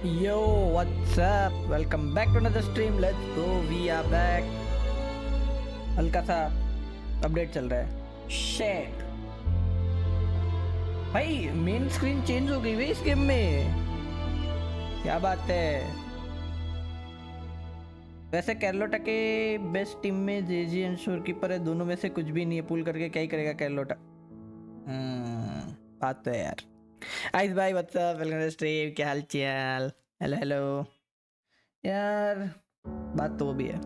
Yo, what's up? Welcome back to another stream. Let's go. We are back. हल्का सा update चल रहा है. Shit. भाई मेन स्क्रीन चेंज हो गई है इस गेम में. क्या बात है. वैसे कैरलोटा के बेस्ट टीम में जेजी एंड शोरकीपर है. दोनों में से कुछ भी नहीं है. पुल करके क्या ही करेगा कैरलोटा. बात तो है यार. आइस भाई what's up, welcome to stream. क्या हाल चाल. हेलो हेलो यार. बात तो वो भी है.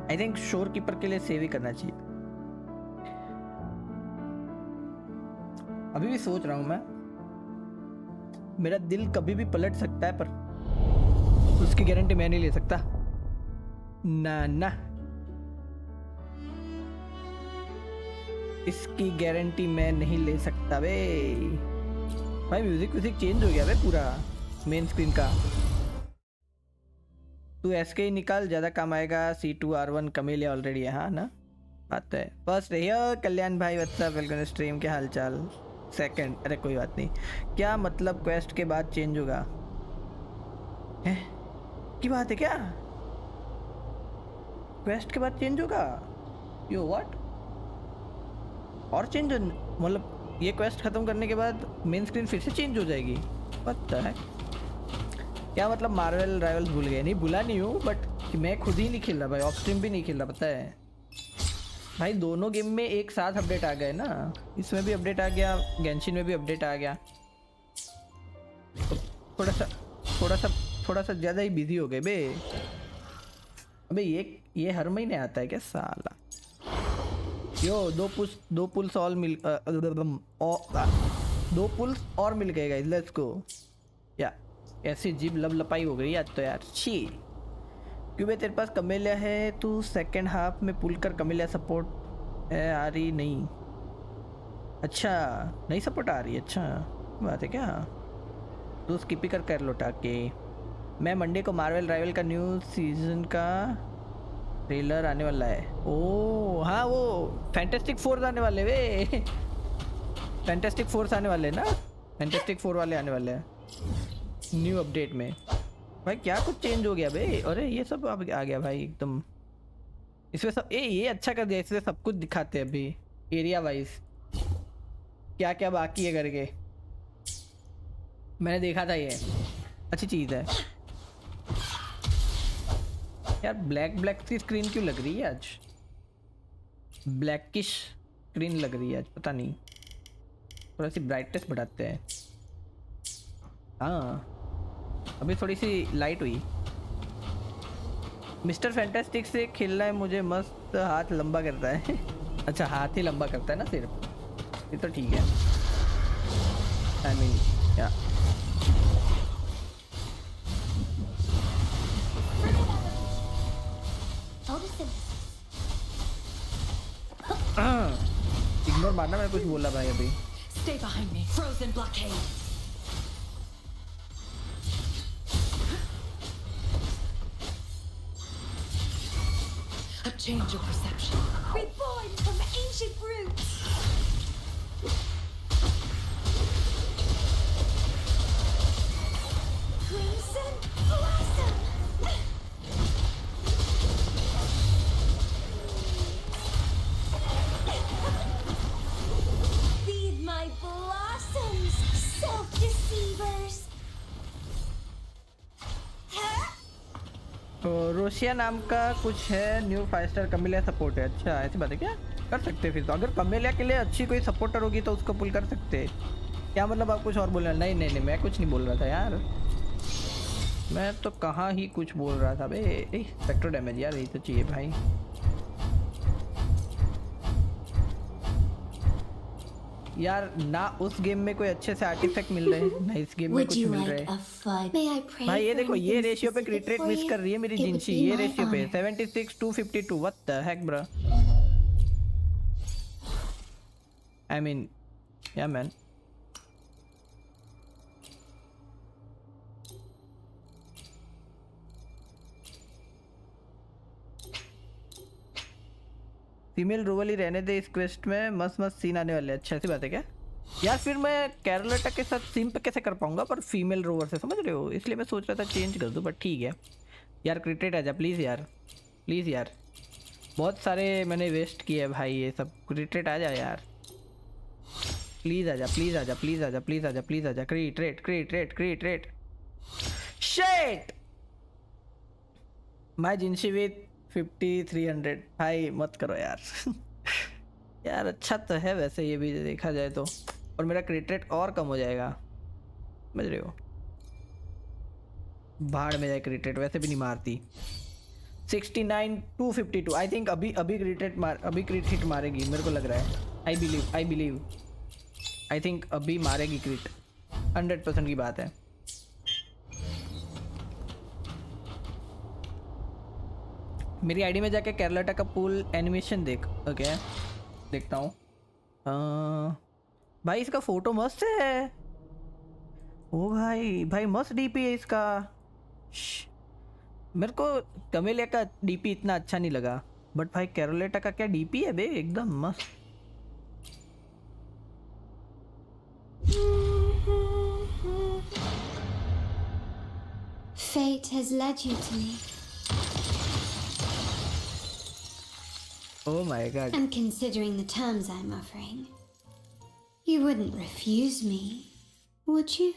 आई थिंक शोर कीपर के लिए सेव ही करना चाहिए. अभी भी सोच रहा हूं मैं. मेरा दिल कभी भी पलट सकता है पर उसकी गारंटी मैं नहीं ले सकता. ना ना, इसकी गारंटी मैं नहीं ले सकता बे. भाई म्यूजिक चेंज हो गया बे पूरा मेन स्क्रीन का. तू एसके ही निकाल, ज़्यादा काम आएगा. C2R1 कमेलिया ऑलरेडी है. हाँ ना, बात है. फर्स्ट रहिए कल्याण भाई, व्हाट्सअप, वेलकम स्ट्रीम. क्या हाल चाल. सेकंड, अरे कोई बात नहीं. क्या मतलब क्वेस्ट के बाद चेंज होगा है की बात है क्या. क्वेस्ट के बाद चेंज होगा. Yo what. और चेंज मतलब ये क्वेस्ट ख़त्म करने के बाद मेन स्क्रीन फिर से चेंज हो जाएगी. पता है क्या मतलब. मार्वल राइवल्स भूल गए. नहीं भूला नहीं हूँ, बट मैं खुद ही नहीं खेल रहा भाई. ऑफ स्ट्रीम भी नहीं खेल रहा. पता है भाई, दोनों गेम में एक साथ अपडेट आ गए ना. इसमें भी अपडेट आ गया, गेंशिन में भी अपडेट आ गया. तो थोड़ा सा ज़्यादा ही बिजी हो गए बे. अबे ये हर महीने आता है क्या साला. यो दो पुल्स और मिल दो पुल्स और मिल गए गाइस. Let's go. या ऐसी जीभ लब लपाई हो गई आज तो यार. छी क्यों बे, तेरे पास कमेलिया है. तू सेकंड हाफ में पुल कर. कमेलिया सपोर्ट है आ रही नहीं. अच्छा नहीं सपोर्ट आ रही है. अच्छा बात है क्या. तू स्किप ही कर लौटा के. मैं मंडे को मार्वल राइवल का न्यू सीजन का ट्रेलर आने वाला है. ओ हाँ, वो फैंटास्टिक फोर्स आने वाले वे. फैंटास्टिक फोर्स आने वाले ना. फैंटास्टिक फोर वाले आने वाले हैं न्यू अपडेट में. भाई क्या कुछ चेंज हो गया बे. अरे ये सब अब आ गया भाई एकदम. इसमें सब ये अच्छा कर दिया. इसमें सब कुछ दिखाते हैं अभी एरिया वाइज क्या क्या बाकी है करके. मैंने देखा था, ये अच्छी चीज़ है यार. ब्लैक सी स्क्रीन क्यों लग रही है आज. ब्लैकिश स्क्रीन लग रही है आज. पता नहीं, थोड़ा सी ब्राइटनेस बढ़ाते हैं. हाँ अभी थोड़ी सी लाइट हुई. मिस्टर फैंटास्टिक से खेलना है मुझे. मस्त हाथ लंबा करता है. अच्छा हाथ ही लंबा करता है ना सिर्फ. ये तो ठीक है. आई मीन या इग्नोर मारना. मैं कुछ बोला भाई अभी. Stay behind me. Frozen blockade. A change of perception. Reborn from ancient roots. Crimson blossom. Feed my blossoms, self-deceivers. तो रोशिया नाम का कुछ है. न्यू 5 स्टार कमेलिया सपोर्ट है. अच्छा ऐसी बात है क्या. कर सकते हैं फिर तो. अगर कमेलिया के लिए अच्छी कोई सपोर्टर होगी तो उसको पुल कर सकते हैं. क्या मतलब आप कुछ और बोल रहे हैं. नहीं मैं कुछ नहीं बोल रहा था यार. मैं तो कहाँ ही कुछ बोल रहा था बे. स्पेक्ट्रो डैमेज यार, यही तो चाहिए भाई. यार ना उस गेम में कोई अच्छे से आर्टिफैक्ट मिल रहे हैं, ना इस गेम में कुछ मिल रहे हैं. भाई ये देखो, ये रेशियो पे क्रिट रेट मिस कर रही है मेरी जिंशी. ये रेशियो पे 76-52. What the Keck bro. I mean या मैन. फीमेल रोवल ही रहने दे इस क्वेस्ट में, मस्त मस्त सीन आने वाले हैं। अच्छा ऐसी बात है क्या यार? फिर मैं कैरोलेटा के साथ सिम पे कैसे कर पाऊंगा पर फीमेल रोवर से, समझ रहे हो? इसलिए मैं सोच रहा था चेंज कर दूं, बट ठीक है यार। क्रिकेट आ जा प्लीज़ यार, प्लीज़ यार। बहुत सारे मैंने वेस्ट किए है भाई ये सब। क्रिकेट आ जा यार, प्लीज़ आ जा, प्लीज़ आ जा, प्लीज़ आ जा, प्लीज़ आ जा, प्लीज़ आ जा। Cricket cricket cricket shit. My Jinhsi with 5300 भाई मत करो यार। यार अच्छा तो है वैसे ये भी देखा जाए तो, और मेरा क्रिट रेट और कम हो जाएगा, समझ रहे हो? भाड़ में जाए क्रिट रेट, वैसे भी नहीं मारती। 69 252 आई थिंक अभी क्रिट हिट मारेगी मेरे को लग रहा है। आई बिलीव आई थिंक अभी मारेगी क्रिट, 100% की बात है। मेरी आईडी में जाके कैरोलेटा का पूल एनिमेशन देख। ओके देखता हूँ। भाई इसका फोटो मस्त है। ओ भाई मस्त डीपी है इसका। मेरे को कमेलिया का डीपी इतना अच्छा नहीं लगा, बट भाई कैरोलेटा का क्या डीपी है बे, एकदम मस्त। Fate has led you to me. Oh my god. And considering the terms I'm offering, you wouldn't refuse me, would you?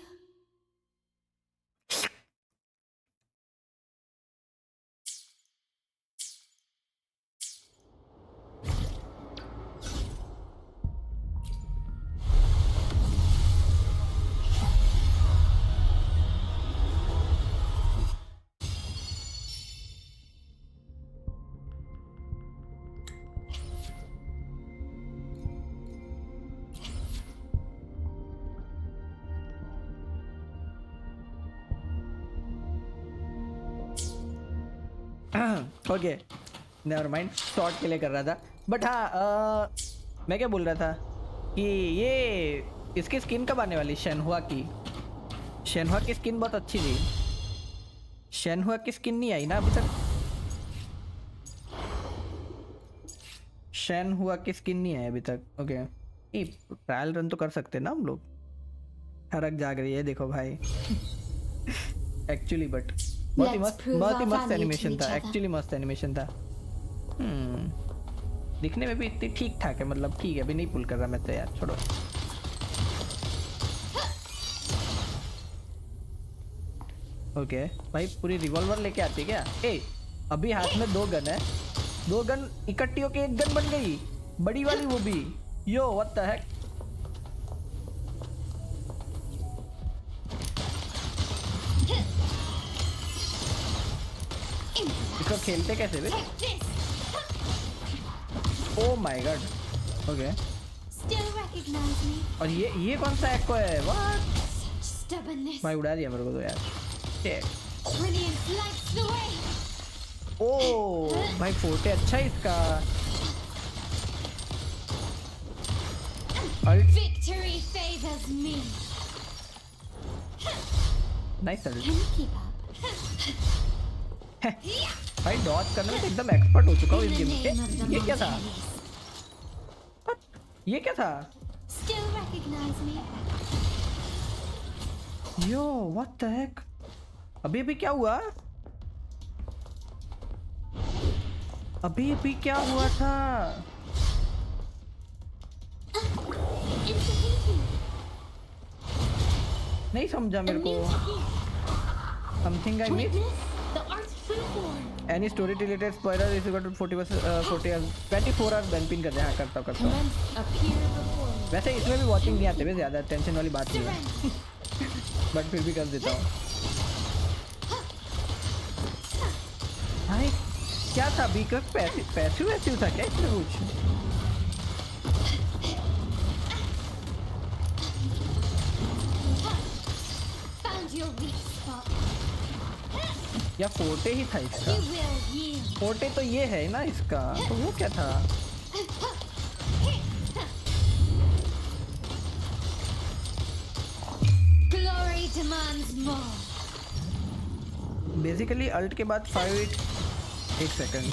Okay never mind, short के लिए कर रहा था। बट हाँ मैं क्या बोल रहा था कि ये इसकी स्किन कब आने वाली? शेनहुआ की स्किन बहुत अच्छी थी। शेनहुआ की स्किन नहीं आई ना अभी तक? शेनहुआ की स्किन नहीं आई अभी तक। ओके ट्रायल रन तो कर सकते हैं ना हम लोग। हरक जाग रही है देखो भाई। एक्चुअली बट बहुत ही मस्त एनिमेशन था, एक्चुअली मस्त एनिमेशन था। दिखने में भी इतनी ठीक ठाक है, मतलब ठीक है। अभी नहीं पुल कर रहा मैं तो यार, छोड़ो। ओके भाई पूरी रिवॉल्वर लेके आती है क्या? अभी हाथ में 2 गन है, 2 गन इकट्ठी होके 1 गन बन गई, बड़ी वाली वो भी। Yo what the heck. इसको खेलते कैसे बे? Oh my god. ओके और ये कौन सा एक्को है? व्हाट भाई उड़ा दिया मेरे को तो यार। ओ भाई फोटे अच्छा है इसका। नाइस भाई डॉज करने में तो एकदम एक्सपर्ट हो चुका हूँ इस गेम में। ये क्या था? ये क्या था? यो व्हाट द हेक। अभी क्या हुआ? अभी क्या हुआ था? नहीं समझा मेरे को। Something I miss. Any story related spoiler is equal to 40 hours 24 hours ban pin कर दे। हाँ करता हूँ। वैसे इसमें भी वॉचिंग नहीं आते, ज़्यादा टेंशन वाली बात नहीं है। बट फिर भी कर देता हूँ। भाई क्या था? बीकर पैसिव था क्या इसमें कुछ? या फोटे ही था इसका? फोटे तो ये है ना इसका, तो वो क्या था? बेसिकली अल्ट के बाद 5 एक सेकंड।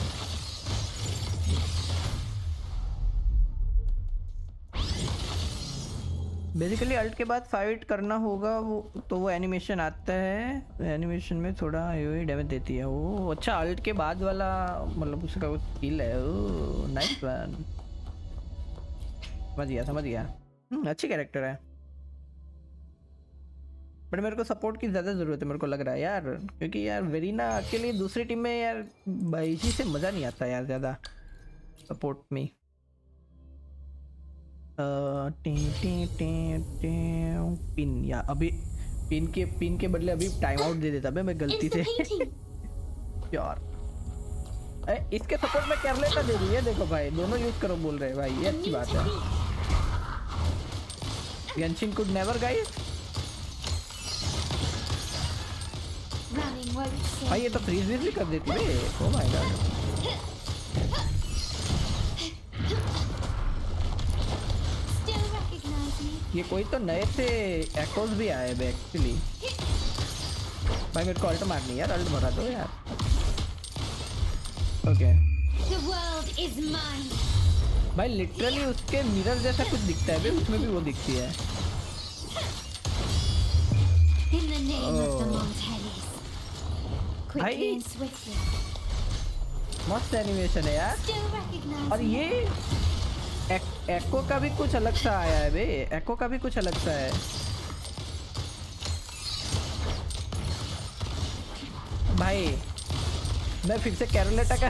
बेसिकली अल्ट के बाद फाइट करना होगा वो, तो वो एनिमेशन आता है, एनिमेशन में थोड़ा ये डैमेज देती है वो। अच्छा अल्ट के बाद वाला मतलब उसका वो स्किल है। ओह नाइस वन, समझ गया समझ गया। अच्छी कैरेक्टर है, बट मेरे को सपोर्ट की ज़्यादा ज़रूरत है मेरे को लग रहा है यार, क्योंकि यार वेरीना अकेली दूसरी टीम में यार इसी से मज़ा नहीं आता यार ज़्यादा सपोर्ट में। पिन या अभी पिन के बदले अभी टाइम आउट दे देता मैं गलती से यार। इसके सपोर्ट में कैरलेटा दे रही है, देखो भाई दोनों यूज करो बोल रहे हैं भाई, ये अच्छी बात है। Genshin could never guys. भाई ये तो फ्रीज भी कर देती है। ओह माय गॉड, ये कोई तो नए से एक्कोस भी आए हैं एक्चुअली। भाई मेरे को अल्ट मारनी है यार, अल्ट मारा दो यार। ओके भाई लिटरली उसके मिरर जैसा कुछ दिखता है भाई, उसमें भी वो दिखती है। भाई मस्त एनिमेशन है यार। और ये एको का भी कुछ अलग सा आया है बे, एको का भी कुछ अलग सा है भाई। मैं फिर से कैरोलेटा का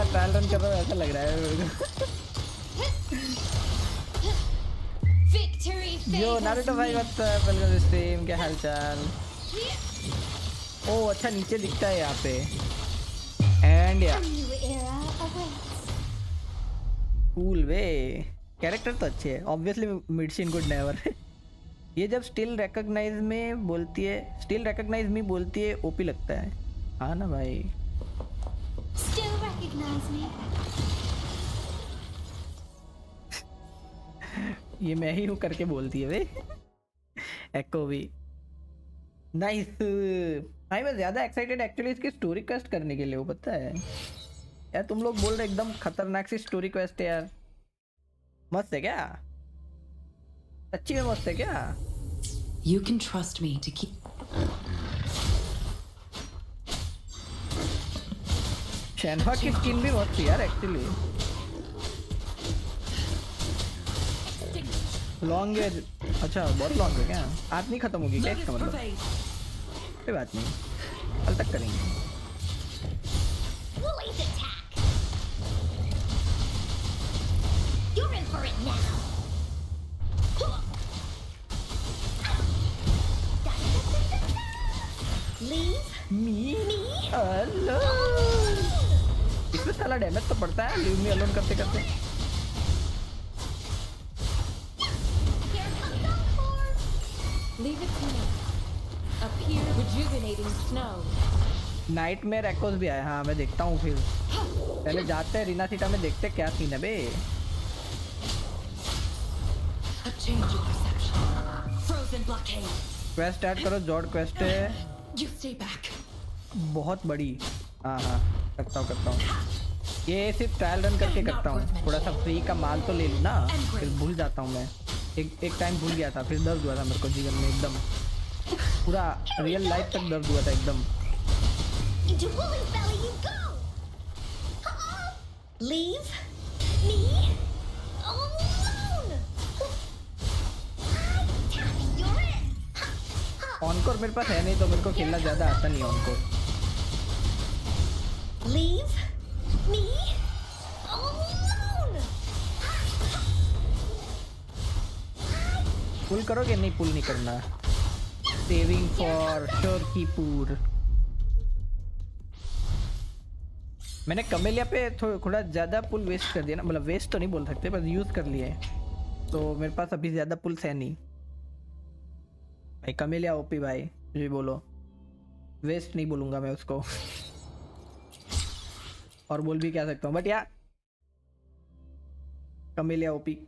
ट्रायल रन कर रहा हूँ, ऐसा लग रहा है मेरे को। यो नारुतो भाई व्हाट्सअप, वेलकम टू स्ट्रीम, क्या हालचाल। ओह अच्छा नीचे दिखता है यहाँ पे। एंड या कूल वे, कैरेक्टर तो अच्छे है ऑब्वियसली। मिडशिन गुड नेवर ये जब स्टिल रिकॉग्नाइज में बोलती है, स्टिल रिकॉग्नाइज मी बोलती है, ओपी लगता है। हाँ ना भाई, Still recognize me? ये मैं ही हूँ करके बोलती है वे एको भी। नाइस भाई, मैं ज्यादा एक्साइटेड एक्चुअली इसकी स्टोरी क्वेस्ट करने के लिए हो, पता है यार। तुम लोग बोल रहे एकदम खतरनाक सी स्टोरी क्वेस्ट है यार। मस्त है क्या, सच्ची में मस्त है क्या? You can trust me to keep. शैनवा की स्किन भी मस्त थी यार एक्चुअली। लॉन्ग है, अच्छा बहुत लॉन्ग है क्या? आज नहीं खत्म होगी क्या इसका मतलब? कोई बात नहीं, कल तक करेंगे। You're in for it now. Leave me alone. इसमें साला डैमेज तो पड़ता है लीव मी अलोन करते करते। Leave it to me. Up here, rejuvenating snow. Nightmare echoes भी आया। हाँ मैं देखता हूँ, फिर पहले जाते हैं रिनासिटा में, देखते हैं क्या सीन है बे। A change of perception. Frozen blockade. Quest add करो, जॉर्ड क्वेस्ट है You stay back. बहुत बड़ी। हाँ हाँ करता हूँ ये सिर्फ ट्रायल रन करके करता हूँ, थोड़ा सा फ्री का माल तो ले लूँ ना, फिर भूल जाता हूँ मैं। एक टाइम भूल गया था, फिर दर्द हुआ था मेरे को जीवन में, एकदम पूरा रियल लाइफ तक दर्द हुआ था एकदम। into Woolly's belly you go. Leave me alone. You're in. Encore मेरे पास है नहीं, तो मेरे को खेलना ज्यादा आता नहीं Encore. Leave me alone. Pull करोगे? नहीं पुल नहीं करना। Saving for Shorekeeper. मैंने कमेलिया पे थोड़ा ज़्यादा पुल वेस्ट कर दिया ना, मतलब वेस्ट तो नहीं बोल सकते, बस यूज़ कर लिए, तो मेरे पास अभी ज़्यादा पुल्स है नहीं भाई। कमेलिया ओपी भाई, जी बोलो, वेस्ट नहीं बोलूँगा मैं उसको और बोल भी क्या सकता हूँ, बट या camellia OP.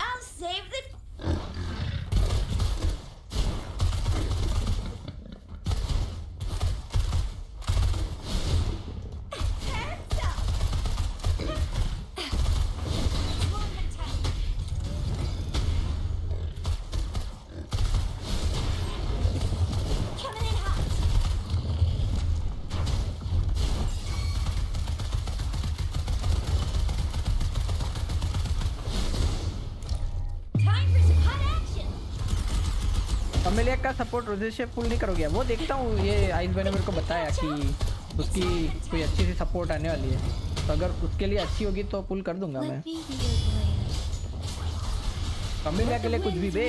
I'll save the. Camellia का सपोर्ट रोजे से पुल नहीं करोगे? वो देखता हूँ, ये आइस भाई ने मेरे को बताया कि उसकी कोई अच्छी सी सपोर्ट आने वाली है, तो अगर उसके लिए अच्छी होगी तो पुल कर दूंगा मैं। Let me be your blade. Camellia के लिए कुछ भी बे।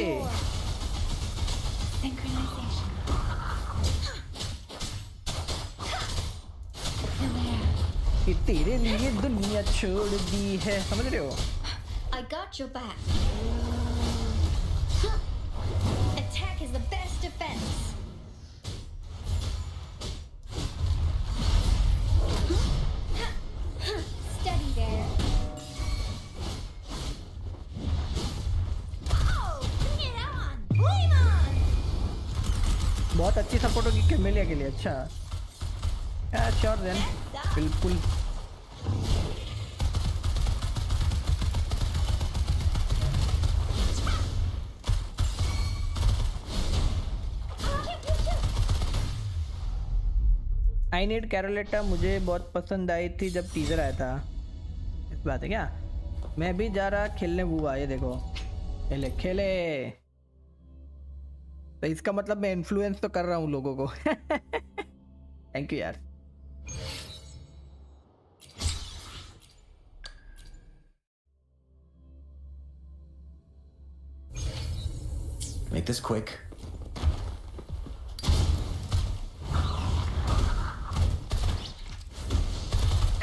Synchronization. कि तेरे लिए दुनिया छोड़ दी है, समझ रहे हो? I got your back. Attack is the best defense. Steady there. Oh, bring it on! Flame on! बहुत अच्छी सपोर्ट होगी कैमेलिया के लिए। अच्छा श्योर देन, बिल्कुल। आई नीड कैरोलेटा मुझे बहुत पसंद आई थी जब टीजर आया था। इस बात है क्या? मैं भी जा रहा खेलने बुआ, ये देखो खेले खेले। तो इसका मतलब मैं इन्फ्लुएंस तो कर रहा हूँ लोगों को। थैंक यू यार। Make this quick.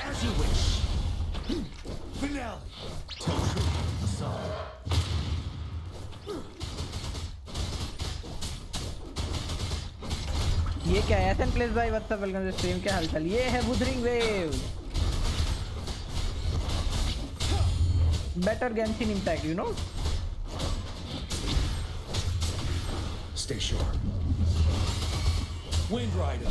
As you wish. Finale. Tell truth. Song. ये क्या है? एसन प्लेस भाई व्हाट्सअप, वेलकम टू स्ट्रीम। क्या हालचाल? ये है Wuthering waves, better Genshin impact, you know. Stay sure. Wind Rider.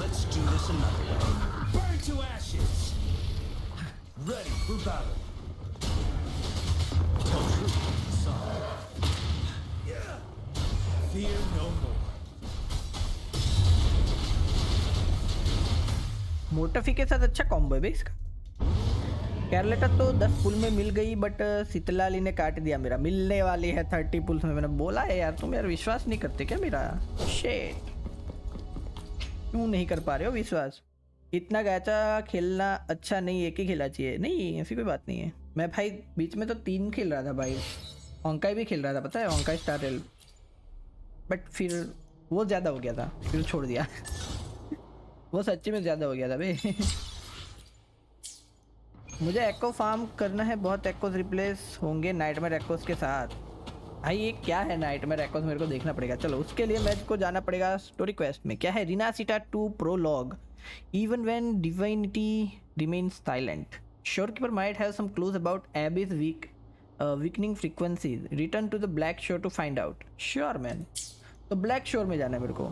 Let's do this another way. Burn to ashes. Ready for battle. Tell truth. Song. Fear no more. मोटफी के साथ अच्छा combo है बे इसका। कैरलेटा तो 10 पुल में मिल गई, बट शीतलाली ने काट दिया मेरा। मिलने वाली है 30 पुल्स में। मैंने बोला है यार, तुम यार विश्वास नहीं करते क्या मेरा? शिट, क्यों नहीं कर पा रहे हो विश्वास? इतना गाचा खेलना अच्छा नहीं, एक ही खेलना चाहिए। नहीं, ऐसी कोई बात नहीं है। मैं भाई बीच में तो 3 खेल रहा था भाई। होंकाई भी खेल रहा था, पता है? होंकाई स्टार रेल, बट फिर वो ज़्यादा हो गया था, फिर छोड़ दिया। वो सच्ची में ज़्यादा हो गया था बे। मुझे एको फार्म करना है, बहुत एक्कोस रिप्लेस होंगे नाइटमेयर एक्कोस के साथ। भाई ये क्या है नाइटमेयर एक्कोस? मेरे को देखना पड़ेगा। चलो उसके लिए मेरे को जाना पड़ेगा स्टोरी क्वेस्ट में। क्या है? Rinascita 2 prologue. Even when divinity remains silent, Shorekeeper might have some clues about abyss weakening frequencies. Return to the Black Shore to find out. Sure man. तो ब्लैक शोर में जाना है मेरे को।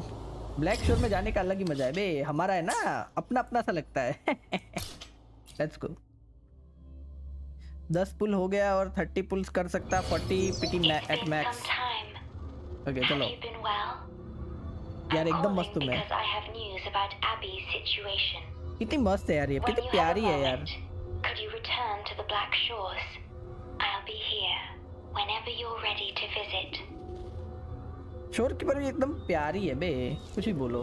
ब्लैक शोर में जाने का अलग ही मजा है बे। हमारा है ना, अपना अपना सा लगता है। Let's go. 10 पुल हो गया और 30 पुल्स कर सकता। 40 पीटी एट मैक्स। ओके चलो यार, एकदम मस्त हूँ मैं। कितनी मस्त है यार ये, कितनी प्यारी है यार। Could you return to the Black Shores? I'll be here whenever you're ready to visit. शोर की पर एकदम प्यारी है बे, कुछ भी बोलो।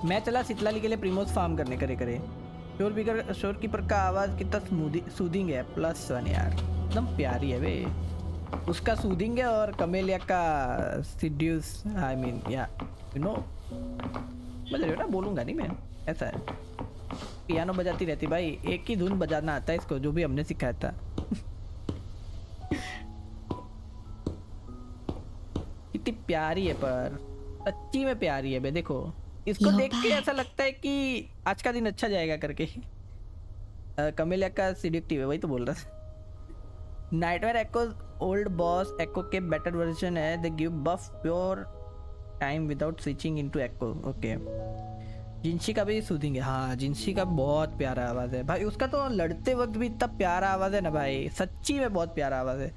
मैं चला शीतलाली के लिए प्रीमोस फार्म करने। करे करे शोर कीपर का आवाज़ कितना सूदिंग है। +1 यार, एकदम प्यारी है बे। उसका सूदिंग है और कमेलिया का सीड्यूस, आई मीन या यू नो, समझ रहे हो ना? बोलूँगा नहीं मैं, ऐसा है। पियानो बजाती रहती भाई, एक ही धुन बजाना आता है इसको, जो भी हमने सिखाया था। कितनी प्यारी है, पर सच्ची में प्यारी है बे। देखो इसको देख के ऐसा लगता है कि आज का दिन अच्छा जाएगा करके। कमेलिया का सिडिक्टिव है, वही तो बोल रहा था। Nightmare echo old boss echo के बेटर वर्जन है। They give buff pure time without switching into echo. Okay Jinhsi का भी सूदिंग है। हाँ जिनसी का बहुत प्यारा आवाज़ है भाई, उसका तो लड़ते वक्त भी इतना प्यारा आवाज़ है ना भाई, सच्ची में बहुत प्यारा आवाज़ है।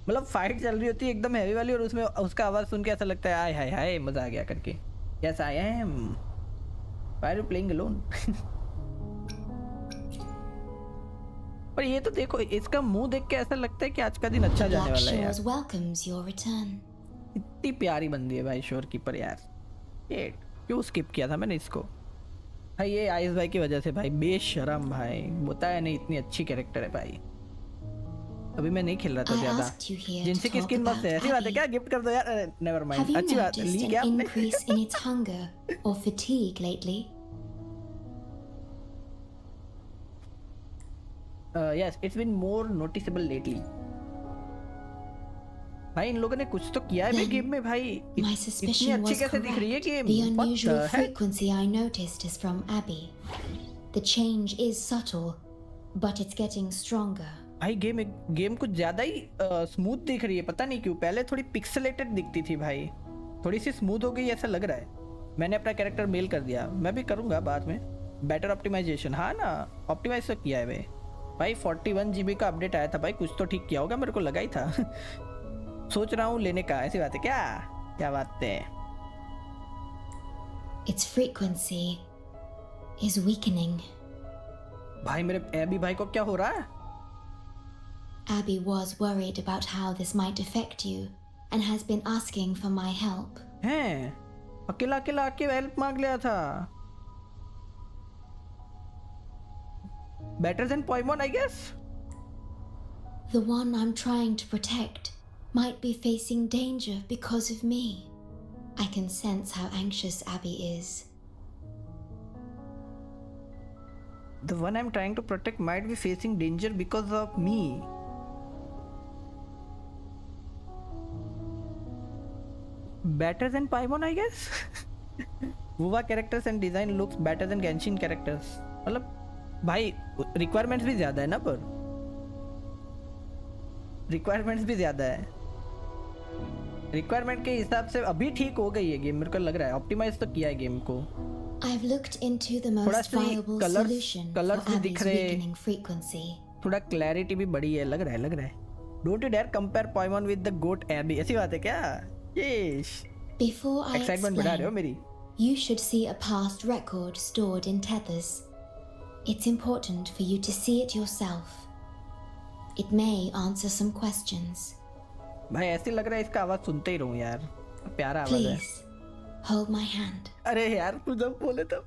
मतलब फाइट चल रही होती है एकदम हैवी वाली और उसमें उसका आवाज़ सुन के ऐसा लगता है आय हाय हाय मज़ा आ गया करके। Yes I am, why are you playing alone. पर ये तो देखो, इसका मुंह देख के ऐसा लगता है कि आज का दिन अच्छा जाने वाला है यार। Shores welcomes your return. इतनी प्यारी बंदी है भाई शोर कीपर यार। ये क्यों स्किप किया था मैंने इसको भाई, ये आइस भाई की वजह से भाई, बेशरम भाई, बताया नहीं इतनी अच्छी कैरेक्टर है भाई। अभी मैं नहीं खेल रहा था I ज्यादा। asked you here जिनसे to की talk स्किन मस्त है, about ऐसी बात है क्या? Abby. गिफ्ट कर दो यार। नेवर Have माइंड, you अच्छी बात है, ली noticed क्या an आपने? increase in its hunger or fatigue lately? Yes, it's been more noticeable lately. भाई इन लोगों ने कुछ तो किया है भाई Then गेम में भाई। My इतनी suspicion अच्छी was कैसे दिख रही है correct. Game? The What unusual the heck? frequency I noticed is from Abby. The change is subtle, but it's getting stronger. भाई गेम कुछ ज्यादा ही स्मूथ दिख रही है, पता नहीं क्यों। पहले थोड़ी पिक्सेलेटेड दिखती थी भाई, थोड़ी सी स्मूथ हो गई ऐसा लग रहा है। मैंने अपना कैरेक्टर मेल कर दिया, मैं भी करूँगा बाद में। बेटर ऑप्टिमाइजेशन, हाँ ना, ऑप्टिमाइज तो किया है भाई। 41 GB का अपडेट आया था भाई, कुछ तो ठीक किया होगा, मेरे को लगा ही था। सोच रहा हूँ लेने का, ऐसी बात है क्या? क्या बात है? Its frequency is weakening. भाई मेरे एबी भाई को क्या हो रहा है? Abby was worried about how this might affect you and has been asking for my help. हैं, अकेला अकेला आके हेल्प मांग लिया था। Better than Poimon, I guess. The one I'm trying to protect might be facing danger because of me. I can sense how anxious Abby is. The one I'm trying to protect might be facing danger because of me. Better than Paimon, I guess. Wuva characters and design looks better than Genshin characters. मतलब भाई requirements भी ज्यादा है ना, पर requirements भी ज्यादा है। रिक्वायरमेंट के हिसाब से अभी ठीक हो गई है गेम, मेरे को लग रहा है। ऑप्टिमाइज तो किया है गेम को। I've looked into the थोड़ा most सी viable colours solution for colours भी दिख Abby's रहे, weakening frequency. थोड़ा क्लैरिटी भी बढ़ी है, लग रहा है। Don't you dare compare Pokemon with the goat AB, ऐसी बात है क्या? यस, Before I एक्साइटमेंट बढ़ा रहे हो explain, मेरी। you should see a past record stored in tethers. It's important for you to see it yourself. It may answer some questions. भाई ऐसे लग रहा है इसका आवाज सुनते ही रहूं यार, प्यारा आवाज है। Please, hold my hand. अरे यार तू जब बोले तब।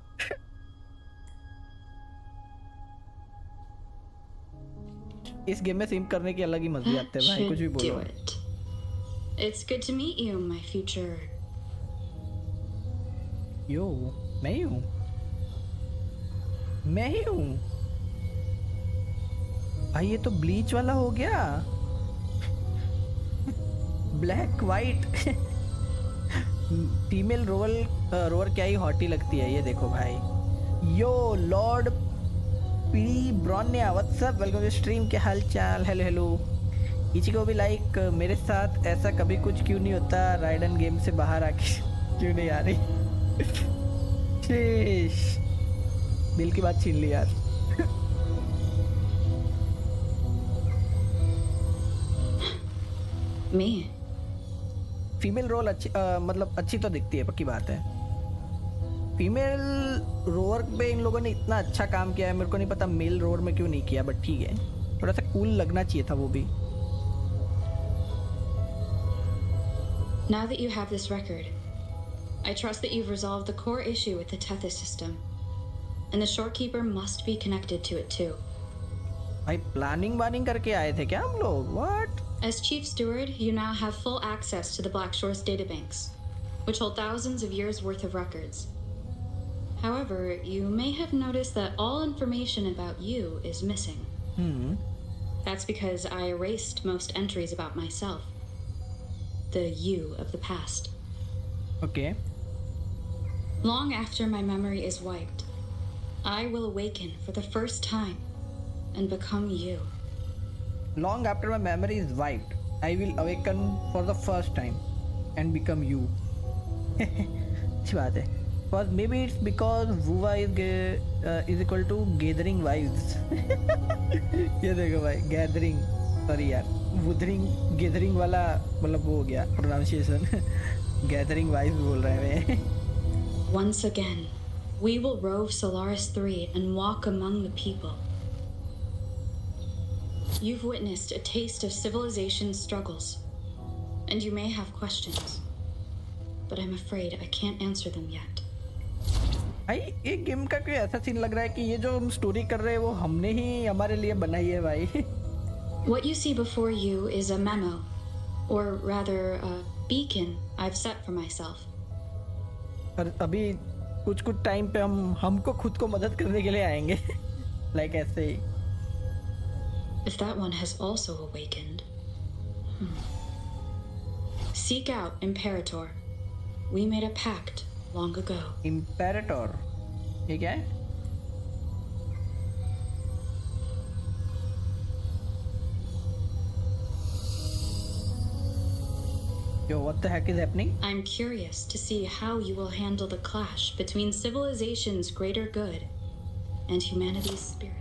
इस गेम में सिम करने की अलग ही मजे आते हैं भाई, कुछ भी Should बोलो। do it. It's good to meet you, my future. यो, मैं ही हूँ, मैं ही हूँ भाई। ये तो ब्लीच वाला हो गया, ब्लैक वाइट। फीमेल रोवर क्या ही हॉटी लगती है, ये देखो भाई। Yo lord P Bronya, what's up, welcome to stream, क्या हाल चाल? Hello hello. इसी को भी लाइक, मेरे साथ ऐसा कभी कुछ क्यों नहीं होता? राइडन गेम से बाहर आके क्यों नहीं आ रही? शेष दिल की बात छीन ली यार। Me? फीमेल रोल अच्छी मतलब अच्छी तो दिखती है, पक्की बात है। फीमेल रोवर पे इन लोगों ने इतना अच्छा काम किया है, मेरे को नहीं पता मेल रोवर में क्यों नहीं किया, बट ठीक है, थोड़ा सा कूल लगना चाहिए था वो भी। Now that you have this record, I trust that you've resolved the core issue with the Tethys system, and the Shorekeeper must be connected to it too. भाई प्लानिंग वानिंग करके आए थे क्या हम लोग? What? As Chief Steward, you now have full access to the Black Shore's databanks, which hold thousands of years' worth of records. However, you may have noticed that all information about you is missing. That's because I erased most entries about myself. The you of the past. Okay. Long after my memory is wiped, I will awaken for the first time and become you. Long after my memory is wiped, I will awaken for the first time and become you. अच्छी बात है। Because maybe it's because Wuva is equal to gathering vibes. ये देखो भाई gathering, sorry यार, wuthering gathering वाला मतलब वो हो गया pronunciation. Gathering vibes बोल रहा है मैं. Once again, we will rove Solaris 3 and walk among the people. You've witnessed a taste of civilization's struggles, and you may have questions, but I'm afraid I can't answer them yet. भाई एक game का कोई ऐसा scene लग रहा है कि ये जो हम स्टोरी कर रहे हैं वो हमने ही हमारे लिए बनाई है भाई. What you see before you is a memo, or rather a beacon I've set for myself. और अभी कुछ टाइम पे हमको खुद को मदद करने के लिए आएंगे. लाइक ऐसे ही. If that one has also awakened. Seek out Imperator. We made a pact long ago. Imperator. ये क्या है? Yo, what the heck is happening? I'm curious to see how you will handle the clash between civilization's greater good and humanity's spirit.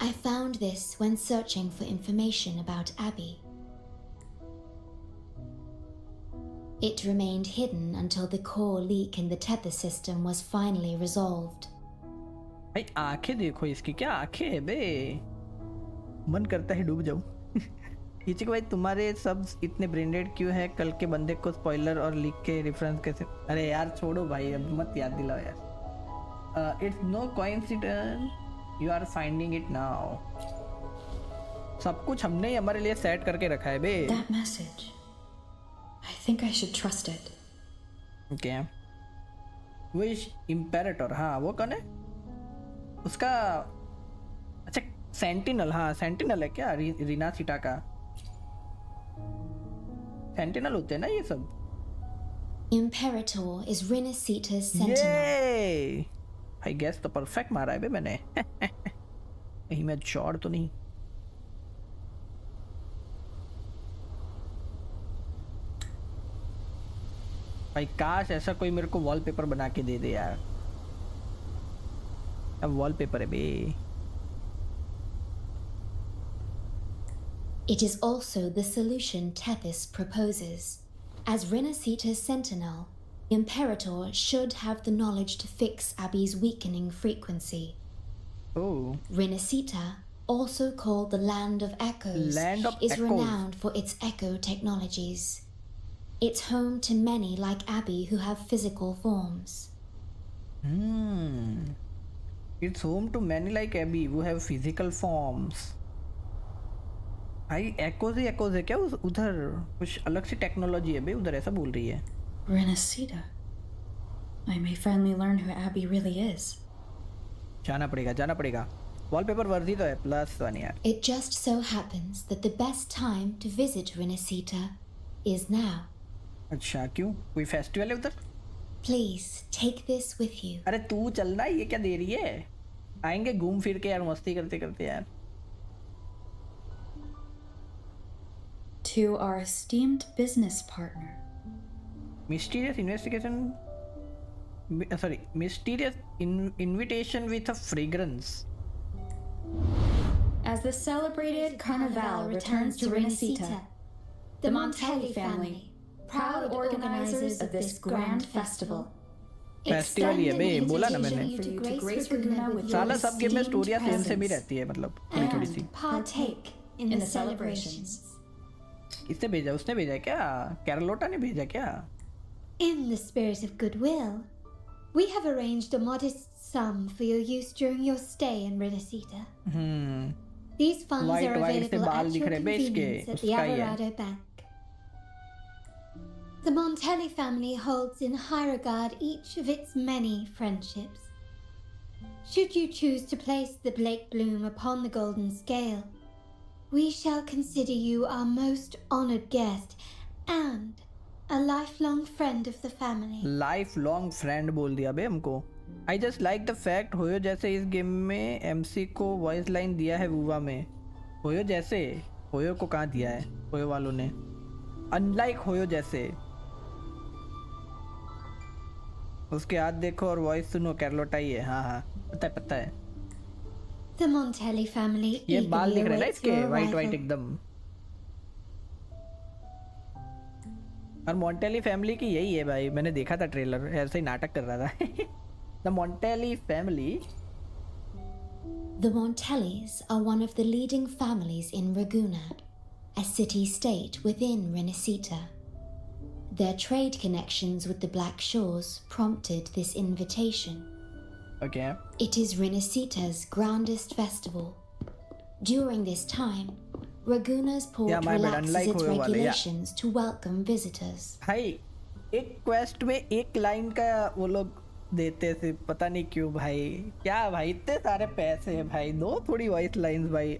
I found this when searching for information about Abby. It remained hidden until the core leak in the tether system was finally resolved. भाई आंखें देखो इसकी, क्या आंखें है बे. मन करता है डूब जाऊं. इचिको भाई तुम्हारे सब इतने ब्रेंडेड क्यों है? कल के बंदे को स्पॉइलर और लीक के रेफरेंस कैसे? अरे यार छोड़ो भाई, अब मत याद दिलाओ यार. It's no coincidence, you are finding it now. सब कुछ हमने ही हमारे लिए सेट करके रखा है बे. That message. I think I should trust it. Okay. Wish imperator, हाँ वो कौन है? उसका अच्छा सेंटिनल, हाँ सेंटिनल है क्या? रिनासिटा का सेंटिनल होते हैं ना ये सब. Imperator is RINASCITA's sentinel. I guess तो परफेक्ट मारा है बे मैंने. कहीं मैं चौड़ तो नहीं. भाई काश ऐसा कोई मेरे को वॉलपेपर बना के दे दे यार. अब वॉलपेपर है बे. It is also the solution Tethys proposes. As RINASCITA's sentinel, Imperator should have the knowledge to fix Abby's weakening frequency. Oh. RINASCITA, also called the Land of Echoes, is renowned for its echo technologies. It's home to many like Abby who have physical forms. It's home to many like Abby who have physical forms. भाई echoes ही echoes है क्या? उधर कुछ अलग सी technology है बे उधर, ऐसा बोल रही है. RINASCITA. I may finally learn who Abby really is. जाना पड़ेगा. वॉलपेपर वर्दी तो है +1 यार. It just so happens that the best time to visit RINASCITA is now. अच्छा क्यों? कोई फेस्टिवल है उधर? Please take this with you. अरे तू चलना, ये क्या दे रही है? आएंगे घूम फिर के यार, मस्ती करते करते यार. To our esteemed business partner. Mysterious invitation with a fragrance. As the celebrated Carnival returns to RINASCITA, the Montelli family, proud organizers of this grand festival, festival ही है बे, बोला ना मैंने. for you to grace Laguna with your साला सब game में esteemed स्टोरियां सेम सेम ही presence रहती है, मतलब थोड़ी सी. and partake in the celebrations. इसने भेजा, उसने भेजा क्या? कैरलोटा ने भेजा क्या? In the spirit of goodwill, we have arranged a modest sum for your use during your stay in RINASCITA. These funds White are से available बाल at दिख your रहे बेच के, convenience at the उसका ही है. Alvarado Bank. The Montelli family holds in high regard each of its many friendships. Should you choose to place the Blake Bloom upon the golden scale, we shall consider you our most honored guest and a lifelong friend of the family. Life long friend बोल दिया बे हमको. I just like the fact होयो जैसे इस game में MC को voice line दिया है वुवा में. होयो जैसे, होयो को कहाँ दिया है होयो वालों ने. अनलाइक होयो जैसे. उसके हाथ देखो और वॉइस सुनो, कैरलोटा ही है. हाँ पता है. The Montelli family ये बाल eagerly दिख रहे हैं ना awaits इसके, your वाइट arrival. एकदम. और मॉन्टेली फैमिली की यही है भाई, मैंने देखा था ट्रेलर, ऐसे ही नाटक कर रहा था. The Montelli family. The Montellis are one of the leading families in Raguna, a city-state within RINASCITA. Their trade connections with the Black Shores prompted this invitation. Okay. It is RINASCITA's grandest festival. During this time, Raguna's port Yeah, my bad. relaxes Unlike its Hoyo wale, yeah. regulations to welcome visitors. भाई एक quest में एक line का वो लोग देते थे, पता नहीं क्यों भाई. क्या भाई इतने सारे पैसे हैं भाई, दो थोड़ी वॉइस लाइंस भाई.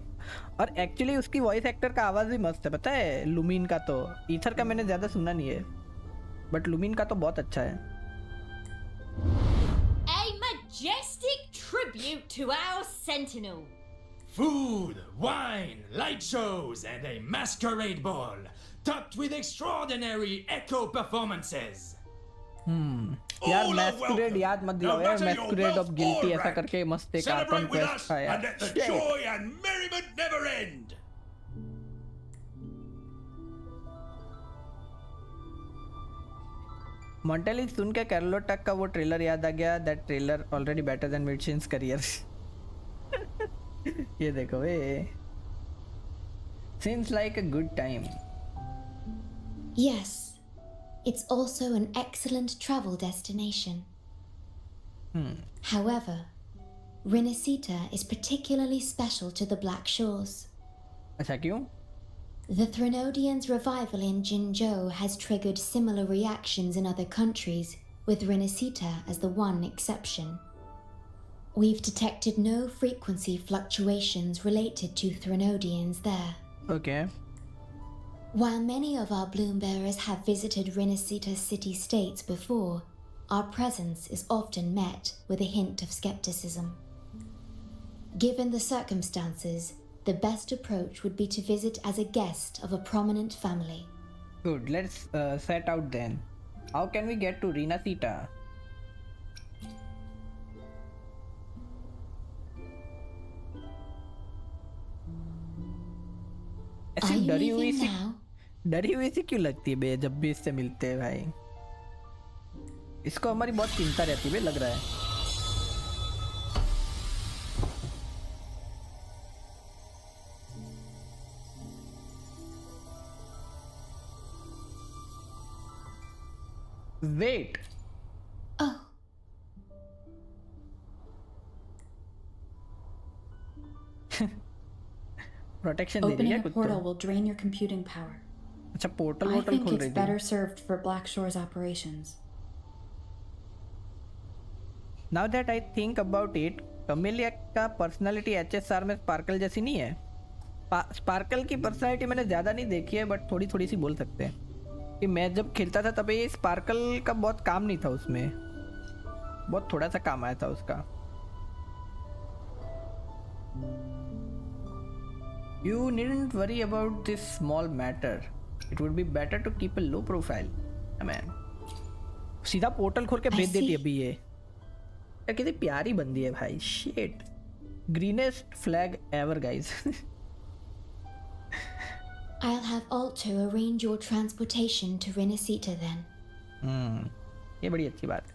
और एक्चुअली उसकी वॉइस एक्टर का आवाज़ भी मस्त है, पता है. लुमिन का तो, ईथर का मैंने ज़्यादा सुना नहीं है, बट लुमिन का तो बहुत अच्छा है. A majestic tribute to our sentinel. Food, wine, light shows, and a masquerade ball, topped with extraordinary echo performances. यार मैस्कुरेड याद मत दिलाओ यार. मैस्कुरेड ऑफ गिल्टी ऐसा करके मस्त एक cartoon Celebrate with quest us था यार. and let the joy and merriment never end. मॉन्टेली सुन के कैरलोटा का वो ट्रेलर याद आ गया. That trailer already better than मिडशिन्स करियर. ये देखो वे. Seems like a good time. Yes, it's also an excellent travel destination. However, RINASCITA is particularly special to the Black Shores. अच्छा क्यों? The Threnodians' revival in Jinzhou has triggered similar reactions in other countries, with RINASCITA as the one exception. We've detected no frequency fluctuations related to Threnodians there. Okay. While many of our bloombearers have visited RINASCITA city-states before, our presence is often met with a hint of skepticism. Given the circumstances, the best approach would be to visit as a guest of a prominent family. Good. Let's set out then. How can we get to RINASCITA? Are ऐसी you डरी हुई leaving सी now? डरी हुई सी क्यों लगती है बे जब भी इससे मिलते हैं भाई. इसको हमारी बहुत चिंता रहती है बे, लग रहा है. वेट. Oh, प्रोटेक्शन दे रही Opening है a कुछ portal तो. will drain your computing power. अच्छा पोर्टल I वोटल think खोल it's रही थी. better served for Black Shore's operations. Now that I think about it, camellia का पर्सनालिटी एचएसआर में स्पार्कल जैसी नहीं है. स्पार्कल की पर्सनालिटी मैंने ज़्यादा नहीं देखी है, बट थोड़ी थोड़ी सी बोल सकते हैं कि मैं जब खेलता था तब ये स्पार्कल का बहुत काम नहीं था उसमें, बहुत थोड़ा सा काम आया था उसका. You needn't worry about this small matter. It would be better to keep a low profile. Man. सीधा पोर्टल खोल के भेज देती है अभी ये. यार कितनी प्यारी बंदी है भाई. Shit. Greenest flag ever, guys. I'll have Alto arrange your transportation to RINASCITA then. ये बड़ी अच्छी बात है.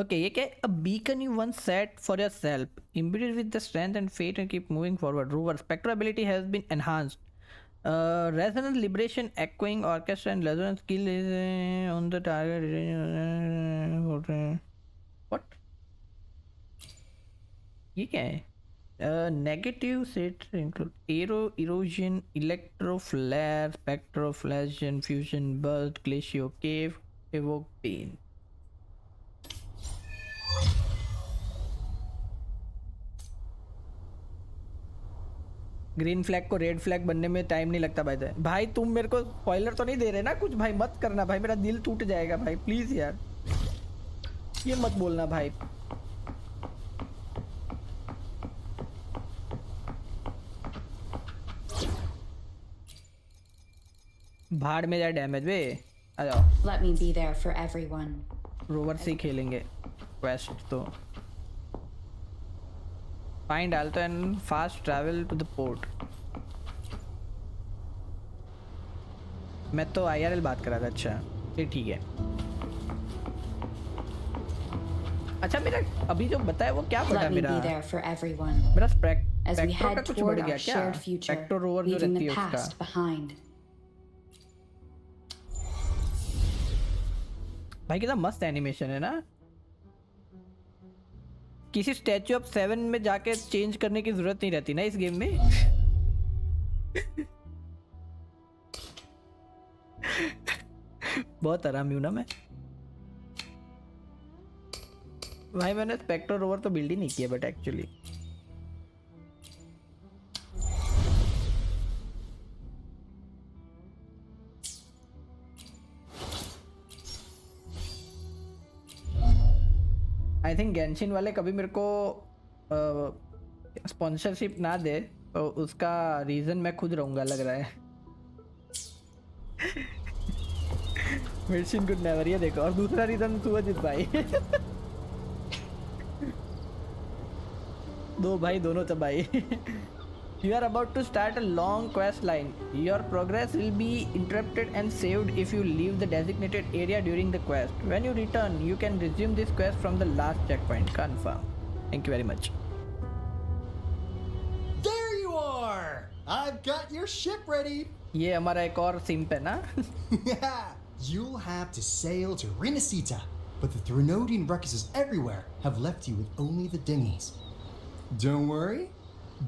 Okay, ये क्या है? A beacon you once set for yourself, imbued with the strength and faith and keep moving forward. Rover, spectral ability has been enhanced. Resonance, liberation, echoing, orchestra and resonance skill is on the target. What? ये क्या है? Negative set include aero, erosion, electro flare, spectro flash, fusion, burst, glacial cave, evoke pain. Green flag को red flag बनने में time नहीं लगता भाई। भाई तुम मेरे को स्पॉइलर तो नहीं दे रहे ना कुछ? भाई मत करना भाई, मेरा दिल टूट जाएगा भाई, प्लीज यार ये मत बोलना भाई। भाड़ में जाए डैमेज वे। आ जाओ। Let me be there for everyone. Rover से ही खेलेंगे क्वेस्ट तो। Find Aalto and fast travel to the port. मैं तो IRL बात कर रहा था। अच्छा ये ठीक है। अच्छा मेरा अभी जो बताया वो क्या पड़ा? Let me मेरा be there for everyone. मेरा As we स्पेक्ट्रो का head कुछ बढ़ toward गया our क्या? shared future, स्पेक्ट्रो रोवर जो leaving रहती the है past उसका। behind. भाई कितना मस्त एनिमेशन है ना। किसी स्टैचू ऑफ 7 में जाके चेंज करने की जरूरत नहीं रहती ना इस गेम में। बहुत आरामी हूं ना मैं भाई। मैंने स्पेक्ट्रो रोवर तो बिल्ड ही नहीं किया but actually I think Genshin वाले कभी मेरे को स्पॉन्सरशिप ना दे तो उसका रीजन मैं खुद रहूंगा लग रहा है। मेडिसिन गुड नेवर, ये देखो। और दूसरा रीजन सुवजित भाई। दो भाई दोनों तबाही। You are about to start a long quest line. Your progress will be interrupted and saved if you leave the designated area during the quest. When you return, you can resume this quest from the last checkpoint. Confirm. Thank you very much. There you are! I've got your ship ready. ये हमारा एक और simp है ना? Yeah, you'll have to sail to RINASCITA, but the Threnodian ruckuses everywhere have left you with only the dinghies. Don't worry.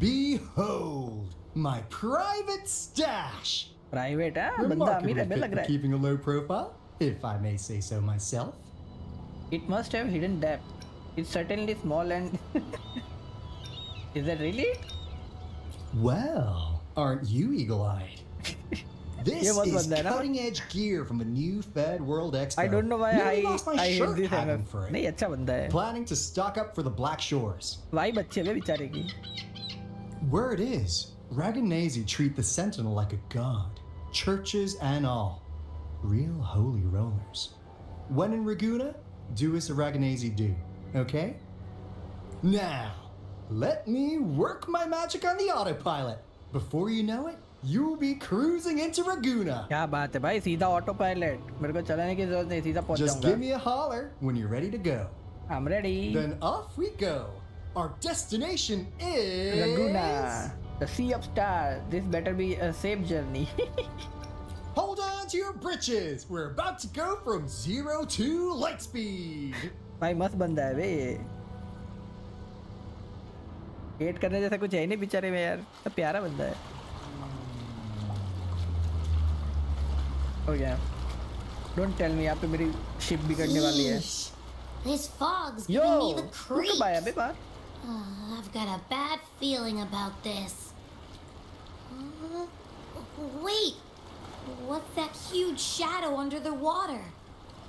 Behold, my private stash. Private, huh? बंदा अमीर है, लग रहा है. Keeping a low profile, if I may say so myself. It must have hidden depth. It's certainly small and. Is that really? Well, aren't you eagle-eyed? This is cutting-edge gear from the new Fed World Expo. I don't know why Nearly lost my I hate shirt this having for it. नहीं अच्छा बंदा है. Planning to stock up for the Black Shores. भाई बच्चे वे बेचारे की. Word is, Raganese treat the Sentinel like a god, churches and all. Real holy rollers. When in Raguna, do as the Raganese do, okay? Now, let me work my magic on the autopilot. Before you know it, you'll be cruising into Raguna. क्या बात है भाई, सीधा auto pilot. मेरे को चलाने की जरूरत नहीं, सीधा पहुंच जाऊंगा. Just give me a holler when you're ready to go. I'm ready. Then off we go. Our destination is Laguna, the Sea of Stars. This better be a safe journey. Hold on to your britches. We're about to go from 0 to light speed. भाई मस्त बंदा है बे. Hate करने जैसा कुछ है ही नहीं बेचारे में यार. तो प्यारा बंदा है. हो गया. Don't tell me यहाँ पे मेरी शिप बिगड़ने वाली है. This fog's Yo, giving me the तू कब आया बे बाहर? I've got a bad feeling about this. Wait! What's that huge shadow under the water?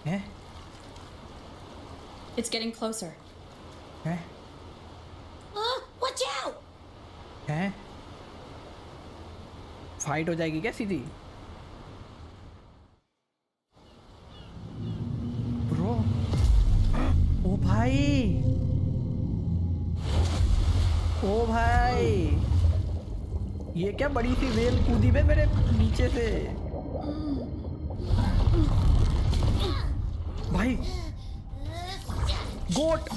हैं? It's getting closer. हैं? Watch out! हैं? फाइट हो जाएगी क्या सीधी? ब्रो, ओ भाई, ओ भाई, ये क्या बड़ी सी वेल कूदी बे मेरे नीचे से. भाई गोट,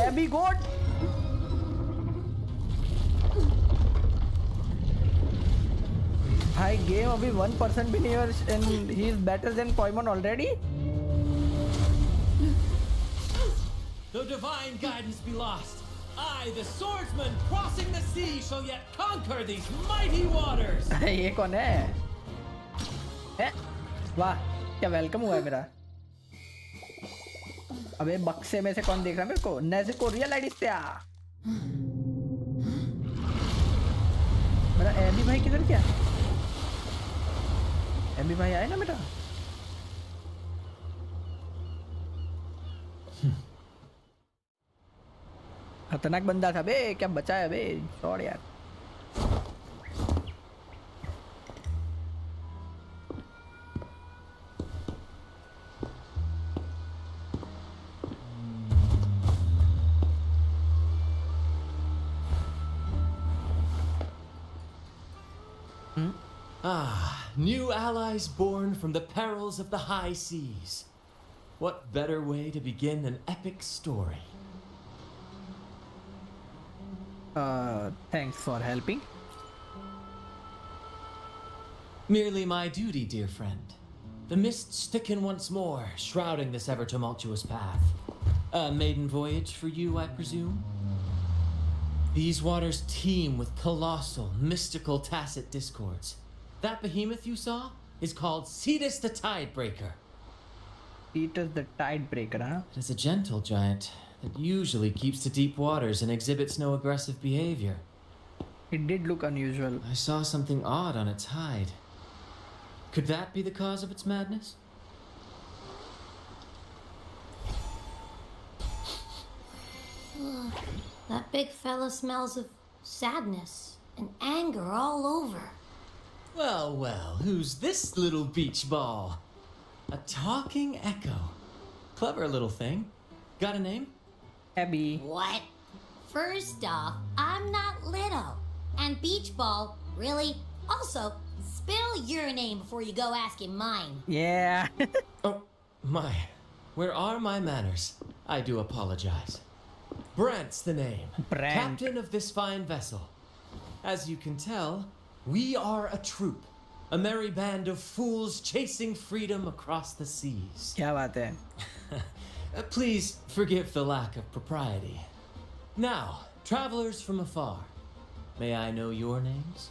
एबी गोट. भाई गेम अभी 1% भी नहीं है and he is better than Poimon already. Though divine guidance be lost, I, the swordsman crossing the sea, shall yet conquer these mighty waters. ये कौन है? वाह, क्या वेलकम हुआ है मेरा. अबे बक्से में से कौन देख रहा है मेरे को? नेज़ुको रियल आइडिस्टा. मेरा एबी भाई किधर गया? एबी भाई आए ना बेटा? खतरनाक बंदा था बे, क्या बचाया बे, छोड़ यार. Ah, new allies born from the perils of the high seas. What better way to begin an epic story? Thanks for helping. Merely my duty, dear friend. The mists thicken once more, shrouding this ever tumultuous path. A maiden voyage for you, I presume? These waters teem with colossal, mystical, tacit discords. That behemoth you saw is called Cetus the Tidebreaker. Cetus the Tidebreaker, huh? It is a gentle giant that usually keeps to deep waters and exhibits no aggressive behavior. It did look unusual. I saw something odd on its hide. Could that be the cause of its madness? That big fella smells of sadness and anger all over. Well, well, who's this little beach ball? A talking echo. Clever little thing. Got a name? Abby. What? First off, I'm not little. And beach ball, really? Also, spill your name before you go asking mine. Yeah. Oh, my. Where are my manners? I do apologize. Brant's the name. Brant. Captain of this fine vessel. As you can tell, we are a troop. A merry band of fools chasing freedom across the seas. क्या बात है? Please forgive the lack of propriety. Now, travelers from afar, may I know your names?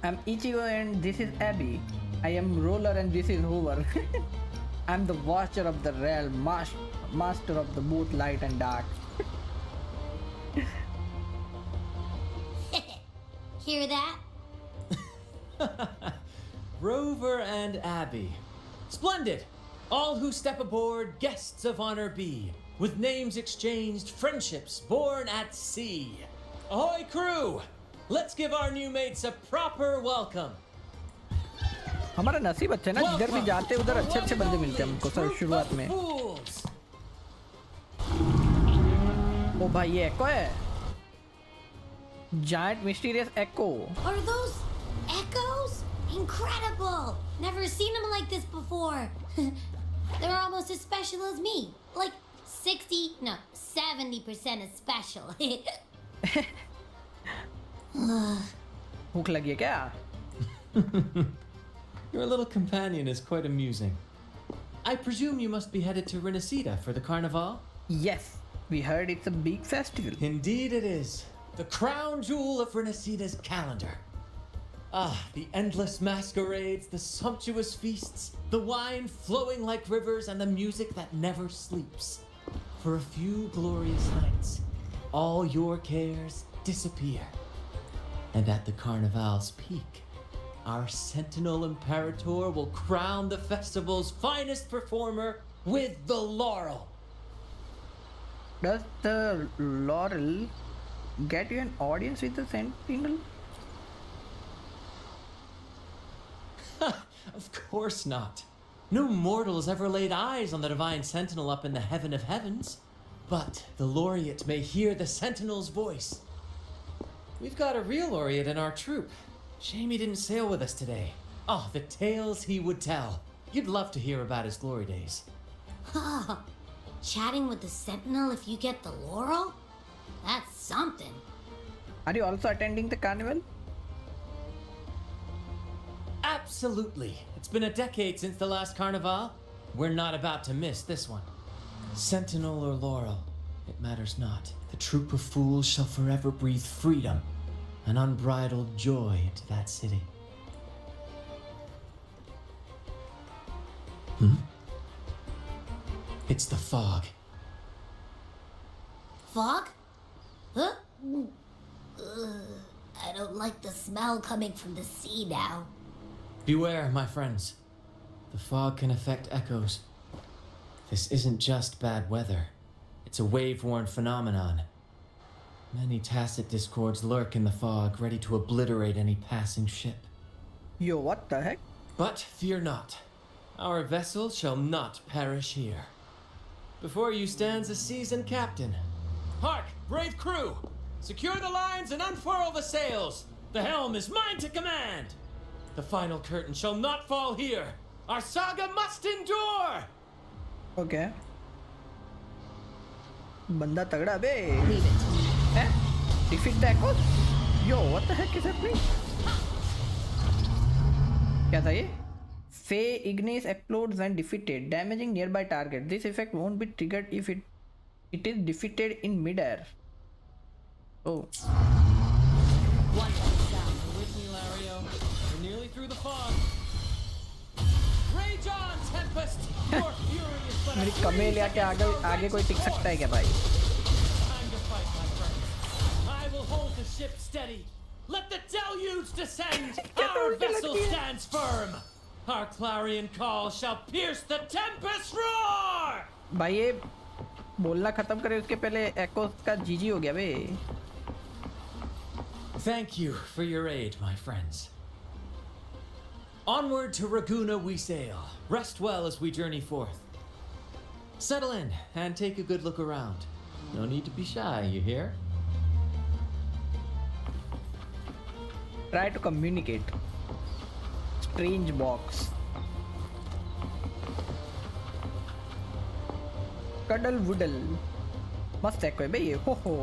I'm Ichigo and this is Abby. I am Roller and this is Hoover. I'm the watcher of the realm, master of the both light and dark. Hear that? Rover and Abby. Splendid! All who step aboard, guests of honor be. With names exchanged, friendships born at sea. Ahoy, crew! Let's give our new mates a proper welcome. हमारा नसीब अच्छा है ना, जिधर भी जाते उधर अच्छे अच्छे बंदे मिलते हैं हमको सर शुरुआत में. ओ भाई ये एको है. Giant mysterious echo. Are those echoes? Incredible! Never seen them like this before. They're almost as special as me. Like 70% as special. भूख लगी है क्या? Your little companion is quite amusing. I presume you must be headed to RINASCITA for the carnival? Yes, we heard it's a big festival. Indeed it is. The crown jewel of RINASCITA's calendar. Ah, the endless masquerades, the sumptuous feasts, the wine flowing like rivers, and the music that never sleeps. For a few glorious nights, all your cares disappear. And at the carnival's peak, our Sentinel Imperator will crown the festival's finest performer with the laurel. Does the laurel get you an audience with the Sentinel? Of course not. No mortal has ever laid eyes on the divine Sentinel up in the heaven of heavens. But the laureate may hear the Sentinel's voice. We've got a real laureate in our troop. Shame he didn't sail with us today. Oh, the tales he would tell. You'd love to hear about his glory days. Chatting with the Sentinel if you get the laurel? That's something. Are you also attending the carnival? Absolutely. It's been a decade since the last carnival. We're not about to miss this one. Sentinel or laurel, it matters not. The troop of fools shall forever breathe freedom and unbridled joy into that city. It's the fog. Fog? Huh? I don't like the smell coming from the sea now. Beware, my friends. The fog can affect echoes. This isn't just bad weather. It's a wave-worn phenomenon. Many tacit discords lurk in the fog, ready to obliterate any passing ship. Yo, what the heck? But fear not. Our vessel shall not perish here. Before you stands a seasoned captain. Hark, brave crew! Secure the lines and unfurl the sails! The helm is mine to command! The final curtain shall not fall here! Our saga must endure! Okay. बंदा तगड़ा बे. Leave it to me. Eh? Defeat the echoes? Yo, what the heck is happening? क्या था ये? Fey Ignis explodes when defeated, damaging nearby target. This effect won't be triggered if it is defeated in midair. Oh. One down. With me, Lario. We're nearly through the fog. Rage on, Tempest! Your fury is but a मेरी camellia के आगे कोई टिक सकता है क्या भाई? Time to fight, my friends. I will hold the ship steady. Let the deluge descend. Our vessel stands firm. Our clarion call shall pierce the tempest roar. भाई ये बोलना खत्म करे उसके पहले एको का जीजी हो गया बे. Thank you for your aid, my friends. Onward to Raguna we sail. Rest well as we journey forth. Settle in and take a good look around. No need to be shy, you hear? Try to communicate. Strange box. Cuddle Woodle. मस्त है कोई भाई ये. हो हो.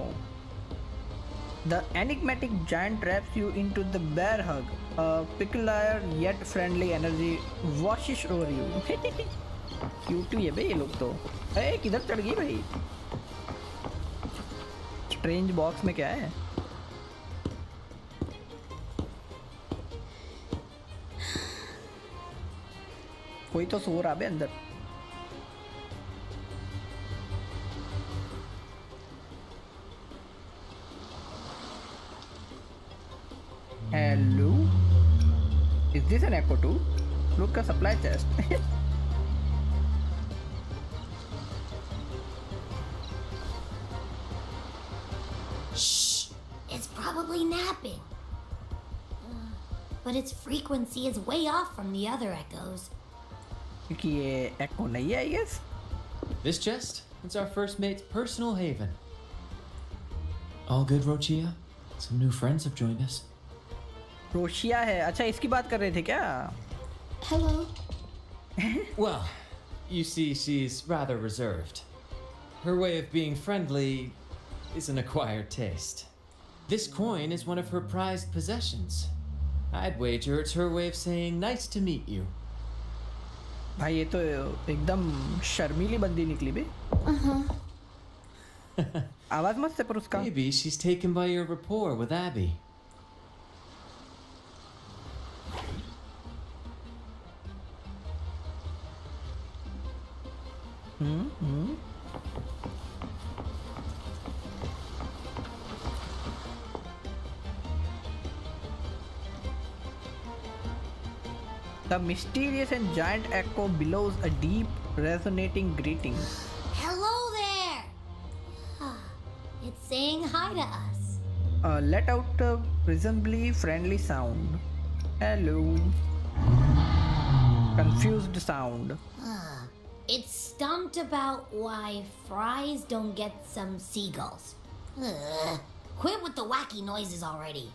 The enigmatic giant traps you into the bear hug. A peculiar yet friendly energy washes over you. Cute है भाई ये लोग तो. अरे किधर चढ़ गई भाई? Strange box में क्या है? कोई तो सो रहा है अंदर. Hello? Is this an echo too? Look, a supply chest. Shh! It's probably napping. But its frequency is way off from the other echoes. क्योंकि ये echo नहीं है, I guess. This chest? It's our first mate's personal haven. All good, Rochia? Some new friends have joined us. Russia है. अच्छा इसकी बात कर रहे थे क्या? Hello. Well, you see, she's rather reserved. Her way of being friendly is an acquired taste. This coin is one of her prized possessions. I'd wager it's her way of saying nice to meet you. भाई ये तो एकदम शर्मीली बंदी निकली बे. आवाज मत से पर उसका. Maybe she's taken by your rapport with Abby. The mysterious and giant echo bellows a deep, resonating greeting. Hello there! It's saying hi to us. Let out a reasonably friendly sound. Hello. Confused sound. It's stumped about why fries don't get some seagulls. Quit with the wacky noises already.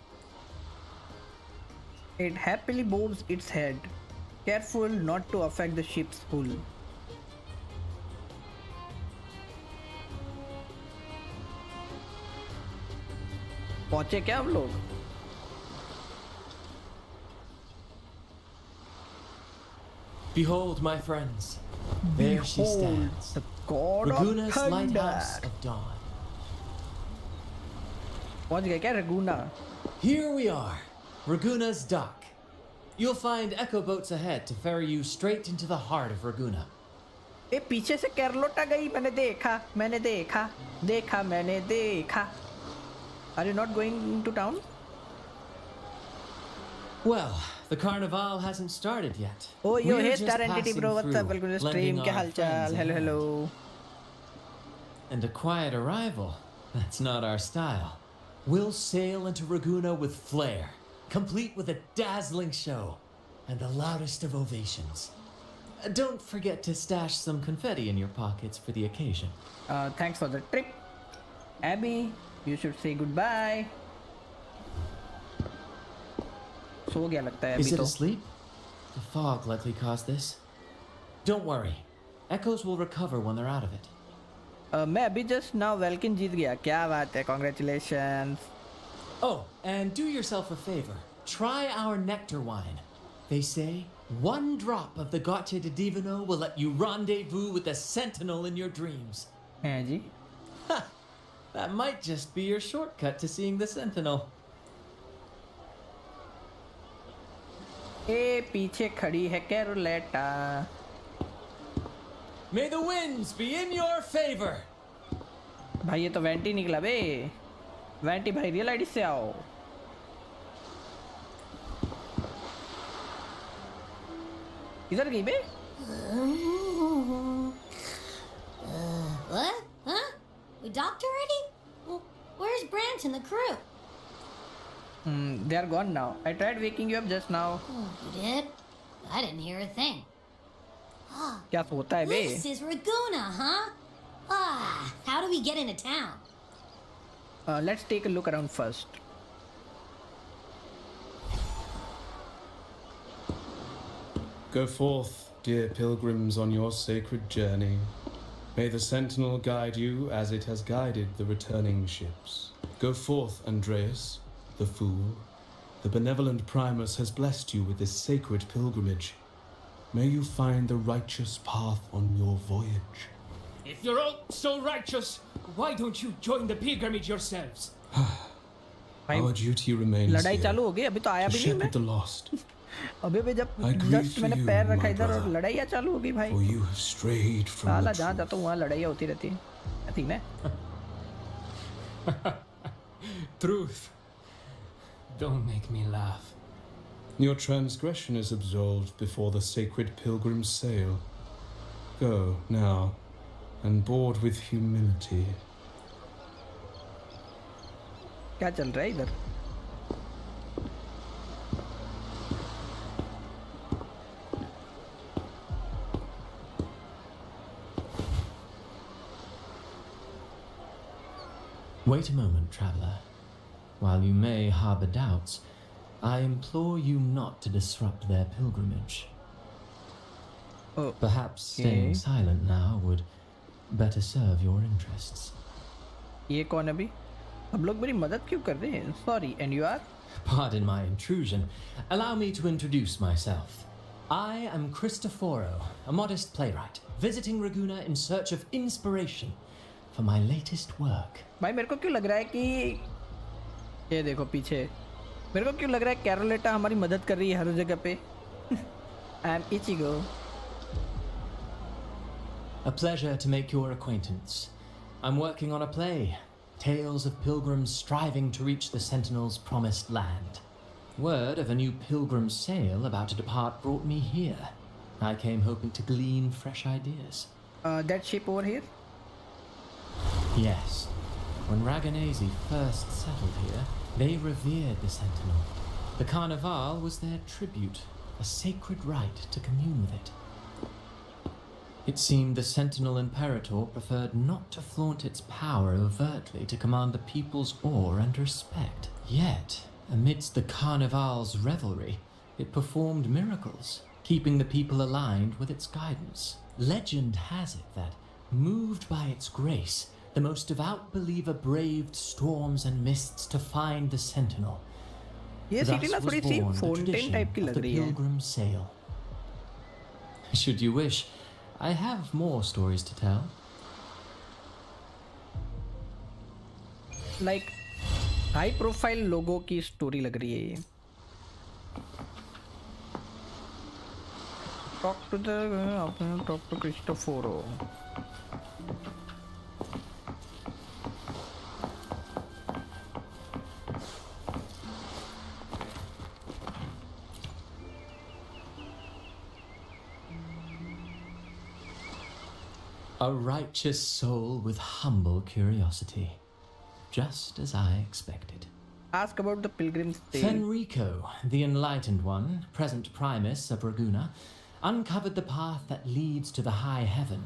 It happily bobs its head, careful not to affect the ship's hull. पहुंचे क्या हम लोग? Behold, my friends. There she stands. The god Raguna's of lighthouse thunder. of dawn. पहुंच गए क्या रगुना? Here we are, Raguna's dock. You'll find echo boats ahead to ferry you straight into the heart of Raguna. ए पीछे से कैरलोटा गई. मैंने देखा. मैंने देखा. Are you not going to town? Well, the carnival hasn't started yet. Oh, yo, We're hey, just Star Entity passing bro, what's up? through, Welcome to the lending stream. Kya our hal friends chal? a Hello, hand. hello. And a quiet arrival. That's not our style. We'll sail into Raguna with flair, complete with a dazzling show and the loudest of ovations. Don't forget to stash some confetti in your pockets for the occasion. Thanks for the trip. Abby, you should say goodbye. सो गया लगता है Is अभी it तो. asleep? The fog likely caused this. Don't worry. Echoes will recover when they're out of it. मैं अभी just now Valkin जीत गया. क्या बात है? Congratulations. Oh, and do yourself a favor. Try our nectar wine. They say one drop of the Gache de Divino will let you rendezvous with the Sentinel in your dreams. हैं जी. Ha! That might just be your shortcut to seeing the Sentinel. ए पीछे खड़ी है कैरोलेटा. May the winds be in your favor. भाई ये तो vanity निकला बे. Vanity भाई real ID से आओ. इधर गई बे. What? Huh? We docked already? Well, where's Brant and the crew? They are gone now. I tried waking you up just now. Oh, you did? I didn't hear a thing. क्या सोता है बे? This is Raguna, huh? How do we get into town? Let's take a look around first. Go forth, dear pilgrims, on your sacred journey. May the Sentinel guide you as it has guided the returning ships. Go forth, Andreas, the fool. The benevolent Primus has blessed you with this sacred pilgrimage. May you find the righteous path on your voyage. If you're all so righteous, why don't you join the pilgrimage yourselves? Our duty remains लड़ाई here, चालू हो गई. अभी तो आया to भी नहीं shepherd मैं. the lost. अबे बे जब I grieve जस्ट for मैंने you, पैर my रखा इधर और brother. लड़ाइयाँ चालू हो गई भाई. For you have strayed from साला the जहाँ truth. जाता हूँ वहाँ लड़ाइयाँ होती रहती हैं. ठीक है. Truth. Don't make me laugh. Your transgression is absolved before the sacred pilgrims sail. Go now, and board with humility. क्या चल रहा है इधर? Wait a moment, traveler. While you may harbor doubts, I implore you not to disrupt their pilgrimage. Oh, Perhaps staying silent now would better serve your interests. ये कौन है अभी? अब लोग मेरी मदद क्यों कर रहे हैं? Sorry, and you are? Pardon my intrusion. Allow me to introduce myself. I am Cristoforo, a modest playwright, visiting Raguna in search of inspiration for my latest work. भाई मेरे को क्यों लग रहा है कि ये देखो पीछे. मेरे को क्यों लग रहा है कैरोलेटा हमारी मदद कर रही है हर जगह पे. I am Ichigo. A pleasure to make your acquaintance. I'm working on a play. Tales of pilgrims striving to reach the Sentinel's promised land. Word of a new pilgrim sail about to depart brought me here. I came hoping to glean fresh ideas. That ship over here? Yes. When Raganese first settled here, they revered the Sentinel. The Carnival was their tribute, a sacred right to commune with it. It seemed the Sentinel Imperator preferred not to flaunt its power overtly to command the people's awe and respect. Yet, amidst the Carnival's revelry, it performed miracles, keeping the people aligned with its guidance. Legend has it that, moved by its grace, the most devout believer braved storms and mists to find the Sentinel. ये Thus city ना was थोड़ी सी born the fountain tradition type की of लग the रही है. pilgrim sail. Should you wish, I have more stories to tell. Like high profile लोगों की story लग रही है ये. Talk to Cristoforo. A righteous soul with humble curiosity. Just as I expected. Ask about the pilgrim's tale. Fenrico, the Enlightened One, present Primus of Raguna, uncovered the path that leads to the high heaven,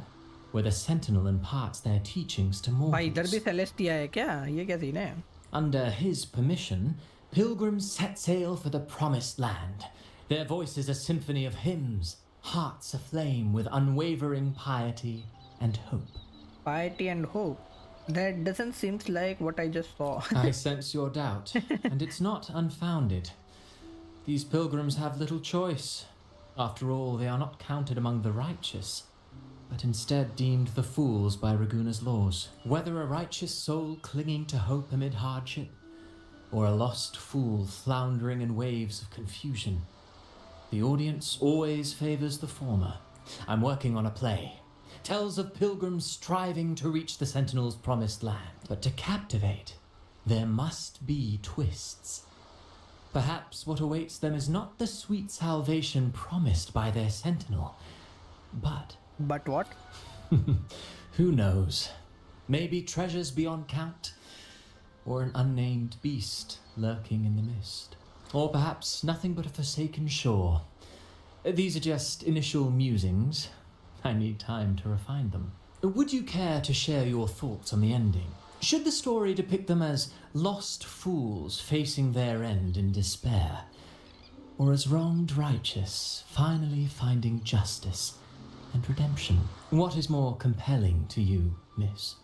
where the Sentinel imparts their teachings to भाई इधर mortals. भी Celestia है क्या? ये क्या scene है? Under his permission, pilgrims set sail for the Promised Land. Their voices a symphony of hymns, hearts aflame with unwavering piety and hope. Piety and hope. That doesn't seem like what I just saw. I sense your doubt, and it's not unfounded. These pilgrims have little choice. After all, they are not counted among the righteous, but instead deemed the fools by Raguna's laws. Whether a righteous soul clinging to hope amid hardship, or a lost fool floundering in waves of confusion, the audience always favors the former. I'm working on a play. Tells of pilgrims striving to reach the Sentinel's promised land. But to captivate, there must be twists. Perhaps what awaits them is not the sweet salvation promised by their Sentinel, but... But what? Who knows? Maybe treasures beyond count, or an unnamed beast lurking in the mist. Or perhaps nothing but a forsaken shore. These are just initial musings. I need time to refine them. Would you care to share your thoughts on the ending? Should the story depict them as lost fools facing their end in despair? Or as wronged righteous finally finding justice and redemption? What is more compelling to you, miss?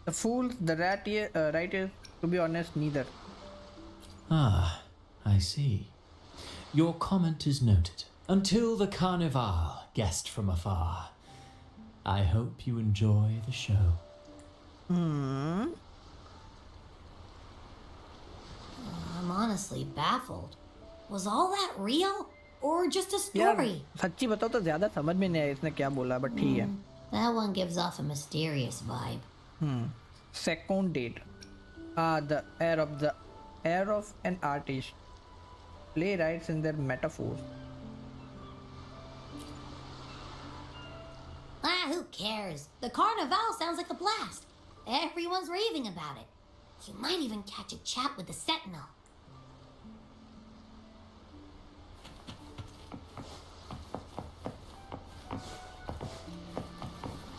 The fools, the righteous, to be honest, neither. Ah, I see. Your comment is noted. Until the Carnival, guest from afar. I hope you enjoy the show. I'm honestly baffled. Was all that real? Or just a यार story? सच्ची बताओ तो ज़्यादा समझ में नहीं आया इसने क्या बोला बट ठीक है. That one gives off a mysterious vibe. Second date. The air of an artist. Playwrights in their metaphors. Who cares? The Carnival sounds like a blast. Everyone's raving about it. You might even catch a chat with the Sentinel.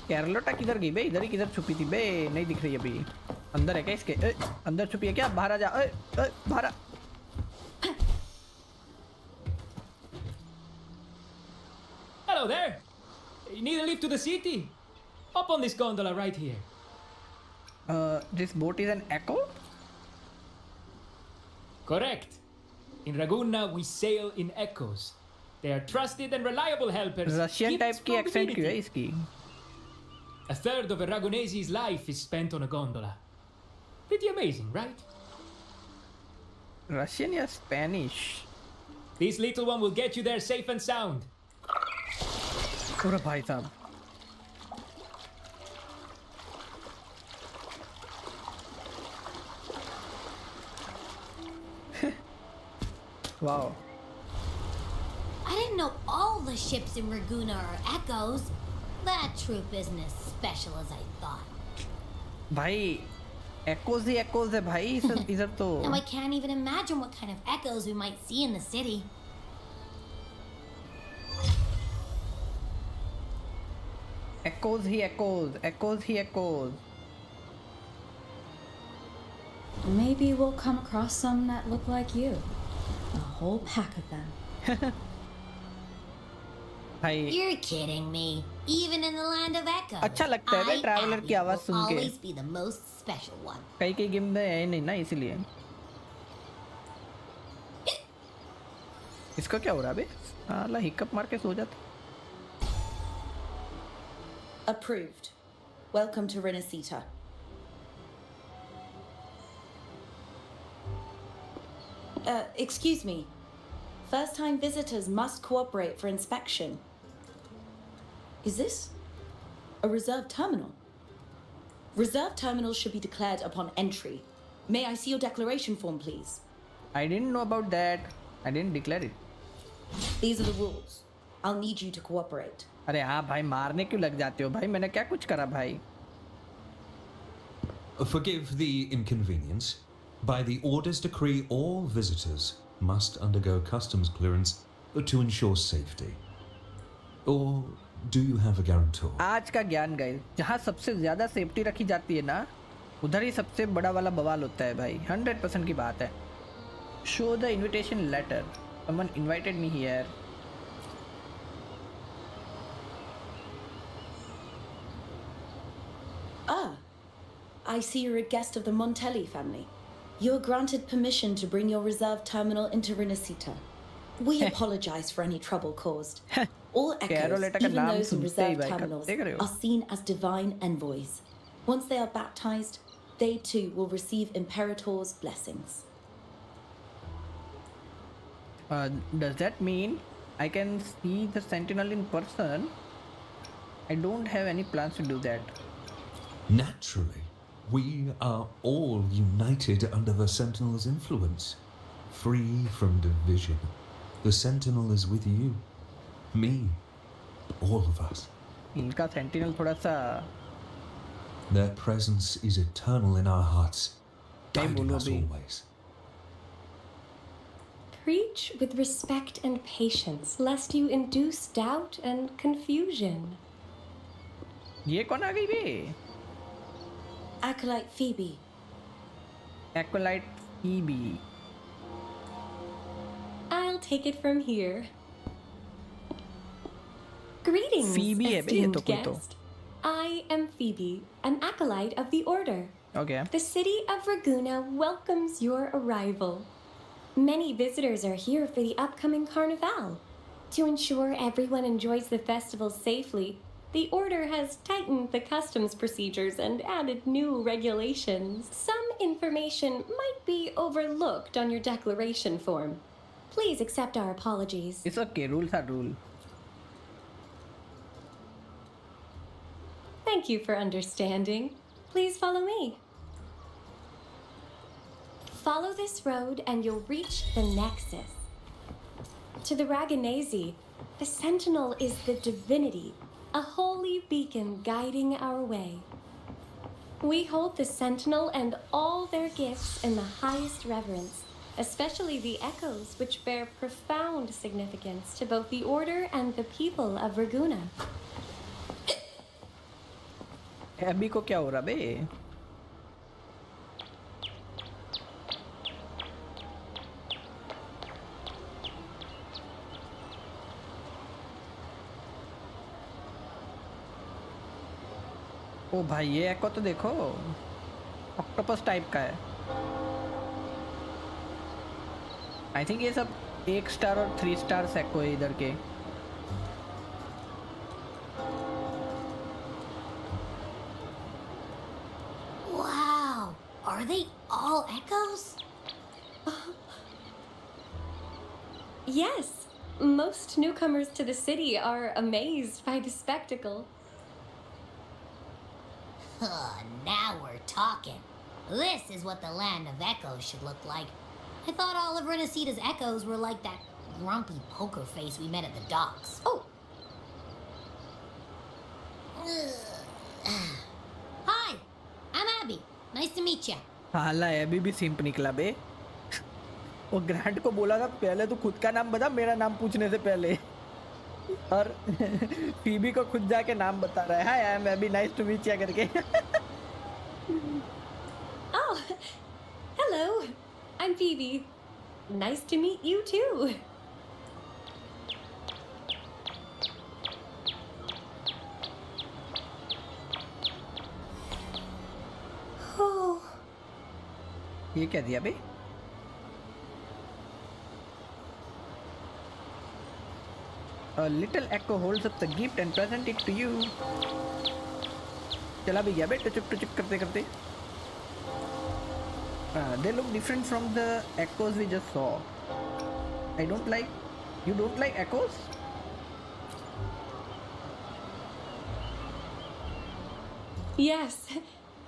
कैरलोटा किधर गई बे? इधर ही किधर छुपी थी बे? नहीं दिख रही अभी. अंदर है क्या इसके? अंदर छुपी है क्या? बाहर आ जा. बाहर आ. Hello there! You need a lift to the city? Hop on this gondola right here. This boat is an echo? Correct. In Raguna, we sail in echoes. They are trusted and reliable helpers. Russian type gifts की from accent क्यों है divinity. इसकी? A third of a Ragunese's life is spent on a gondola. Pretty amazing, right? Russian या Spanish? This little one will get you there safe and sound. पूरा भाई साहब. Wow. I didn't know all the ships in Raguna are echoes. That troop isn't as special as I thought. भाई echoes ही echoes है भाई इधर तो. Now I can't even imagine what kind of echoes we might see in the city. Echoes he echoes. Maybe we'll come across some that look like you. A whole pack of them. भाई You're kidding me. Even in the land of echoes, अच्छा लगता है बे traveller की आवाज will सुन के. always be the most special one. कई game में है नहीं ना इसीलिए. इसका क्या हो रहा है बे? साला हिकअप मार के सो जाता. Approved. Welcome to RINASCITA. Excuse me. First-time visitors must cooperate for inspection. Is this a reserved terminal? Reserved terminals should be declared upon entry. May I see your declaration form, please? I didn't know about that. I didn't declare it. These are the rules. I'll need you to cooperate. अरे हाँ भाई, मारने क्यों लग जाते हो भाई? मैंने क्या कुछ करा भाई? Forgive the inconvenience. By the Order's decree, all visitors must undergo customs clearance to ensure safety. Or do you have a guarantor? आज का ज्ञान गाइस, जहाँ सबसे ज्यादा सेफ्टी रखी जाती है ना, उधर ही सबसे बड़ा वाला बवाल होता है भाई। 100% की बात है। Show the invitation letter. Someone invited me here. Ah, I see you're a guest of the Montelli family. You're granted permission to bring your reserve terminal into RINASCITA. We apologize for any trouble caused. All echoes, even those in reserve terminals, are seen as divine envoys. Once they are baptized, they too will receive Imperator's blessings. Does that mean I can see the Sentinel in person? I don't have any plans to do that. Naturally. We are all united under the Sentinel's influence. Free from division. The Sentinel is with you. Me. All of us. इनका Sentinel थोड़ा सा Their presence is eternal in our hearts, guiding us always. Preach with respect and patience, lest you induce doubt and confusion. ये कौन आ गई बे? Acolyte Phoebe. Acolyte Phoebe. I'll take it from here. Greetings, Phoebe है बे ये तो esteemed कोई तो। guest. I am Phoebe, an acolyte of the Order. Okay. The city of Raguna welcomes your arrival. Many visitors are here for the upcoming carnival. To ensure everyone enjoys the festival safely, the Order has tightened the customs procedures and added new regulations. Some information might be overlooked on your declaration form. Please accept our apologies. It's okay, rules are rule. Thank you for understanding. Please follow me. Follow this road and you'll reach the Nexus. To the Raganese, the Sentinel is the divinity, a holy beacon guiding our way. We hold the Sentinel and all their gifts in the highest reverence, especially the echoes, which bear profound significance to both the Order and the people of Raguna. अभी को क्या हो रहा बे? ओ भाई ये एको तो देखो, octopus type का है। आई थिंक ये सब 1 स्टार और 3 स्टार एको है इधर के। Wow, are they all echoes? Yes, most newcomers to the city are amazed by the spectacle. Now we're talking. This is what the land of echoes should look like. I thought all of RINASCITA's echoes were like that grumpy poker face we met at the docks. Oh! Hi, I'm Abby. Nice to meet you. हाला अभी भी सिंप निकला बे। वो grand को बोला था पहले तो खुद का नाम बता मेरा नाम पूछने से पहले, और फीबी को खुद जाके नाम बता रहा है। हाय आई एम अभी, नाइस टू मीट यू करके। Oh, hello. I'm Phoebe. Nice to meet you too. Oh. ये क्या दिया बे? A little echo holds up the gift and present it to you. चला भी गया बे टुचुप करते करते। They look different from the echoes we just saw. I don't like. You don't like echoes? Yes,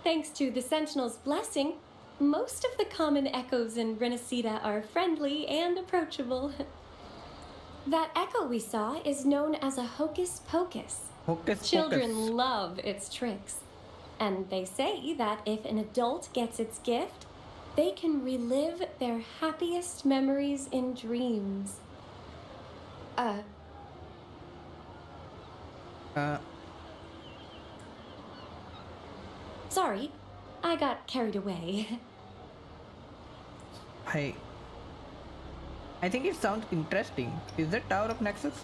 thanks to the Sentinel's blessing, most of the common echoes in RINASCITA are friendly and approachable. That echo we saw is known as a hocus pocus. Hocus Children pocus. love its tricks. And they say that if an adult gets its gift, they can relive their happiest memories in dreams. Sorry, I got carried away. Hey, I think it sounds interesting. Is that Tower of Nexus?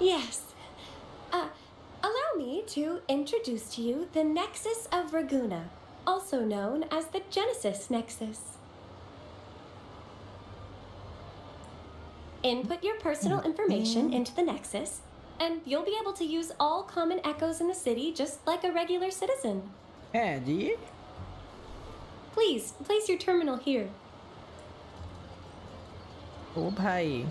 Yes. Allow me to introduce to you the Nexus of Raguna, also known as the Genesis Nexus. Input your personal information into the Nexus, and you'll be able to use all common echoes in the city just like a regular citizen. Hey, ji. Please, place your terminal here. Oh, bhai.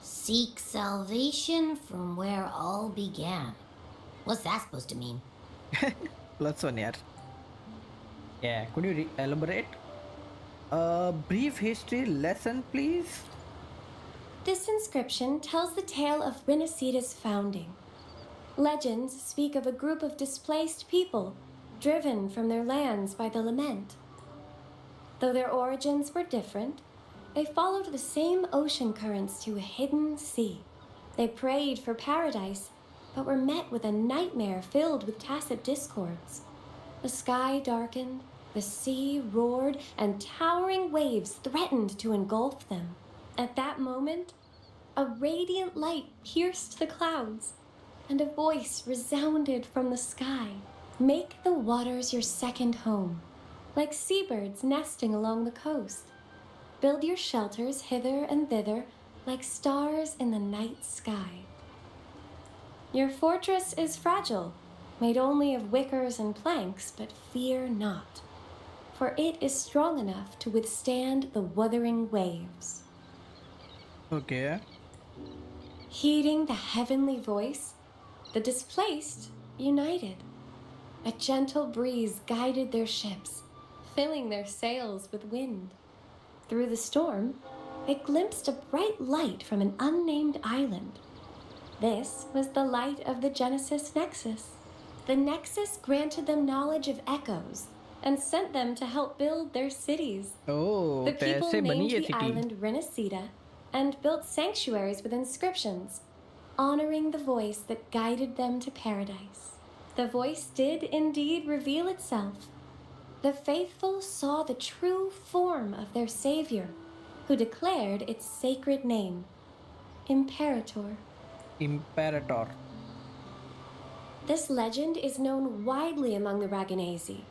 Seek salvation from where all began. What's that supposed to mean? Plus one, yaar. Yeah, could you elaborate? A brief history lesson, please. This inscription tells the tale of RINASCITA's founding. Legends speak of a group of displaced people driven from their lands by the lament. Though their origins were different, they followed the same ocean currents to a hidden sea. They prayed for paradise, but were met with a nightmare filled with tacit discords. The sky darkened, the sea roared, and towering waves threatened to engulf them. At that moment, a radiant light pierced the clouds, and a voice resounded from the sky. Make the waters your second home, like seabirds nesting along the coast. Build your shelters hither and thither, like stars in the night sky. Your fortress is fragile, made only of wickers and planks, but fear not, for it is strong enough to withstand the wuthering waves. Okay. Heeding the heavenly voice, the displaced united. A gentle breeze guided their ships, filling their sails with wind. Through the storm, they glimpsed a bright light from an unnamed island. This was the light of the Genesis Nexus. The Nexus granted them knowledge of echoes and sent them to help build their cities. Oh, The people पैसे बनी named ये the city. island RINASCITA and built sanctuaries with inscriptions, honoring the voice that guided them to paradise. The voice did indeed reveal itself. The faithful saw the true form of their savior, who declared its sacred name, Imperator. Imperator. This legend is known widely among the Raganesi.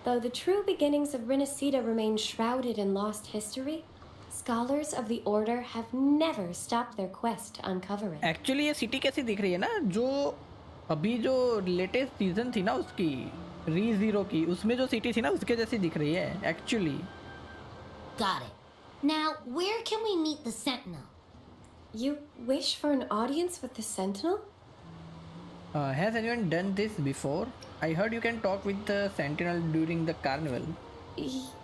Though the true beginnings of RINASCITA remain shrouded in lost history, scholars of the order have never stopped their quest to uncover it. Actually ये city कैसी दिख रही है ना, जो अभी जो latest season थी ना उसकी ReZero की, उसमें जो city थी ना उसके जैसी दिख रही है actually. Got it. Now, where can we meet the Sentinel? You wish for an audience with the Sentinel? Has anyone done this before? I heard you can talk with the Sentinel during the carnival.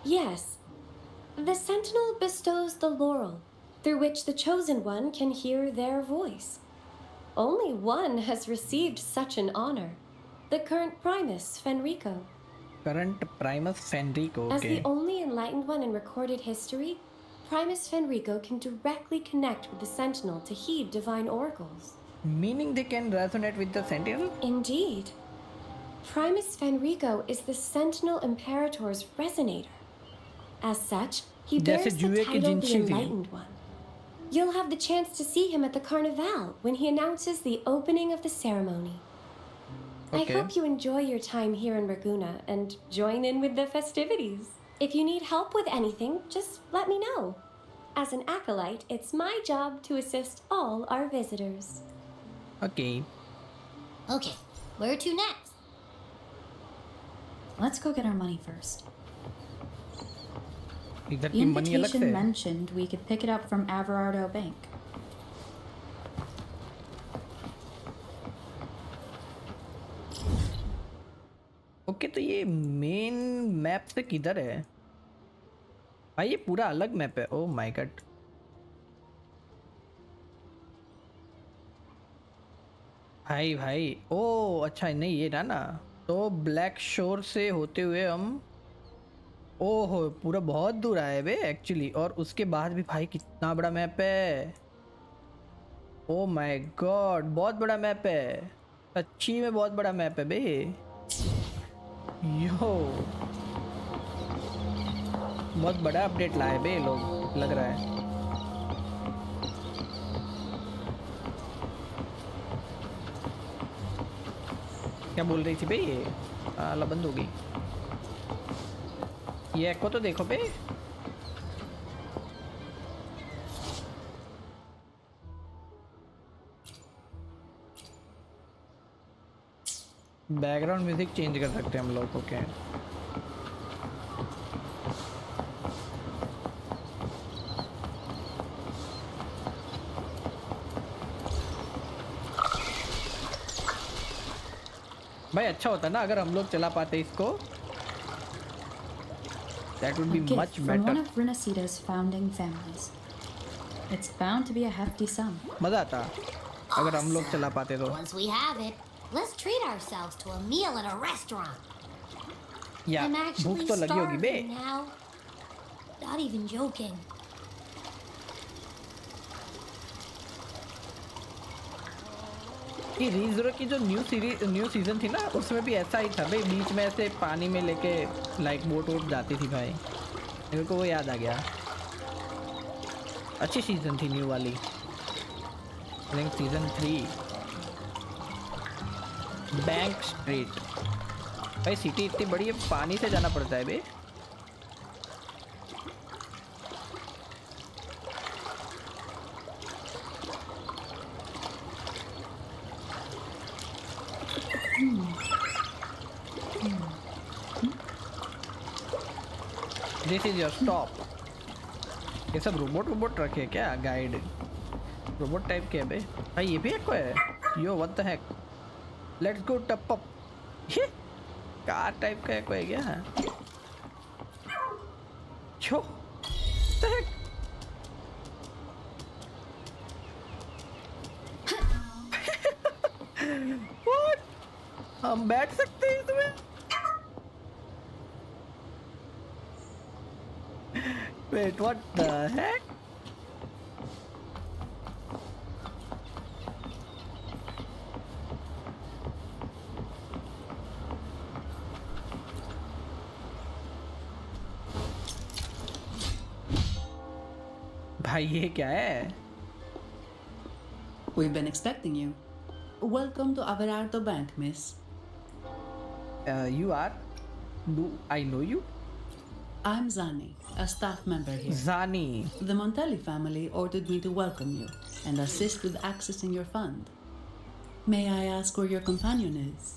Yes. The Sentinel bestows the laurel, through which the Chosen One can hear their voice. Only one has received such an honor, the current Primus, Fenrico. Current Primus Fenrico, As okay. the only enlightened one in recorded history, Primus Fenrico can directly connect with the Sentinel to heed divine oracles. Meaning they can resonate with the Sentinel? Indeed. Primus Fenrico is the Sentinel Imperator's resonator. As such, he bears जैसे the जुए की title the जिंसी थी। Enlightened One. You'll have the chance to see him at the Carnival when he announces the opening of the ceremony. I Okay. hope you enjoy your time here in Raguna and join in with the festivities. If you need help with anything, just let me know. As an acolyte, it's my job to assist all our visitors. Okay. Okay, where to next? Let's go get our money first. इधर The की money अलग invitation से. mentioned we could pick it up from Everardo Bank. Okay तो ये main map से किधर है भाई? ये पूरा अलग मैप है. Oh my God. भाई भाई ओह अच्छा नहीं ये ना तो ब्लैक शोर से होते हुए हम ओहो पूरा बहुत दूर आए बे एक्चुअली. और उसके बाद भी भाई कितना बड़ा मैप है. ओह माय गॉड बहुत बड़ा मैप है. सच्ची में बहुत बड़ा मैप है बे. यो बहुत बड़ा अपडेट लाए बे लोग लग रहा है. क्या बोल रही थी बे? ये आला बंद हो गई. ये एको तो देखो बे. बैकग्राउंड म्यूजिक चेंज कर सकते हैं हम लोग. ओके भाई अच्छा होता ना अगर हम लोग चला पाते इसको. That would be A gift much from better. one of RINASCITA's founding families. It's bound to be a hefty sum. मजा आता अगर हम लोग चला पाते तो. Once we have it, let's treat ourselves to a meal at a restaurant. या I'm भूख actually तो लगी होगी बे. starving now. Not even joking. कि रीजरो की जो न्यू सीजन थी ना उसमें भी ऐसा ही था भाई. बीच में ऐसे पानी में लेके लाइक बोट वोट जाती थी भाई. मेरे को वो याद आ गया. अच्छी सीजन थी न्यू वाली. I think season 3. Bank street भाई सिटी इतनी बड़ी है पानी से जाना पड़ता है बे. This is your stop. ये सब रोबोट रखे क्या? गाइड रोबोट टाइप के है बे. भाई ये भी एक को है. यो what the Keck. Let's go top up. ये कार टाइप का है कोई क्या? छो द हेक. व्हाट हम बैठ सकते हैं इसमें? Wait, what the heck? भाई ये क्या है? We've been expecting you. Welcome to Everardo Bank, miss. You are? Do I know you? I'm Zani, a staff member here. Zani. The Montelli family ordered me to welcome you and assist with accessing your fund. May I ask where your companion is?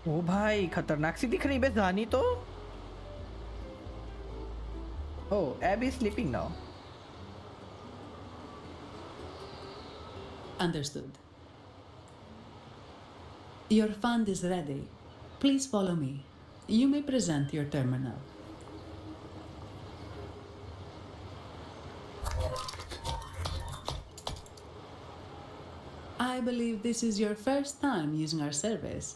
ओ भाई खतरनाक सी दिख रही है Zani तो. Oh, Abby is sleeping now. Understood. Your fund is ready. Please follow me. You may present your terminal. I believe this is your first time using our service.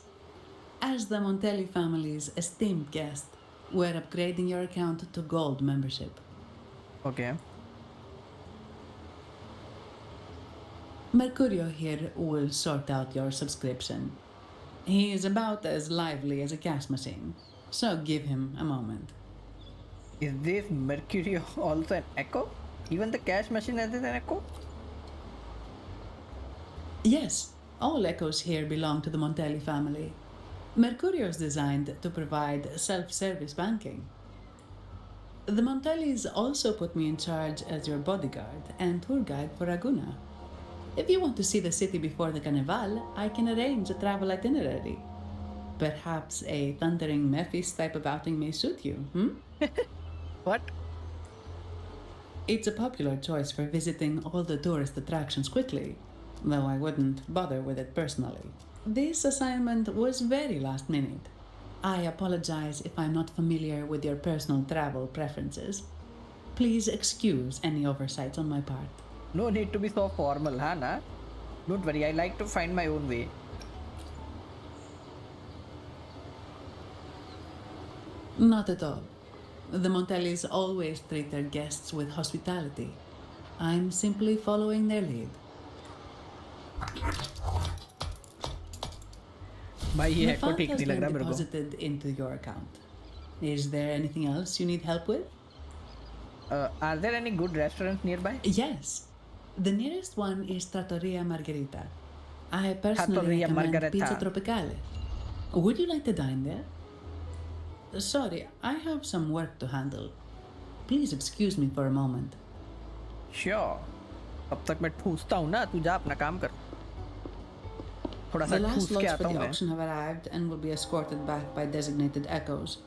As the Montelli family's esteemed guest, we're upgrading your account to Gold membership. Okay. Mercurio here will sort out your subscription. He is about as lively as a cash machine, so give him a moment. Is this Mercurio also an echo? Even the cash machine has an echo? Yes, all echoes here belong to the Montelli family. Mercurio is designed to provide self-service banking. The Montellis also put me in charge as your bodyguard and tour guide for Raguna. If you want to see the city before the Carnival, I can arrange a travel itinerary. Perhaps a thundering Mephis type of outing may suit you, What? It's a popular choice for visiting all the tourist attractions quickly, though I wouldn't bother with it personally. This assignment was very last minute. I apologize if I'm not familiar with your personal travel preferences. Please excuse any oversights on my part. No need to be so formal, Hannah. Don't worry, I like to find my own way. Not at all. The Montellis always treat their guests with hospitality. I'm simply following their lead. भाई ये The echo fund ठीक has नहीं लग been रहा मेरे को. deposited into your account. Is there anything else you need help with? Are there any good restaurants nearby? Yes. The nearest one is Trattoria Margherita. I personally Trattoria recommend Margherita. Pizza Tropicale. Would you like to dine there? Sorry, I have some work to handle. Please excuse me for a moment. Sure. अब तक मैं ठूसता हूँ ना, तू जा अपना काम कर. थोड़ा सा The last ठूस के lots आता for हूँ the मैं. auction have arrived and will be escorted back by designated echoes.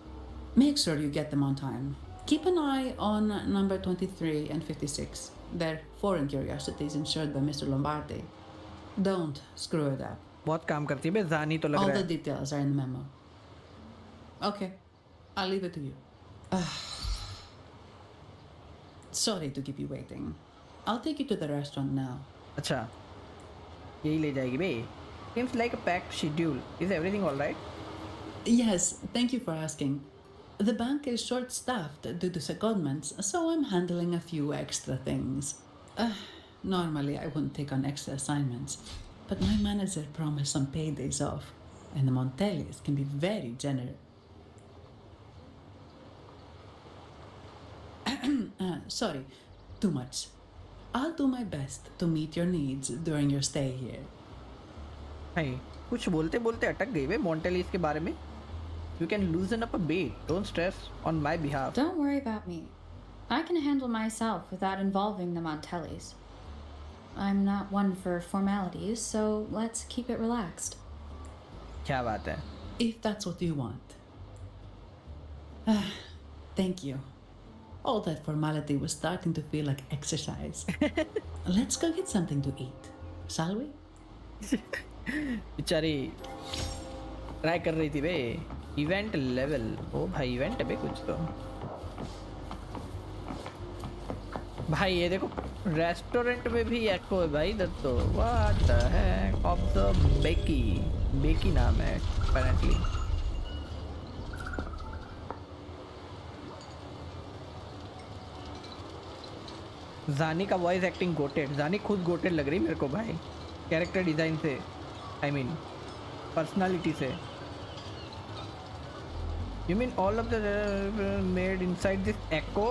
Make sure you get them on time. Keep an eye on number 23 and 56. They're foreign curiosities insured by Mr. Lombardi. Don't screw it up. बहुत काम करती है बे, जानी तो लग All रहा the है. details are in the memo. Okay, I'll leave it to you. Sorry to keep you waiting. I'll take you to the restaurant now. अच्छा, यही ले जाएगी बे. Seems like a packed schedule. Is everything all right? Yes, thank you for asking. The bank is short-staffed due to secondments, so I'm handling a few extra things. Normally, I wouldn't take on extra assignments, but my manager promised some paydays off, and the Montellis can be very generous. Sorry, too much. I'll do my best to meet your needs during your stay here. भाई कुछ बोलते बोलते अटक गई बे मॉन्टेलिस के बारे में. You can loosen up a bit. Don't stress on my behalf. Don't worry about me. I can handle myself without involving the Montellis. I'm not one for formalities, so let's keep it relaxed. क्या बात है? If that's what you want. Thank you. All that formality was starting to feel like exercise. Let's go get something to eat, shall we? बेचारी try कर रही थी बे. Event level. ओ भाई event है बे कुछ तो. भाई ये देखो रेस्टोरेंट में भी एको है भाई इधर तो. What the heck of the Becky. Becky नाम है apparently. जानी का वॉइस एक्टिंग गोटेड. जानी खुद गोटेड लग रही मेरे को भाई. कैरेक्टर डिजाइन से, आई मीन पर्सनालिटी से. You mean all of the made inside this echo?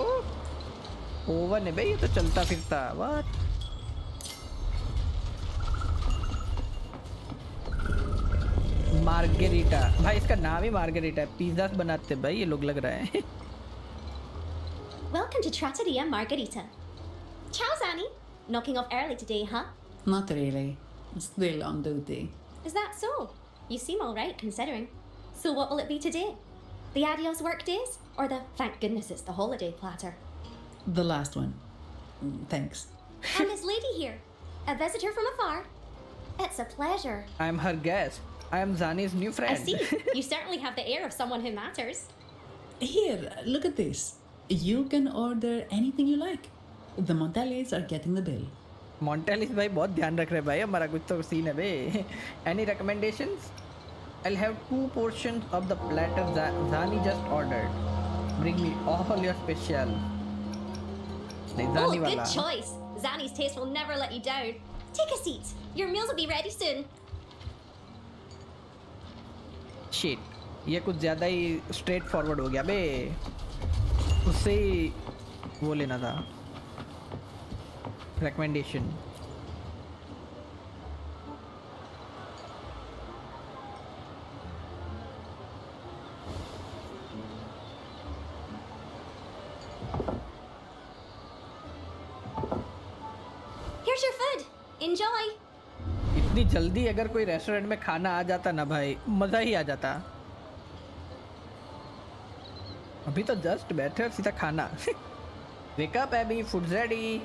Oven है भाई ये तो चलता फिरता. What? मार्गेरिटा. भाई इसका नाम ही मार्गेरिटा है. पिज्जा बनाते भाई ये लोग लग रहा है. Welcome to Trattoria Margherita. Ciao, Zanni. Knocking off early today, huh? Not really. Still on duty. Is that so? You seem alright considering. So what will it be today? The adios work days? Or the thank goodness it's the holiday platter? The last one. Thanks. And this lady here, a visitor from afar. It's a pleasure. I'm her guest. I am Zani's new friend. I see. You certainly have the air of someone who matters. Here, look at this. You can order anything you like. The Montellis are getting the bill. Montellis भाई बहुत ध्यान रख रहे भाई. हमारा कुछ तो scene है बे. Any recommendations? I'll have 2 portions of the platter Zani just ordered. Bring me all your special. नहीं Oh, Zani good वाला. choice. Zanni's taste will never let you down. Take a seat. Your meals will be ready soon. Shit. ये कुछ ज़्यादा ही straight forward हो गया बे. उससे ही वो लेना था. Recommendation. Here's your food. Enjoy. इतनी जल्दी अगर कोई रेस्टोरेंट में खाना आ जाता ना भाई, मज़ा ही आ जाता। अभी तो जस्ट बैठे और सीधा खाना। Wake up, Abby. Food's ready.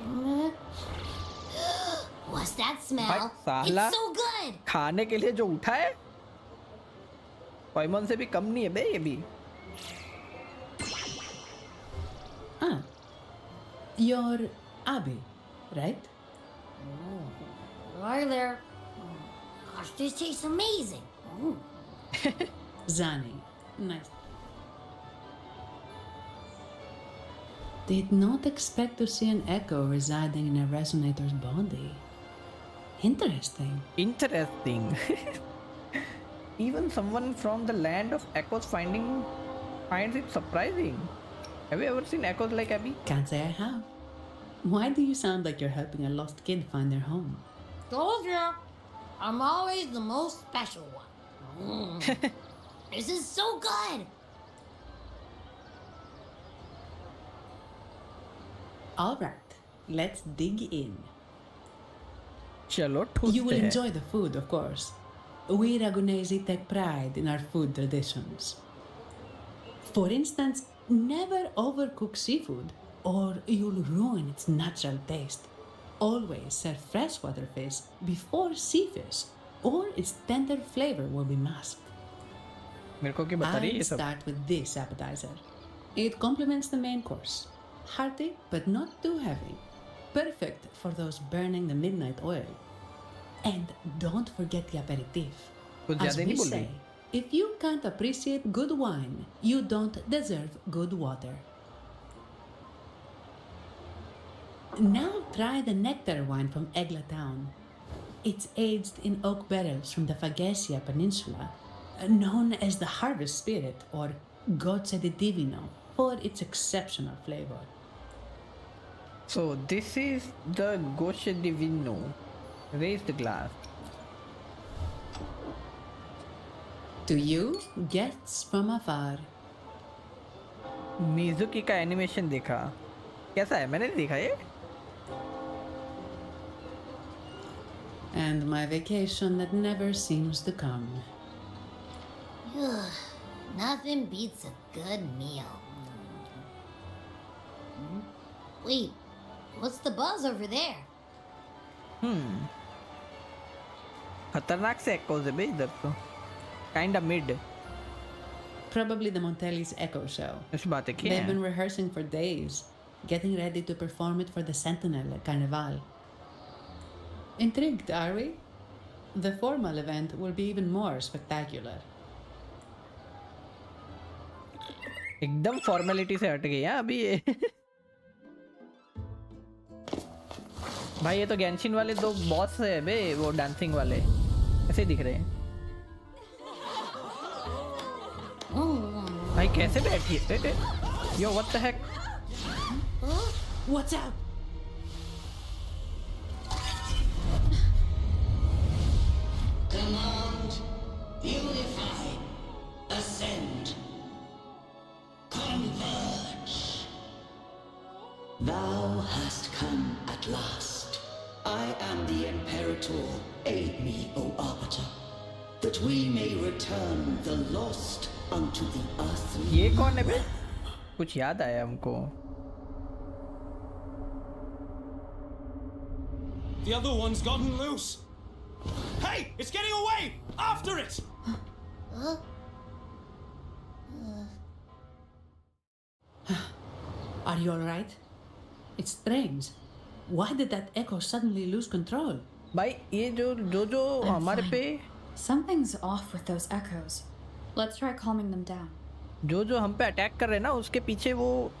What's that भाई smell? साला It's so good. खाने के लिए जो उठा है, पाइमन से भी कम नहीं है बे ये भी। Ah, you're Abby, right? Right there. Gosh, this tastes amazing. Zani, nice. Did not expect to see an echo residing in a resonator's body. Interesting. Interesting. Even someone from the land of echoes finds it surprising. Have you ever seen echoes like Abby? Can't say I have. Why do you sound like you're helping a lost kid find their home? Told ya. I'm always the most special one. This is so good. Alright, let's dig in. चलो You will ठूसते हैं। enjoy the food, of course. We Ragunesi take pride in our food traditions. For instance, never overcook seafood or you'll ruin its natural taste. Always serve freshwater fish before sea fish or its tender flavor will be masked. मेरे को क्या बता रही है ये I'll सब? start with this appetizer. It complements the main course. Hearty but not too heavy. Perfect for those burning the midnight oil. And don't forget the aperitif. कुछ As ज़्यादा we नहीं बोल say, रही। if you can't appreciate good wine, you don't deserve good water. Now try the nectar wine from Egla town. It's aged in oak barrels from the Faghesia Peninsula, known as the harvest spirit or Gozze di Divino for its exceptional flavor. So this is the Goshe Divino. Raise the glass. To you, guests from afar. Mizuki का animation देखा, कैसा है? मैंने नहीं देखा ये। And my vacation that never seems to come. Nothing beats a good meal. Wait, what's the buzz over there? खतरनाक से echoes है बे इधर तो। Kinda mid. Probably the Montelli's Echo Show. इस बात है क्या? They've been rehearsing for days, getting ready to perform it for the Sentinel at Carnival. Intrigued, are we? The formal event will be even more spectacular. एकदम formality से हट गई है अभी ये। भाई ये तो गेंशिन वाले दो बॉस है बे, वो डांसिंग वाले ऐसे दिख रहे हैं। भाई कैसे बैठी है? यो what the Keck? What's up? Command, unify, ascend, converge. Thou hast come at last. I am the Imperator. Aid me, O Arbiter, that we may return the lost unto the earthly. ये कौन है बे? कुछ याद आया हमको। The other one's gotten loose. Hey, it's getting away! After it! Are you alright? It's strange. Why did that echo suddenly lose control? भाई ये जो हमारे पे Something's off with those echoes. Let's try calming them down. जो हम पे attack कर रहे हैं ना, उसके पीछे वो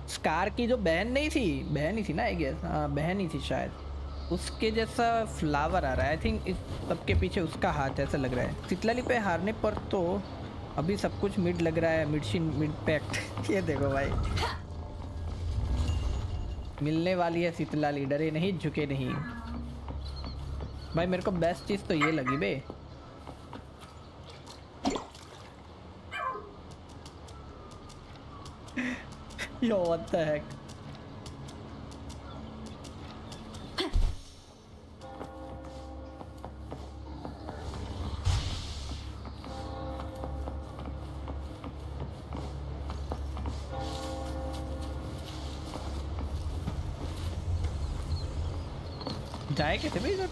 स्कार की जो बहन ही थी ना, आई गेस। हाँ बहन ही थी शायद। उसके जैसा फ्लावर आ रहा है। आई थिंक इस सबके पीछे उसका हाथ ऐसा लग रहा है। सितलाली पे हारने पर तो अभी सब कुछ मिड लग रहा है, मिड पैक्ट। ये देखो भाई, मिलने वाली है सितलाली, डरे नहीं झुके नहीं। भाई मेरे को बेस्ट चीज़ तो ये लगी बे। Yo, what the heck? जाए कैसे भाई इधर?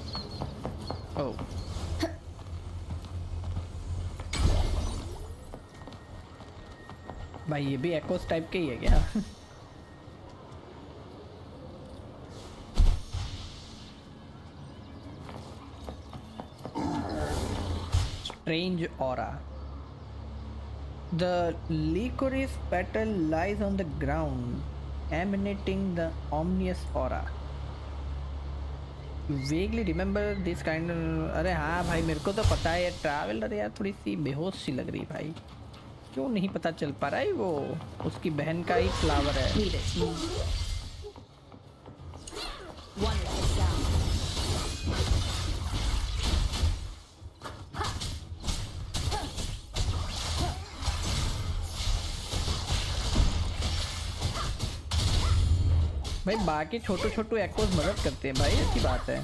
ओह भाई ये भी एकोस टाइप के ही है क्या? Strange aura. The licorice petal lies on the ground, emanating the ominous aura. You vaguely remember this kind of... अरे हाँ भाई मेरे को तो पता है, ये ट्रैवलर यार थोड़ी सी बेहोश सी लग रही भाई. क्यों नहीं पता चल पा रहा है? वो उसकी बहन का ही फ्लावर है. भाई बाकी छोटू छोटू एक्कोस मदद करते हैं भाई, ऐसी बात है.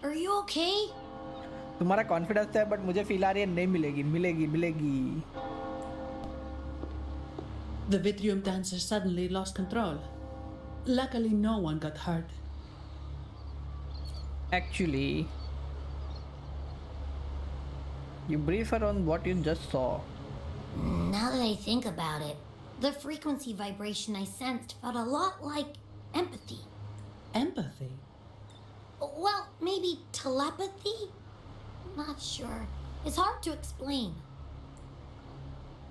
Are you okay? तुम्हारा कॉन्फिडेंस है बट मुझे फील आ रही है नहीं मिलेगी मिलेगी मिलेगी. The Vitrium dancer suddenly lost control. Luckily, no one got hurt. Actually, you brief her on what you just saw. Now that I think about it, the frequency vibration I sensed felt a lot like empathy. Empathy? Well, maybe telepathy? Not sure. It's hard to explain.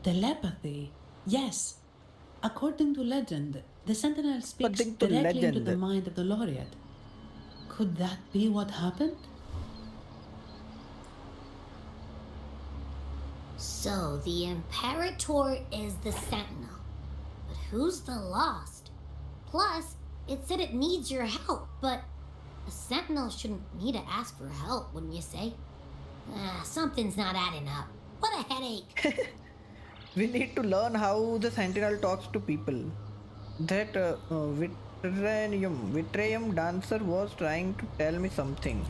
Telepathy? Yes. According to legend, the Sentinel speaks directly into the mind of the laureate. Could that be what happened? So, the Imperator is the Sentinel. But who's the Lost? Plus, it said it needs your help, but a Sentinel shouldn't need to ask for help, wouldn't you say? Something's not adding up. What a headache. We need to learn how the Sentinel talks to people. That Vitrium dancer was trying to tell me something.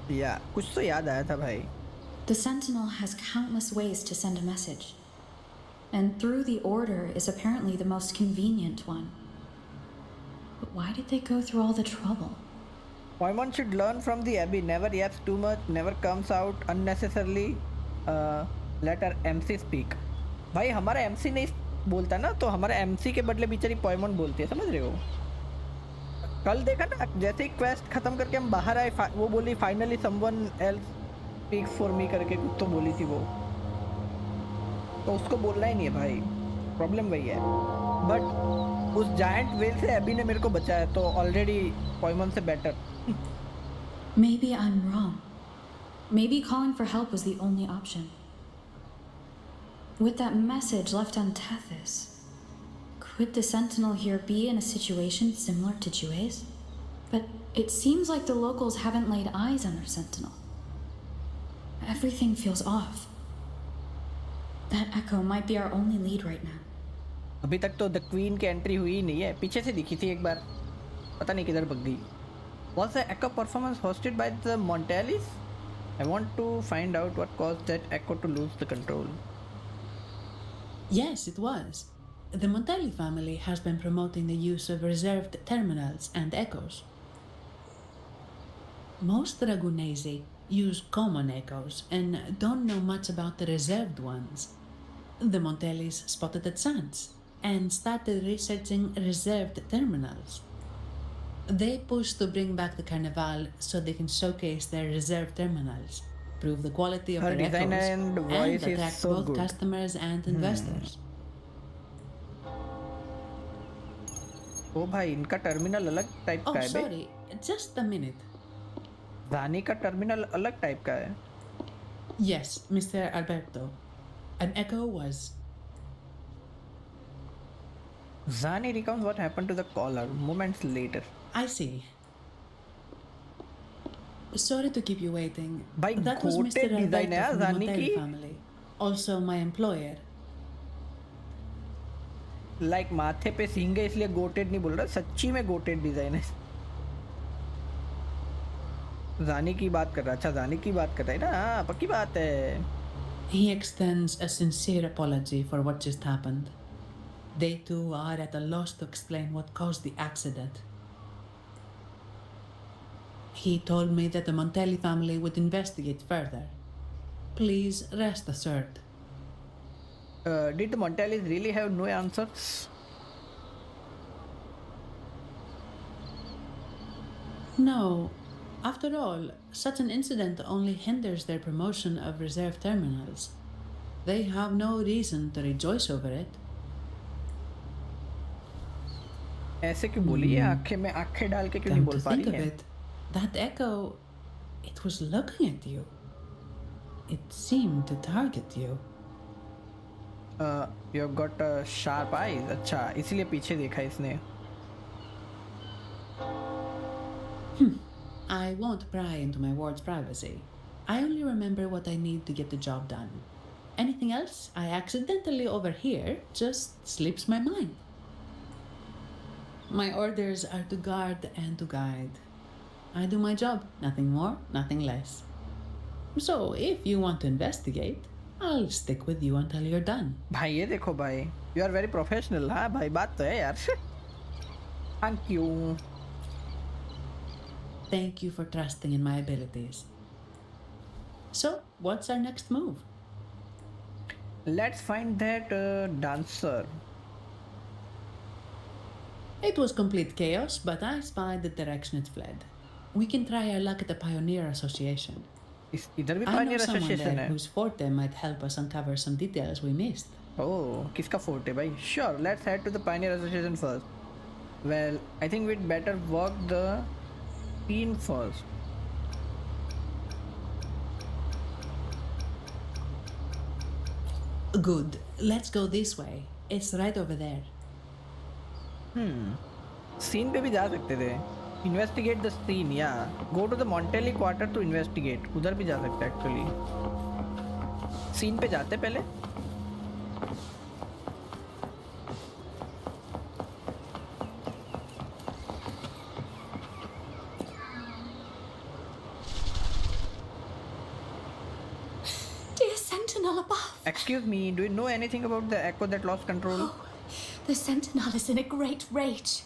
Yeah, कुछ तो याद आया था भाई. The Sentinel has countless ways to send a message. And through the Order is apparently the most convenient one. But why did they go through all the trouble? One should learn from the Abbey. Never yaps too much, never comes out unnecessarily. Let our MC speak. भाई हमारा MC नहीं बोलता ना, तो हमारा MC के बदले बेचारी पोएमन बोलती है, समझ रहे हो? कल देखा ना, जैसे ही क्वेस्ट खत्म करके हम बाहर आए, वो बोली finally someone else speaks for me करके कुछ तो बोली थी वो. तो उसको बोलना ही नहीं है भाई, प्रॉब्लम वही है. बट उस जायंट वेल से एबी ने मेरे को बचाया, तो ऑलरेडी पोएमन से better. Maybe I'm wrong. Maybe calling for help was the only option. With that message left on Tethys, could the Sentinel here be in a situation similar to Jue's? But it seems like the locals haven't laid eyes on their Sentinel. Everything feels off. That echo might be our only lead right now. अभी तक तो the queen की entry हुई नहीं है, पीछे से दिखी थी एक बार, पता नहीं किधर भग गई. Was the echo performance hosted by the Montalis? I want to find out what caused that echo to lose the control. Yes, it was. The Montelli family has been promoting the use of reserved terminals and echoes. Most Dragunesi use common echoes and don't know much about the reserved ones. The Montellis spotted a chance and started researching reserved terminals. They push to bring back the Carnival so they can showcase their reserved terminals, prove the quality of Her their design echoes, and voice is attract so both good. customers and investors. ओ भाई इनका terminal अलग type का है. sorry, just a minute. दानी का terminal अलग type का है. Yes, Mr. Alberto. An echo was... Zani recounts what happened to the caller moments later. I see. Sorry to keep you waiting. That was Mr. goated design है Alberto from the Zani Montelli की. family. Also my employer. Like माथे पे सींग है इसलिए GOATed नहीं बोल रहा, सच्ची में गोटेड डिजाइन है. जानी की बात कर रहा. अच्छा जानी की बात कर रहा है ना, हाँ पक्की बात है. He extends a sincere apology for what just happened. They too are at a loss to explain what caused the accident. He told me that the Montelli family would investigate further. Please rest assured. Did the Montellis really have no answers? No. After all, such an incident only hinders their promotion of reserve terminals. They have no reason to rejoice over it. ऐसे क्यों बोली है? आँखें में आँखें डाल के क्यों नहीं बोल पा रही है? That echo, it was looking at you. It seemed to target you. You've got sharp eyes. अच्छा, इसीलिए पीछे देखा इसने. I won't pry into my ward's privacy. I only remember what I need to get the job done. Anything else I accidentally overhear just slips my mind. My orders are to guard and to guide. I do my job, nothing more, nothing less. So, if you want to investigate, I'll stick with you until you're done. भाई ये देखो भाई, you are very professional. हाँ भाई बात तो है यार. Thank you. Thank you for trusting in my abilities. So, what's our next move? Let's find that dancer. It was complete chaos, but I spied the direction it fled. We can try our luck at the Pioneer Association. इधर भी I know Pioneer someone Association there है. whose forte might help us uncover some details we missed. Oh, किसका fort है भाई? Sure, let's head to the Pioneer Association first. Well, I think we'd better walk the scene first. Good. Let's go this way. It's right over there. Scene पे भी जा सकते थे. Investigate the scene, yeah. Go to the Montelli quarter to investigate. उधर भी जा सकते actually. Scene पे जाते पहले. Dear Sentinel above. Excuse me, do you know anything about the echo that lost control? The Sentinel is in a great rage.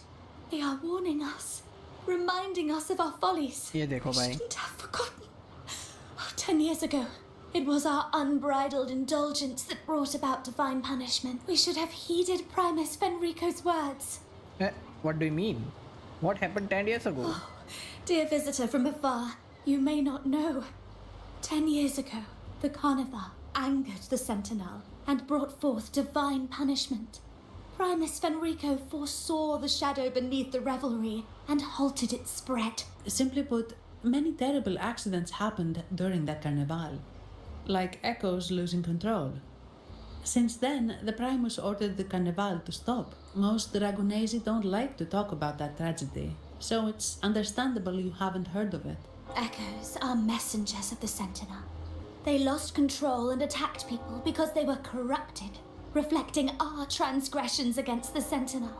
They are warning us, reminding us of our follies. ये देखो भाई. Shouldn't have forgotten. 10 years ago, it was our unbridled indulgence that brought about divine punishment. We should have heeded Primus Fenrico's words. What do you mean? What happened 10 years ago? Dear visitor from afar, you may not know. 10 years ago, the Carnival angered the Sentinel and brought forth divine punishment. Primus Fenrico foresaw the shadow beneath the revelry and halted its spread. Simply put, many terrible accidents happened during that carnival, like Echo's losing control. Since then, the Primus ordered the carnival to stop. Most Dragonesi don't like to talk about that tragedy, so it's understandable you haven't heard of it. Echoes are messengers of the Sentinel. They lost control and attacked people because they were corrupted, reflecting our transgressions against the Sentinel.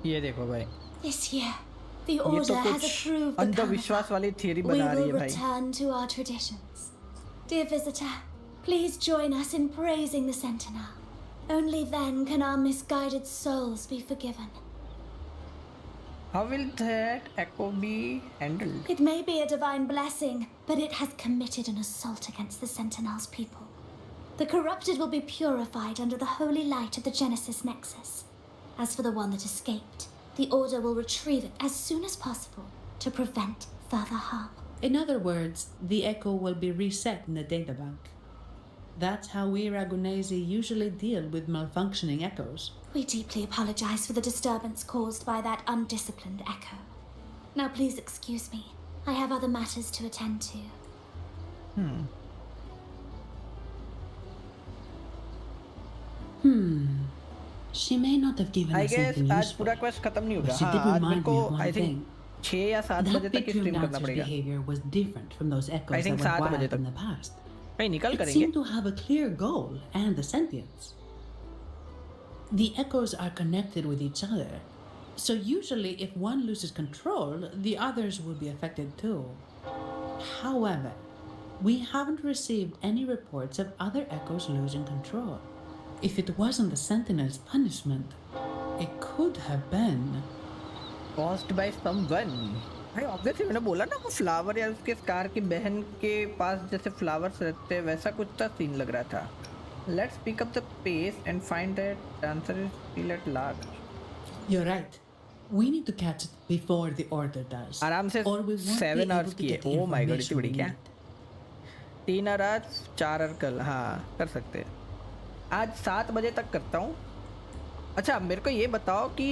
ये देखो भाई. This year, the ये Order तो has कुछ approved the अंधविश्वास वाली theory We बना रही will है भाई. return to our traditions. Dear visitor, please join us in praising the Sentinel. Only then can our misguided souls be forgiven. How will that echo be handled? It may be a divine blessing, but it has committed an assault against the Sentinel's people. The corrupted will be purified under the holy light of the Genesis Nexus. As for the one that escaped, the Order will retrieve it as soon as possible to prevent further harm. In other words, the echo will be reset in the databank. That's how we Ragunesi usually deal with malfunctioning echoes. We deeply apologize for the disturbance caused by that undisciplined echo. Now please excuse me. I have other matters to attend to. She may not have given I us guess anything आज useful, पूरा quest खत्म नहीं but होगा. she did हाँ, आज मेरे remind को me of one I think thing. 6 या 7 That बजे तक Victory stream करना Dancer's पड़ेगा. behavior was different from those echoes I think that were 7 बजे wild in तक. the past. भाई निकल It करेंगे. seemed to have a clear goal and a sentience. The echoes are connected with each other, so usually if one loses control, the others will be affected too. However, we haven't received any reports of other echoes losing control. If it wasn't the Sentinel's punishment, It could have been. Caused by someone. भाई obviously मैंने बोला ना वो flower या उसके scar की बहन के पास जैसे फ्लावर्स रहते हैं वैसा कुछ सा सीन लग रहा था. Let's pick up the pace and find that the answer is still at large. You're right. We need to catch it before the order does. आराम से Or we won't 7 be able hours to की है. get the Oh my god इतनी information बड़ी we क्या? need. 3 और आज 4 और कल. हाँ कर सकते हैं. आज 7 बजे तक करता हूँ. अच्छा मेरे को ये बताओ कि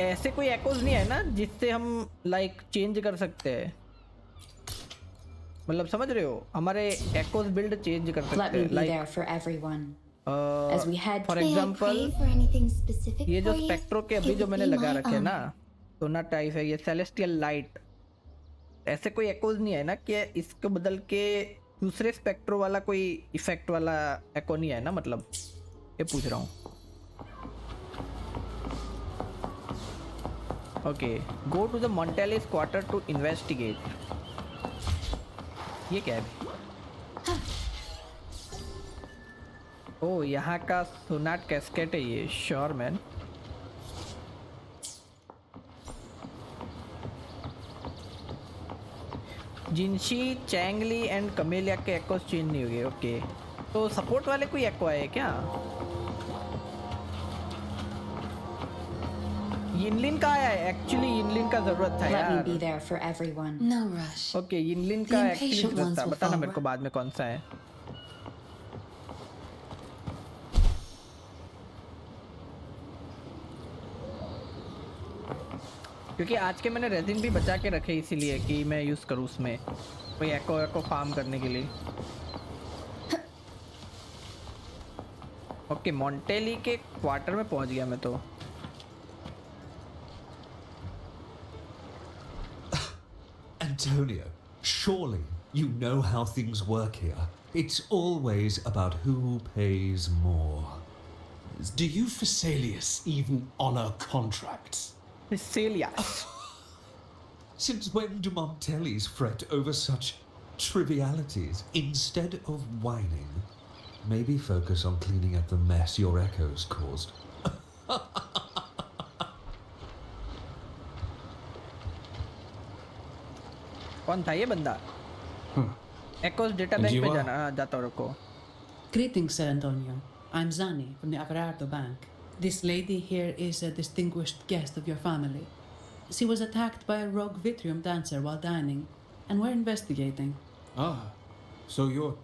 ऐसे कोई एक्ोस नहीं है ना जिससे हम लाइक चेंज कर सकते हैं. मतलब समझ रहे हो हमारे एक्ोस बिल्ड चेंज कर सकते हैं. there for everyone. As we head for example ये जो स्पेक्ट्रो के अभी जो मैंने लगा रखे ना सोना टाइप है ये सेलेस्टियल लाइट. ऐसे कोई एक्ोस नहीं है ना कि इसको बदल के दूसरे स्पेक्ट्रो वाला कोई इफेक्ट वाला एक्ो नहीं है ना. मतलब ये पूछ रहा हूँ. Okay go to the Montellis quarter to investigate. ये क्या है? ओ यहाँ का सोनाट कैस्केट है ये. Sure man. Jinhsi Changli and Camellia के एक्ो चेंज नहीं हो गए. ओके तो सपोर्ट वाले कोई एक्ो आए क्या? यिनलिन का आया है. एक्चुअली यिनलिन का जरूरत था यार. Let me be there for everyone. No rush. Okay Yinlin का एक्चुअली जरूरत था. बताना मेरे को बाद में कौन सा है. क्योंकि आज के मैंने रेजिन भी बचा के रखे इसीलिए कि मैं यूज़ करूँ उसमें कोई एको फार्म करने के लिए. ओके मॉन्टेली के क्वार्टर में पहुंच गया मैं तो. Antonio, surely you know how things work here. It's always about who pays more. Do you Phasaelius even honor contracts? Phasaelius. Since when do Montellis fret over such trivialities instead of whining? Maybe focus on cleaning up the mess your echoes caused. कौन था ये बंदा? एक्ोस data bank में जाना जाता हूँ. रुको. Greetings, Sir Antonio. I'm Zani from the Averardo Bank. This lady here is a distinguished guest of your family. She was attacked by a rogue Vitrium dancer while dining, and we're investigating. Ah, so you're...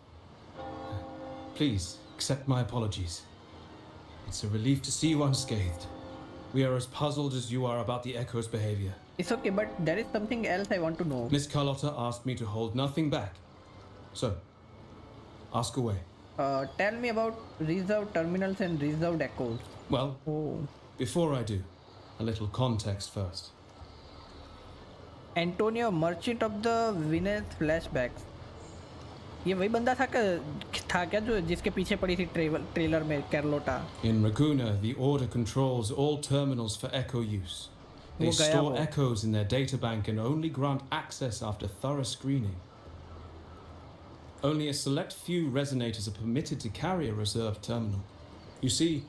Please, accept my apologies. It's a relief to see you unscathed. We are as puzzled as you are about the Echo's behavior. It's okay, but there is something else I want to know. Miss Carlotta asked me to hold nothing back. So, ask away. Tell me about reserved terminals and reserved echoes. Well, before I do, a little context first. Antonio, merchant of the Venus flashbacks. ये वही बंदा था क्या जो जिसके पीछे पड़ी थी ट्रेलर में कैरलोटा. In Raguna, the Order controls all terminals for Echo use. They store echoes in their databank and only grant access after thorough screening. Only a select few resonators are permitted to carry a reserved terminal. You see,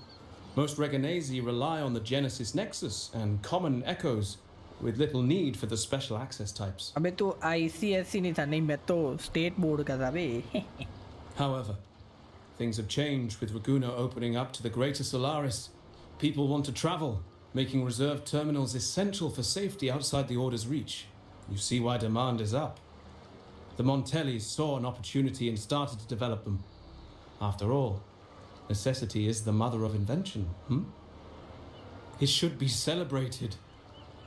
most Reganesi rely on the Genesis Nexus and common echoes with little need for the special access types. अबे तो ICSC नहीं था. नहीं मैं तो state board का था बे. However, things have changed with Raguna opening up to the greater Solaris. People want to travel, making reserved terminals essential for safety outside the Order's reach. You see why demand is up. The Montellis saw an opportunity and started to develop them. After all, necessity is the mother of invention, It should be celebrated,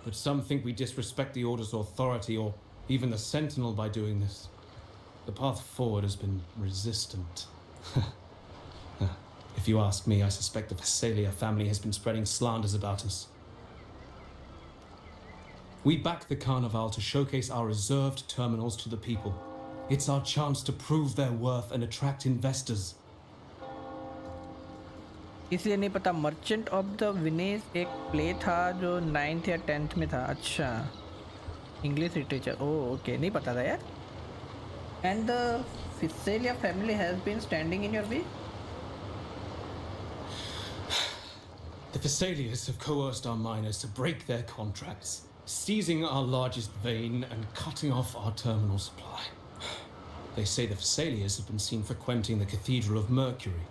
but some think we disrespect the Order's authority or even the Sentinel by doing this. The path forward has been resistant. If you ask me, I suspect the Phasalia family has been spreading slanders about us. We back the Carnival to showcase our reserved terminals to the people. It's our chance to prove their worth and attract investors. इसलिए नहीं पता. Merchant of the Vinesh एक play था जो 9th या 10th में था. अच्छा इंग्लिश लिटरेचर. ओके नहीं पता था यार. And the Phasalia family has been standing in your way. The Thessalians have coerced our miners to break their contracts, seizing our largest vein and cutting off our terminal supply. They say the Thessalians have been seen frequenting the Cathedral of Mercury.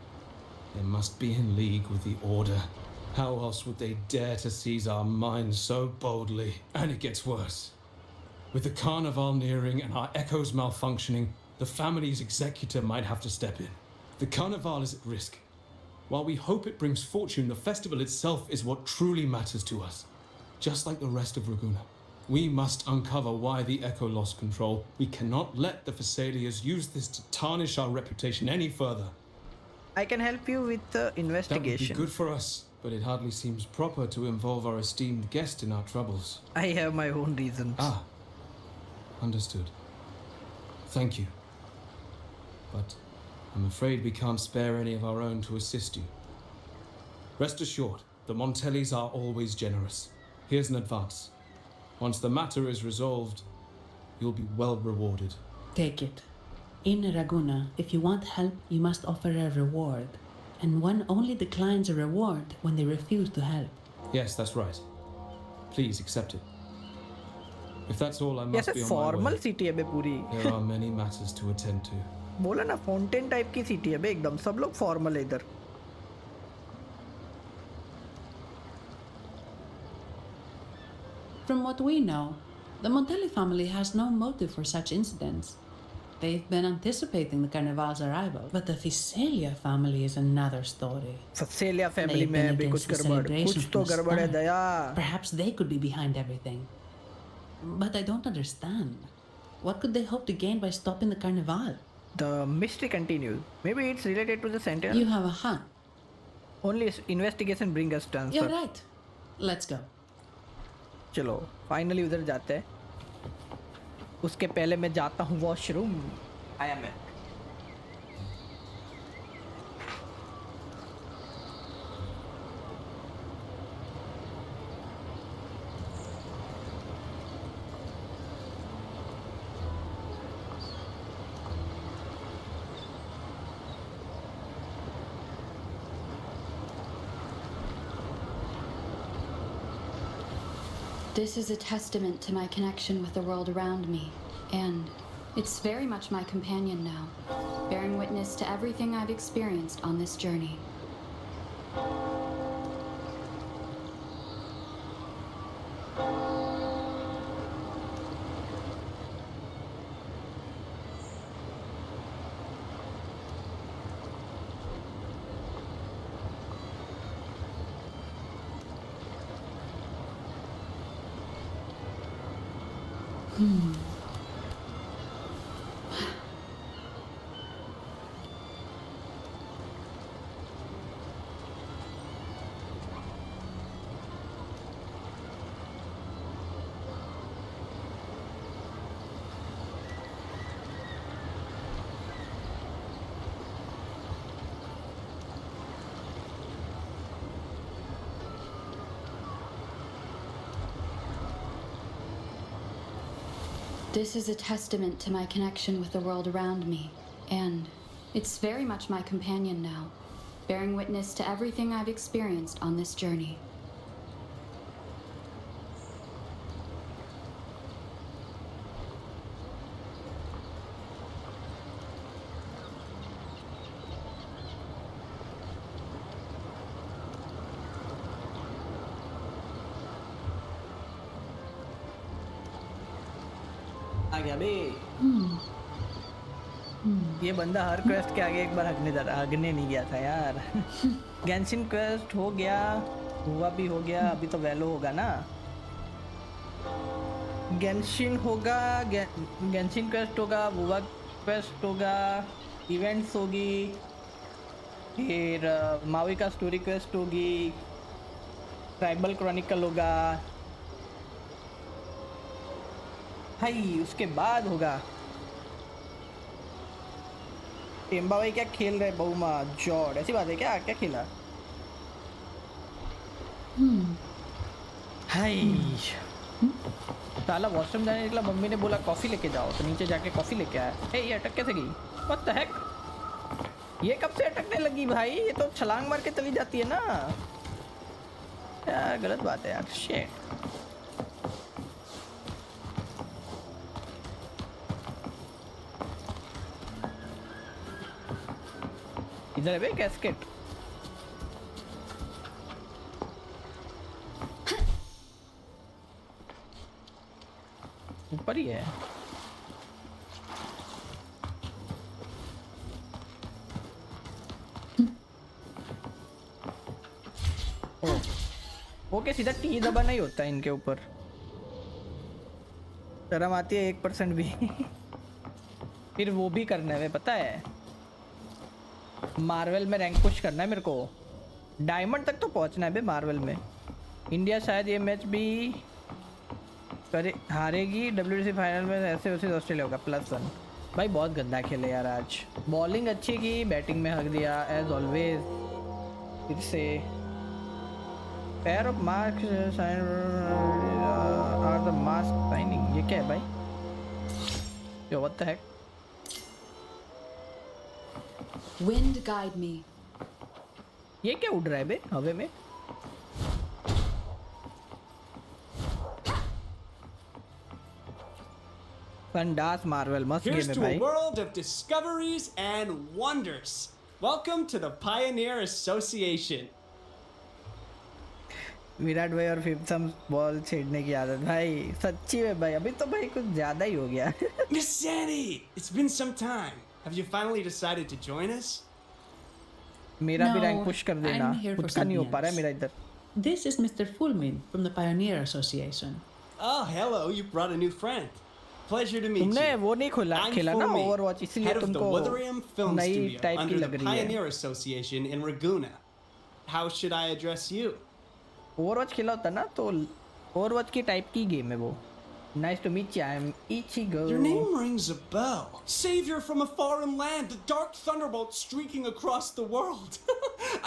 They must be in league with the Order. How else would they dare to seize our mines so boldly? And it gets worse. With the Carnival nearing and our echoes malfunctioning, the family's executor might have to step in. The Carnival is at risk. While we hope it brings fortune, the festival itself is what truly matters to us. Just like the rest of Raguna. We must uncover why the Echo lost control. We cannot let the Thessalians use this to tarnish our reputation any further. I can help you with the investigation. That would be good for us, but it hardly seems proper to involve our esteemed guest in our troubles. I have my own reasons. Ah, understood. Thank you. But I'm afraid we can't spare any of our own to assist you. Rest assured, the Montellis are always generous. Here's an advance. Once the matter is resolved, you'll be well rewarded. Take it. In Raguna, if you want help, you must offer a reward. And one only declines a reward when they refuse to help. Yes, that's right. Please accept it. If that's all, I must be on my formal way. city है बे पूरी. There are many matters to attend to. बोला ना fountain type की city है बे एकदम सब लोग formal है इधर. From what we know, the Montelli family has no motive for such incidents. They've been anticipating the Carnival's arrival, but the Thessalia family is another story. Thessalia family में भी कुछ गड़बड़, कुछ तो गड़बड़ है दया. Perhaps they could be behind everything. But I don't understand. What could they hope to gain by stopping the Carnival? The mystery continues. Maybe it's related to the Sentinel. You have a hunch. Only investigation bring us to answer. You're right. Let's go. चलो finally उधर जाते हैं. उसके पहले मैं जाता हूँ washroom. आया मैं. This is a testament to my connection with the world around me, and it's very much my companion now, bearing witness to everything I've experienced on this journey. This is a testament to my connection with the world around me, and it's very much my companion now, bearing witness to everything I've experienced on this journey. आ गया बे. ये बंदा हर quest के आगे एक बार हगने नहीं गया था यार. गेंशिन क्वेस्ट हो गया, हुआ भी हो गया, अभी तो वैलो होगा ना. गेंशिन होगा, गेंशिन क्वेस्ट होगा, वुवा क्वेस्ट होगा, इवेंट्स होगी, फिर मावी का स्टोरी क्वेस्ट होगी, ट्राइबल क्रॉनिकल होगा. भाई उसके बाद होगा टेम्बा भाई क्या खेल रहे बहुमा जॉर्ड. ऐसी बात है क्या? क्या खेला? हाय साला वॉशरूम जाने निकला, मम्मी ने बोला कॉफ़ी लेके जाओ, तो नीचे जाके कॉफ़ी लेके आया. हे ये अटक कैसे गई? व्हाट द हेक? ये कब से अटकने लगी भाई? ये तो छलांग मार के चली जाती है ना. यार गलत बात है यार, शिट। इधर है बे कैस्केट। ऊपर ही है। ओके, सीधा टी दबाना ही होता है इनके ऊपर। शर्म आती है 1% भी। फिर वो भी करना है, पता है, मार्वल में रैंक पुश करना है मेरे को। डायमंड तक तो पहुंचना है बे मार्वल में। इंडिया शायद ये मैच भी करे, हारेगी WTC फाइनल में, ऐसे वैसे ऑस्ट्रेलिया होगा +1। भाई बहुत गंदा खेले यार आज। बॉलिंग अच्छी की, बैटिंग में हक दिया एज ऑलवेज। फिर से pair of marks are the mask signing. ये क्या है भाई? Yo what the heck? Wind guide me. ये क्या उड़ रहा है बे हवे में? Sandas Marvel must Here's game to है a भाई। world of discoveries and wonders. Welcome to the Pioneer Association. Virat भाई और फिफ्थम बॉल छेड़ने की आदत भाई, सच्ची में भाई अभी तो भाई कुछ ज्यादा ही हो गया। Miss Sandy, it's been some time. Have you finally decided to join us? मेरा भी No, रैंक पुश कर देना, I'm here for कुछ का नहीं हो something पा रहा है else. मेरा इधर। This is Mr. Fulmin from the Pioneer Association. Oh, hello. You brought a new friend. Pleasure to meet तुमने you. वो नहीं खेला ना Fulmin, ओवरवॉच, इसीलिए head of the तुमको Wuthering Film नई Studio टाइप की under लग the रही है। Pioneer Association in Raguna. How should I address you? Overwatch खेला होता ना तो ओवरवॉच की टाइप की गेम है वो। Nice to meet you. I'm Ichigo. Your name rings a bell. Savior from a foreign land, the dark thunderbolt streaking across the world.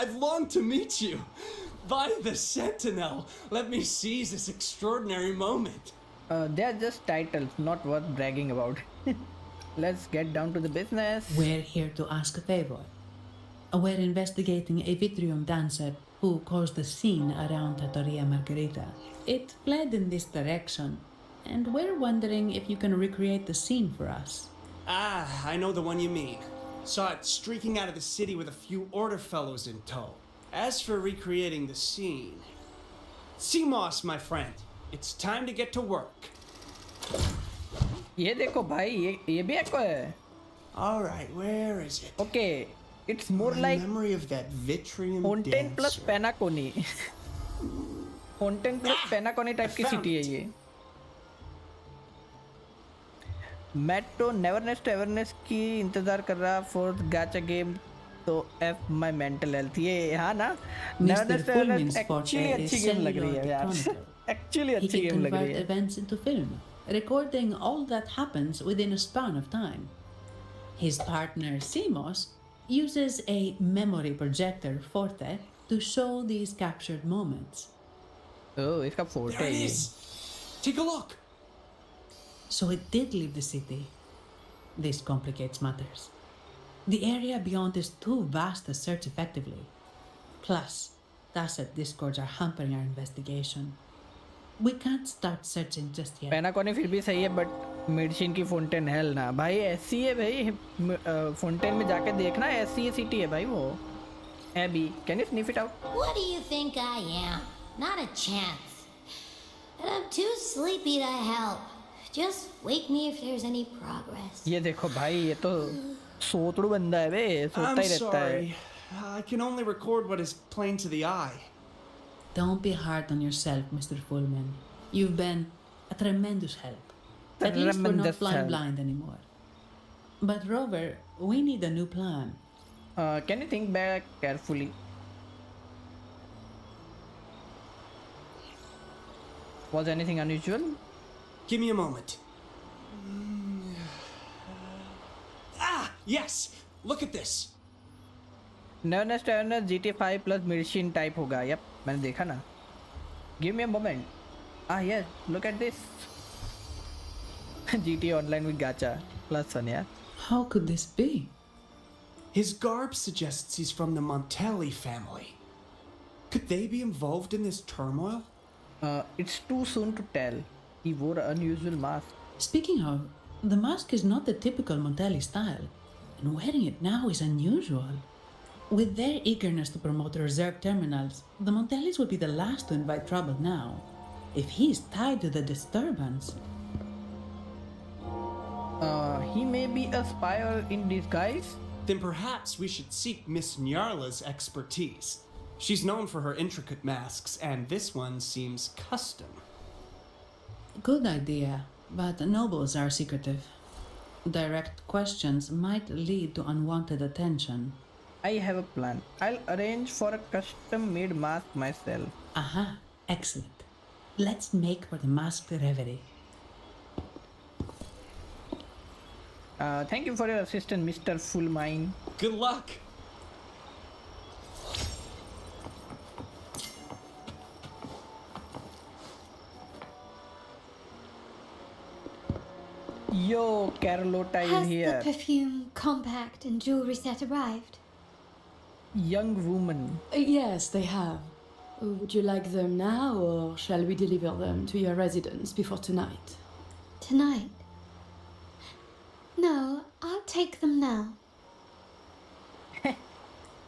I've longed to meet you. By the Sentinel, let me seize this extraordinary moment. They are just titles, not worth bragging about. Let's get down to the business. We're here to ask a favor. We're investigating a Vitrium dancer who caused the scene around Trattoria Margherita. It fled in this direction, and we're wondering if you can recreate the scene for us. Ah, I know the one you mean. Saw it streaking out of the city with a few order fellows in tow. As for recreating the scene... CMOS, my friend. It's time to get to work. ये देखो भाई, ये भी एको है। All right, where is it? Okay, it's more My like memory of that Vitrium Fontaine plus dancer. Penacony. Fontaine plus Penacony type की found city है ये। मैटो नेवरनेस to awareness की इंतजार कर रहा फॉर गाचा गेम, तो एफ माय मेंटल हेल्थ। ये हाँ ना, नेवरनेस टू एवरनेस एक्चुअली अच्छी गेम लग रही है यार। एक्चुअली He अच्छी can गेम लग रही convert है। events into film, recording all that happens within a span of time. His partner CMOS uses a memory projector Forte to show these captured moments. ओह, इसका fort There है it ये। is. Take a look. So it did leave the city. This complicates matters. The area beyond is too vast to search effectively. Plus, tacit discords are hampering our investigation. We can't start searching just yet. पेनाकोनी फिर भी सही है, but medicine की Fontaine hello ना भाई, ऐसी है भाई। फोंटेन में जाके देखना, ऐसी सिटी है भाई वो। Abby, can you sniff it out? What do you think I am? Not a chance. And I'm too sleepy to help. Just wake me if there's any progress. ये देखो भाई, ये तो सोतड़ू बंदा है बे, सोता I'm ही रहता है। sorry. I can only record what is plain to the eye. Don't be hard on yourself, Mr. Fullman. You've been a tremendous help. At least we're not Tremendous flying help. blind anymore. But Rover, we need a new plan. Can you think back carefully? Was anything unusual? Give me a moment. Ah, yes! Look at this. Neverness to Neverness GTA 5 plus medicine type होगा। Yup, मैंने देखा ना। Give me a moment. Ah yes, look at this. GTA Online with gacha plus one यार। How could this be? His garb suggests he's from the Montelli family. Could they be involved in this turmoil? It's too soon to tell. He wore an unusual mask. Speaking of, the mask is not the typical Montelli style, and wearing it now is unusual. With their eagerness to promote reserve terminals, the Montellis would be the last to invite trouble now. If he's tied to the disturbance... He may be a spy in disguise? Then perhaps we should seek Miss Nyarla's expertise. She's known for her intricate masks, and this one seems custom. Good idea, but nobles are secretive. Direct questions might lead to unwanted attention. I have a plan. I'll arrange for a custom-made mask myself. Aha, excellent. Let's make for the masked reverie. Thank you for your assistance, Mr. Full Mind. Good luck! Yo, Carlotta is Has here. the perfume, compact, and jewelry set arrived? Young woman. Yes, they have. Would you like them now, or shall we deliver them to your residence before tonight? Tonight? No, I'll take them now.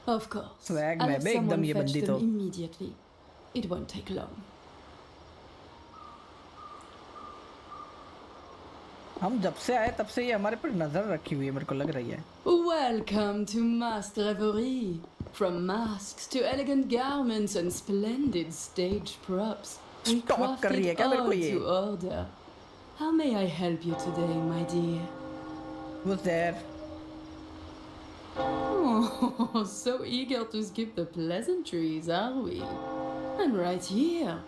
Of course. Swag I'll में have बे एकदम someone ये fetch बंदी them तो. immediately. It won't take long. हम जब से आए तब से ये हमारे पर नजर रखी हुई है, मेरे को लग रही है. Welcome to Masked Reverie. From masks to elegant garments and splendid stage props. We Stop कर रही है crafted क्या मेरे all को ये? to order. How may I help you today, my dear? Who's there? Oh, so eager to skip the pleasantries, are we? I'm right here.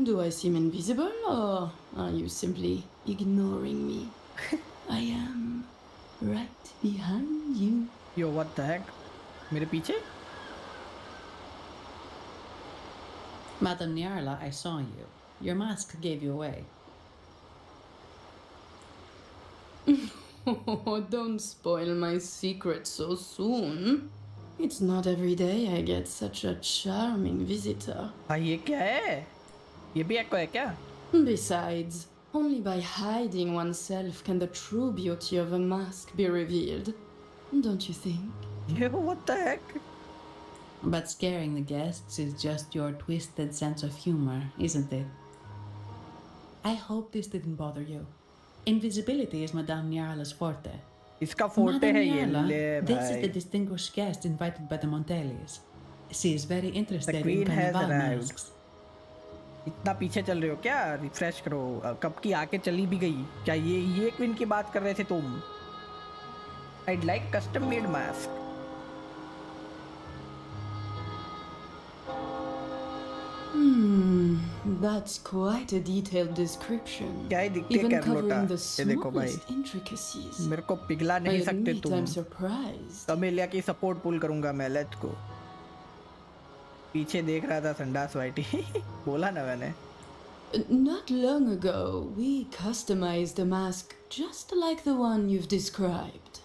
Do I seem invisible, or are you simply ignoring me? I am right behind you. Yo, what the heck? मेरे पीछे? Madam Nyarla, I saw you. Your mask gave you away. Oh, don't spoil my secret so soon. It's not every day I get such a charming visitor. हाँ ये क्या है? ये भी एको है क्या? Besides, only by hiding oneself can the true beauty of a mask be revealed. Don't you think? Yo, what the heck? But scaring the guests is just your twisted sense of humor, isn't it? I hope this didn't bother you. Invisibility is Madame Nyarla's forte. इसका forte है ये ले This is भाई. the distinguished guest invited by the Montellis. She is very interested in queen has carnival arrived. masks. इतना पीछे चल रहे हो क्या? रिफ्रेश करो. कब की आके चली भी गई. क्या ये क्वीन की बात कर रहे थे तुम? I'd like custom made mask. That's quite a detailed description. क्या ही दिखती है Even कैरलोटा? covering the ये देखो भाई. smallest intricacies. मेरे को पिघला नहीं I सकते admit तुम. I'm surprised. कमेलिया की सपोर्ट पुल करूंगा मैं. लेट्स को. पीछे देख रहा था संडास वाइटी. बोला ना मैंने. Not long ago, we customized a mask just like the one you've described.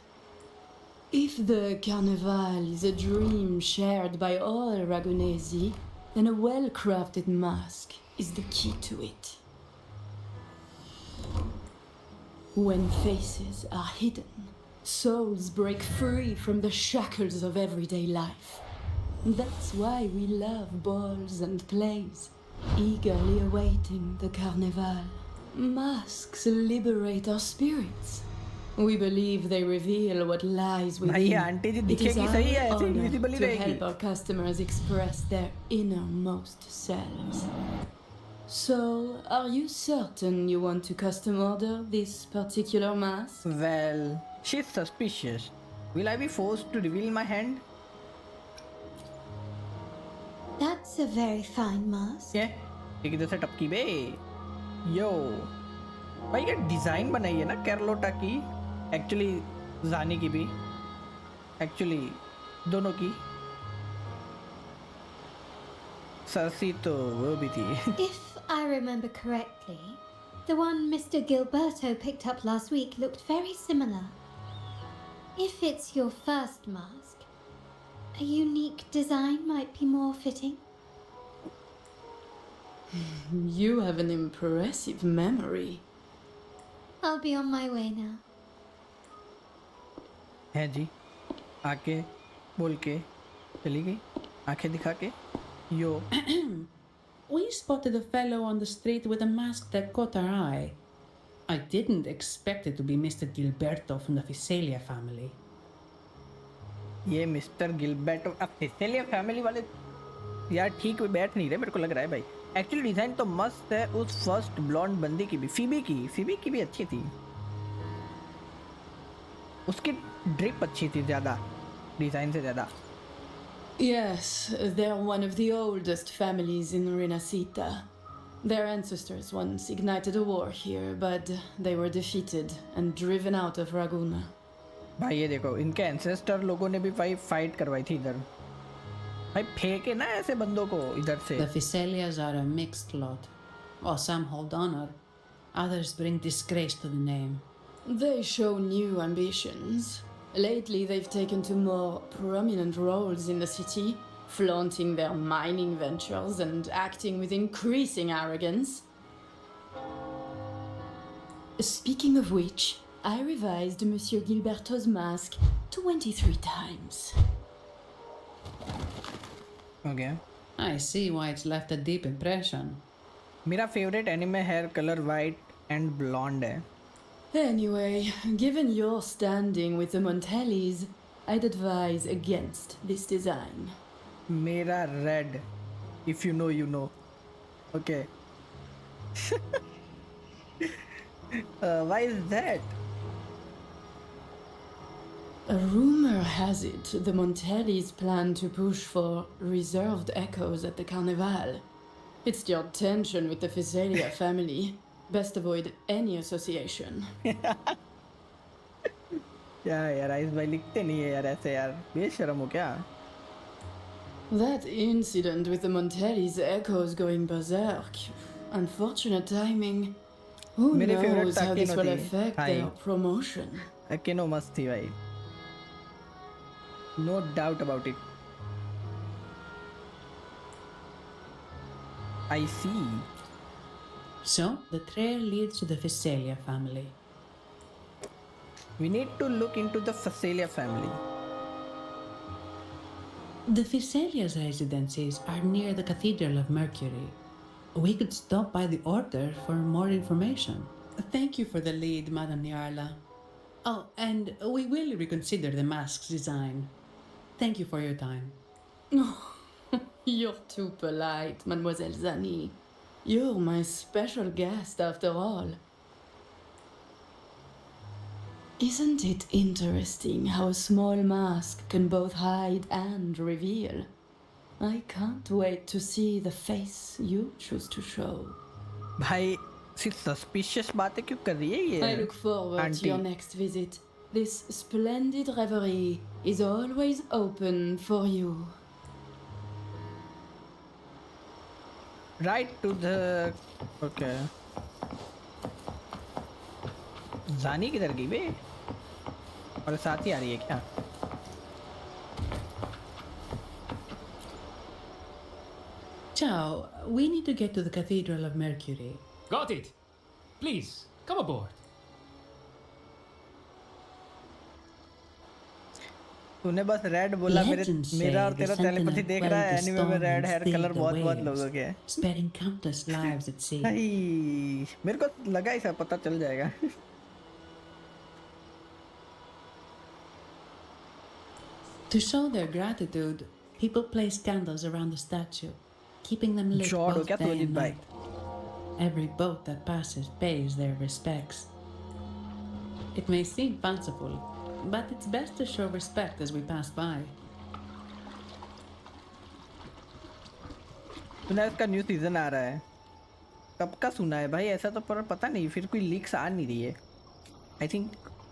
If the carnival is a dream shared by all Ragunesi, then a well-crafted mask is the key to it. When faces are hidden, souls break free from the shackles of everyday life. That's why we love balls and plays, eagerly awaiting the carnival. Masks liberate our spirits. We believe they reveal what lies within. भाई aunty ji It is दिखेगी सही है. our ऐसे honor invisible he to रहेगी. help our customers express their innermost selves. So, are you certain you want to custom order this particular mask? Well, she's suspicious. Will I be forced to reveal my hand? That's a very fine mask. Yeah. एक इधर से टपकी बे. Yo. भाई ये design बनाई है ना कैरलोटा की. Actually जानी की भी. एक्चुअली दोनों की. सरसी तो वो भी थी. If I remember correctly, the one Mr. Gilberto picked up last week looked very similar. If it's your first mask, a unique design might be more fitting. You have an impressive memory. I'll be on my way now. है जी, आके बोल के चली गई, आंखें दिखा के यो. We spotted a fellow on the street with a mask that caught our eye. I didn't expect it to be Mr. Gilberto from the Fisalia family. ये मिस्टर गिलबर्टो अब फिसेलिया फैमिली वाले यार ठीक बैठ नहीं रहे मेरे को लग रहा है भाई. एक्चुअली डिज़ाइन तो मस्त है उस फर्स्ट ब्लॉन्ड बंदी की भी, फीबी की भी अच्छी थी. उसकी ड्रिप अच्छी थी ज़्यादा डिज़ाइन से ज़्यादा. Yes, they're one of the oldest families in RINASCITA. Their ancestors once ignited a war here, but they were defeated and driven out of Raguna. भाई ये देखो इनके एंसेस्टर लोगों ने भी भाई फाइट करवाई थी इधर. भाई फेंके ना ऐसे बंदों को इधर से. The Fisalias are a mixed lot. While some hold honor, others bring disgrace to the name. They show new ambitions. Lately, they've taken to more prominent roles in the city, flaunting their mining ventures and acting with increasing arrogance. Speaking of which, I revised Monsieur Gilberto's mask 23 times. Okay. I see why it's left a deep impression. मेरा favourite anime hair colour white and blonde है. Anyway, given your standing with the Montellis, I'd advise against this design. मेरा red. If you know, you know. Okay. Why is that? A rumor has it the Montellis plan to push for reserved echoes at the Carnival. It's your tension with the Fisalia family. Best avoid any association. क्या यार ice भाई लिखते नहीं है यार ऐसे यार बेशर्म हो क्या. That incident with the Montellis echoes going berserk. Unfortunate timing. Who knows how this will affect their promotion? Akino मस्त थी भाई. No doubt about it. I see. So, the trail leads to the Fisalia family. We need to look into the Fisalia family. The Fisalia's residences are near the Cathedral of Mercury. We could stop by the order for more information. Thank you for the lead, Madame Niarla. Oh, and we will reconsider the mask's design. Thank you for your time. You're too polite, Mademoiselle Zani. You're my special guest after all. Isn't it interesting how a small mask can both hide and reveal? I can't wait to see the face you choose to show. भाई सिर्फ suspicious बातें क्यों कर रही है ये? I look forward to your next visit. This splendid reverie is always open for you. Right to the okay. जानी किधर गई बे? और साथ ही आ रही है क्या? Ciao, we need to get to the Cathedral of Mercury. Got it. Please, come aboard. तूने बस रेड बोला मेरा और तेरा टेलीपैथी देख रहा है एनीमे में रेड हेयर कलर बहुत लोगों के sparing countless lives at sea. मेरे को लगा ही सब पता चल जाएगा. To show their gratitude, people place candles around the statue, keeping them lit both day and night. Every boat that passes pays their respects. It may seem fanciful, but it's best to show respect as we pass by. सुना इसका new season आ रहा है. कब का सुना है भाई? ऐसा तो पर पता नहीं. फिर कोई लीक्स आ नहीं रही है. I think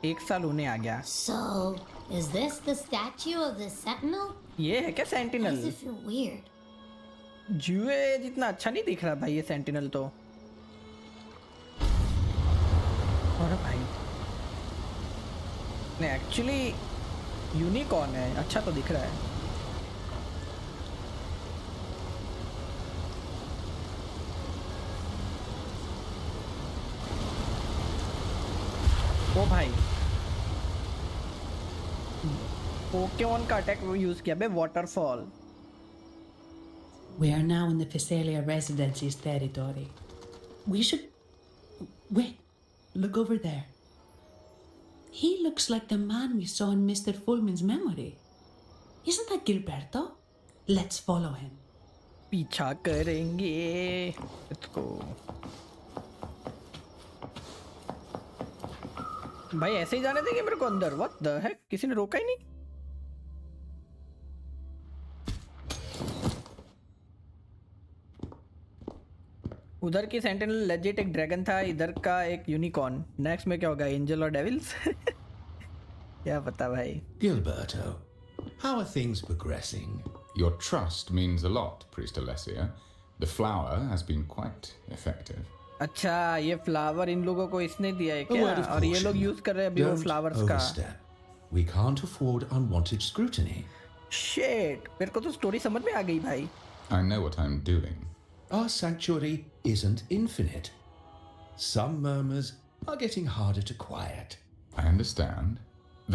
1 साल होने आ गया. So, is this the statue of the Sentinel? ये है क्या sentinel? Does it feel weird? जुए जितना अच्छा नहीं दिख रहा भाई ये सेंटिनल तो. और भाई नहीं एक्चुअली यूनिकॉर्न है. अच्छा तो दिख रहा है. ओ भाई पोकेमॉन का अटैक यूज किया बे waterfall. We are now in the Physalia Residency's territory. We should... Wait, look over there. He looks like the man we saw in Mr. Fulmin's memory. Isn't that Gilberto? Let's follow him. पीछा करेंगे. Let's go. भाई ऐसे ही जाने देंगे मेरे को अंदर? What the heck? किसी ने रोका ही नहीं. उधर की सेंटिनल लेजिट एक ड्रैगन था, इधर का एक यूनिकॉर्न. नेक्स्ट में क्या होगा, एंजल और डेविल्स? क्या पता भाई. Gilberto, how are things progressing? Your trust means a lot, Priest Alessia. The flower has been quite effective. अच्छा, ये फ्लावर इन लोगों को इसने दिया है क्या? और ये लोग यूज कर रहे हैं अभी वो फ्लावर्स का. We can't afford unwanted scrutiny. Shit, मेरे को तो स्टोरी समझ में आ गई भाई. I know what I'm doing. Our sanctuary isn't infinite. Some murmurs are getting harder to quiet. I understand.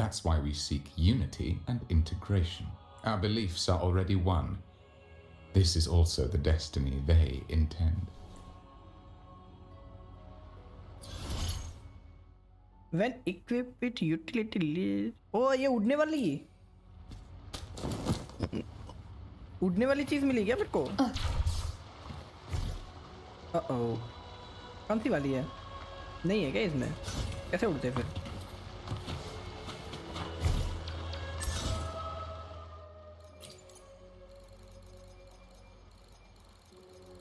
That's why we seek unity and integration. Our beliefs are already one. This is also the destiny they intend. When equipped with utility... Oh, ये उड़ने वाली चीज मिली क्या मेरे को? कौन सी वाली है? नहीं है क्या इसमें? कैसे उड़ते फिर?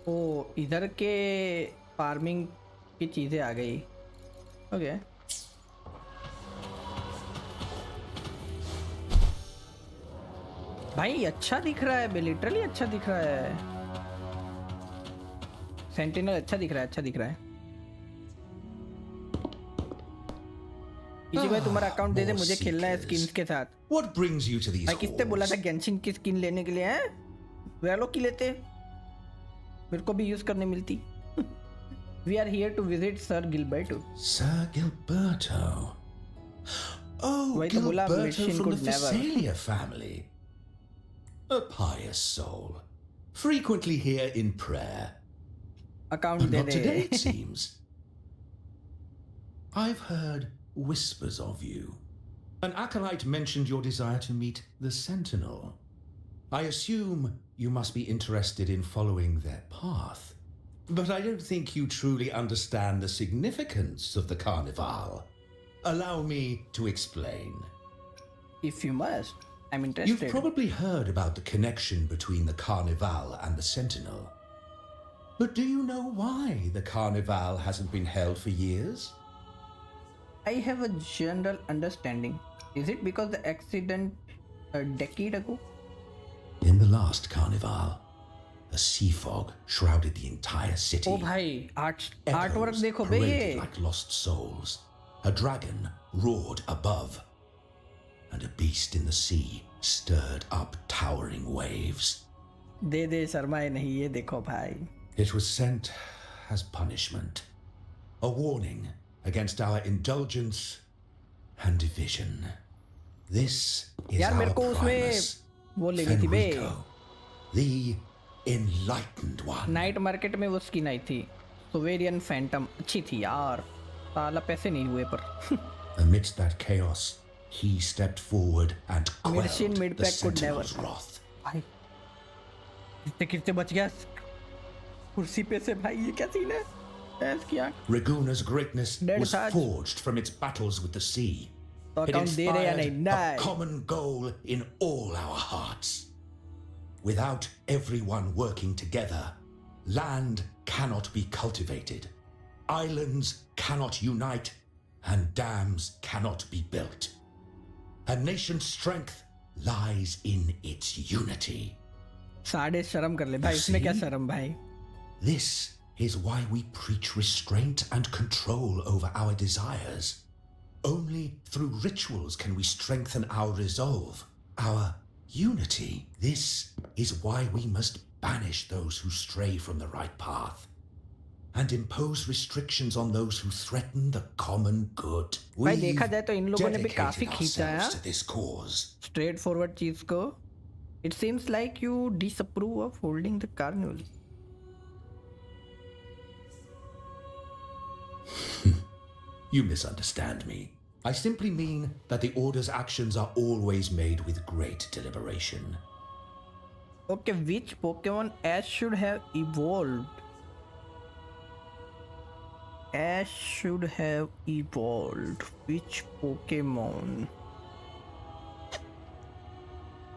ओ, इधर के फार्मिंग की चीजें आ गई. ओके. भाई अच्छा दिख रहा है, लिटरली अच्छा दिख रहा है. सेंटिनल अच्छा दिख रहा है. किसी भाई तुम्हारा अकाउंट दे दे, मुझे खेलना है स्किन्स के साथ. What brings you to these भाई किसने बोला था गेंशिन की स्किन लेने के लिए? हैं वेलो की लेते, मेरे को भी यूज करने मिलती. We are here to visit Sir Gilberto. Sir Gilberto. Oh, Gilberto from the Physalia family. A pious soul, frequently here in prayer. Account but not today, it seems. I've heard whispers of you. An acolyte mentioned your desire to meet the Sentinel. I assume you must be interested in following their path. But I don't think you truly understand the significance of the Carnival. Allow me to explain. If you must, I'm interested. You've probably heard about the connection between the Carnival and the Sentinel. But do you know why the Carnival hasn't been held for years? I have a general understanding. Is it because the accident a decade ago? In the last Carnival, a sea fog shrouded the entire city. Oh bhai, artwork dekho be paraded like lost souls. A dragon roared above, and a beast in the sea stirred up towering waves. De शर्माए नहीं, ये देखो भाई. It was sent as punishment, a warning against our indulgence and division. This is यार मेरे को उसमें वो लेनी थी बे. The enlightened one. Night market में वो स्किन आई थी, सोवेरियन फैंटम. अच्छी थी यार, साला पैसे नहीं हुए पर. Amidst that chaos, he stepped forward and Mirshin quelled the mid-pack could never. Sentinel's wrath. भाई कितने बच गया कुर्सी पे से भाई. ये क्या सीन है? Raguna's greatness was forged from its battles with the sea. It inspired a common goal in all our hearts. Without everyone working together, land cannot be cultivated, islands cannot unite, and dams cannot be built. A nation's strength lies in its unity. साढ़े शर्म कर ले भाई, इसमें क्या शर्म भाई? This is why we preach restraint and control over our desires. Only through rituals can we strengthen our resolve, our unity. This is why we must banish those who stray from the right path. and impose restrictions on those who threaten the common good. भाई देखा We've जाए तो इन लोगों ने भी dedicated काफी खींचा है ourselves to this cause. Straight forward चीज को. It seems like you disapprove of holding the carnival. You misunderstand me. I simply mean that the Order's actions are always made with great deliberation. Okay, which Pokemon Ash should have evolved? Ash should have evolved. Which Pokemon?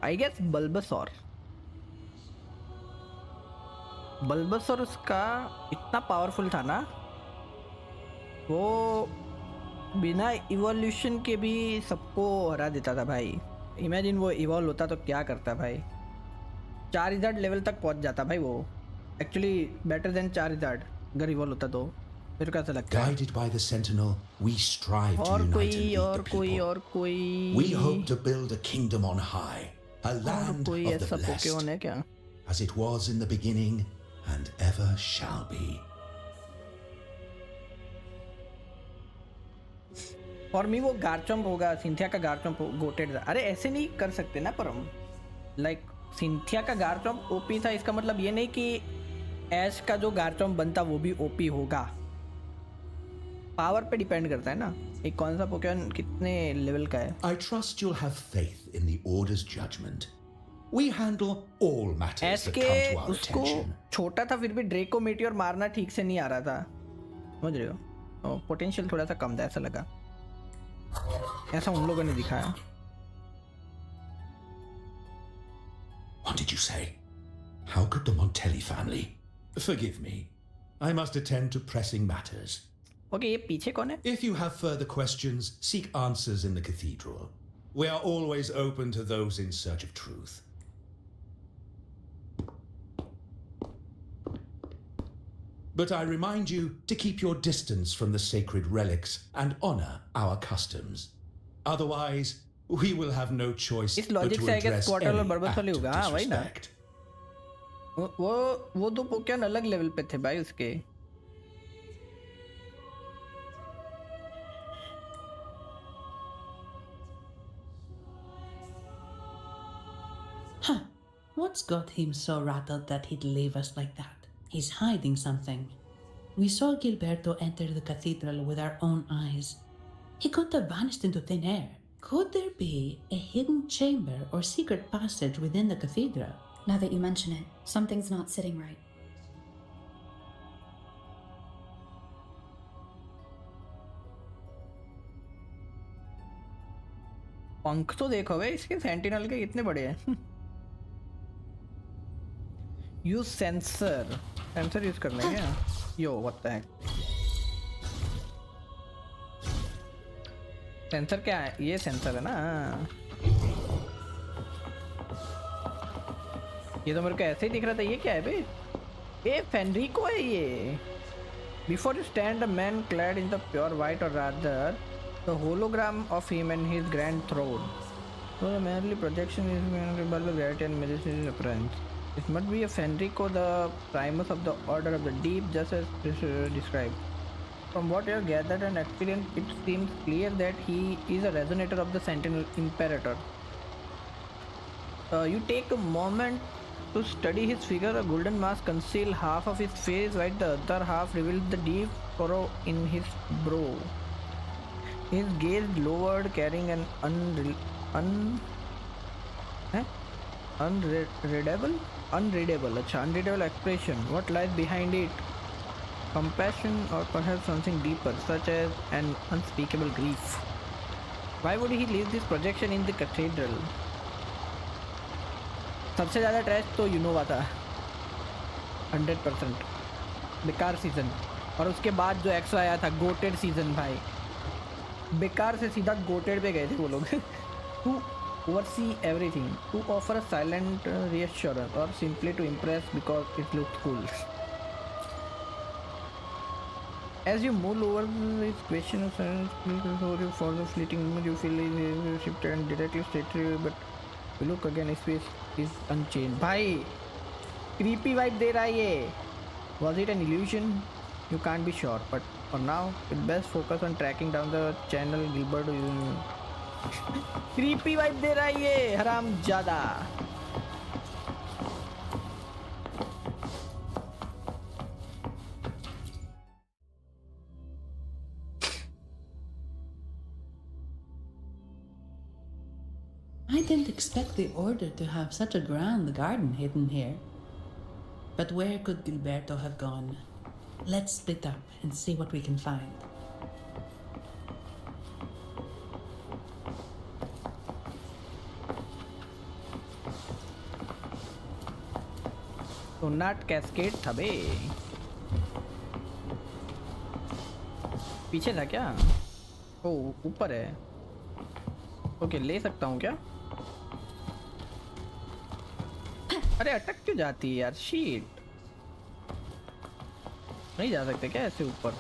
I guess Bulbasaur. Bulbasaur उसका इतना powerful था ना, वो बिना evolution के भी सबको हरा देता था भाई. इमेजिन वो इवॉल्व होता तो क्या करता भाई. चारिज़ार्ड लेवल तक पहुंच जाता भाई वो. एक्चुअली बेटर देन चारिज़ार्ड अगर इवॉल्व होता तो. मेरे को ऐसा लगता है. Guided by the Sentinel, we strive to unite and lead the people. We hope to build a kingdom on high, a land of the blessed, as it was in the beginning and ever shall be. और मी वो गार्चम्प होगा. Cynthia का गार्चम्प GOATed था. अरे ऐसे नहीं कर सकते ना पर हम. लाइक सिंथिया का गार्चम्प ओपी था, इसका मतलब ये नहीं कि ऐश का जो गार्चम्प बनता वो भी ओपी होगा. पावर पे डिपेंड करता है ना एक कौन सा पोकेमॉन कितने लेवल का है. I trust you'll have faith in the Order's judgment. We handle all matters that come to our attention. छोटा था फिर भी ड्रेको मीटियोर मारना ठीक से नहीं आ रहा था. समझ रहे हो. पोटेंशियल थोड़ा सा कम था ऐसा लगा. ऐसा उन लोगों ने दिखाया. What did you say? How could the Montelli family? Forgive me. I must attend to pressing matters. Okay, ये पीछे कौन है? If you have further questions, seek answers in the cathedral. We are always open to those in search of truth. But I remind you to keep your distance from the sacred relics and honor our customs. Otherwise, we will have no choice इस but logic to से I guess address portal और any बर्बस act वाली of होगा. हाँ वही ना. disrespect. वो दो पोकेमॉन अलग लेवल पे थे भाई उसके. Huh. What's got him so rattled that he'd leave us like that? He's hiding something. We saw Gilberto enter the cathedral with our own eyes. He could have vanished into thin air. Could there be a hidden chamber or secret passage within the cathedral? Now that you mention it, something's not sitting right. पंख तो देखो भाई इसके sentinel के कितने बड़े हैं. Use sensor use करना है क्या. यो व्हाट द हेक. सेंसर क्या है. ये सेंसर है ना. ये तो मेरे को ऐसे ही दिख रहा था. ये क्या है भाई. ये फेनरिको है ये. Before you stand a man clad in the pure white और rather the hologram of him and his grand throne. So the manly projection is bulb of gravity and majesty appearance. It must be a Fenrico, the primus of the Order of the Deep, just as described. From what you have gathered and experienced, it seems clear that he is a resonator of the Sentinel Imperator. You take a moment to study his figure. A golden mask conceals half of his face, while the other half reveals the deep furrow in his brow. His gaze lowered, carrying an unreadable expression. What lies behind it? Compassion or perhaps something deeper, such as an unspeakable grief. Why would he leave this projection in the cathedral? सबसे ज़्यादा trash तो Unova था 100%. बेकार season. और उसके बाद जो एक्सो आया था गोटेड सीजन भाई. बेकार से सीधा गोटेड पे गए थे वो लोग. To oversee everything, to offer a silent reassurance और simply to impress because it looks cool. As you move over this question of silence, please for the fleeting moment you feel is shifted and directly straight to you, but you look again, his face is unchanged. भाई creepy vibe दे रहा है ये. Was it an illusion? You can't be sure, but for now, it best focus on tracking down the channel Gilbert. Creepy vibe दे रहा है ये हराम ज़्यादा. I didn't expect the Order to have such a grand garden hidden here. But where could Gilberto have gone? Let's split up and see what we can find. तो नट cascade था बे. पीछे था क्या? ओ ऊपर है. ओके ले सकता हूँ क्या? अरे अटक क्यों जाती है यार? शीट. नहीं जा सकते क्या ऐसे ऊपर?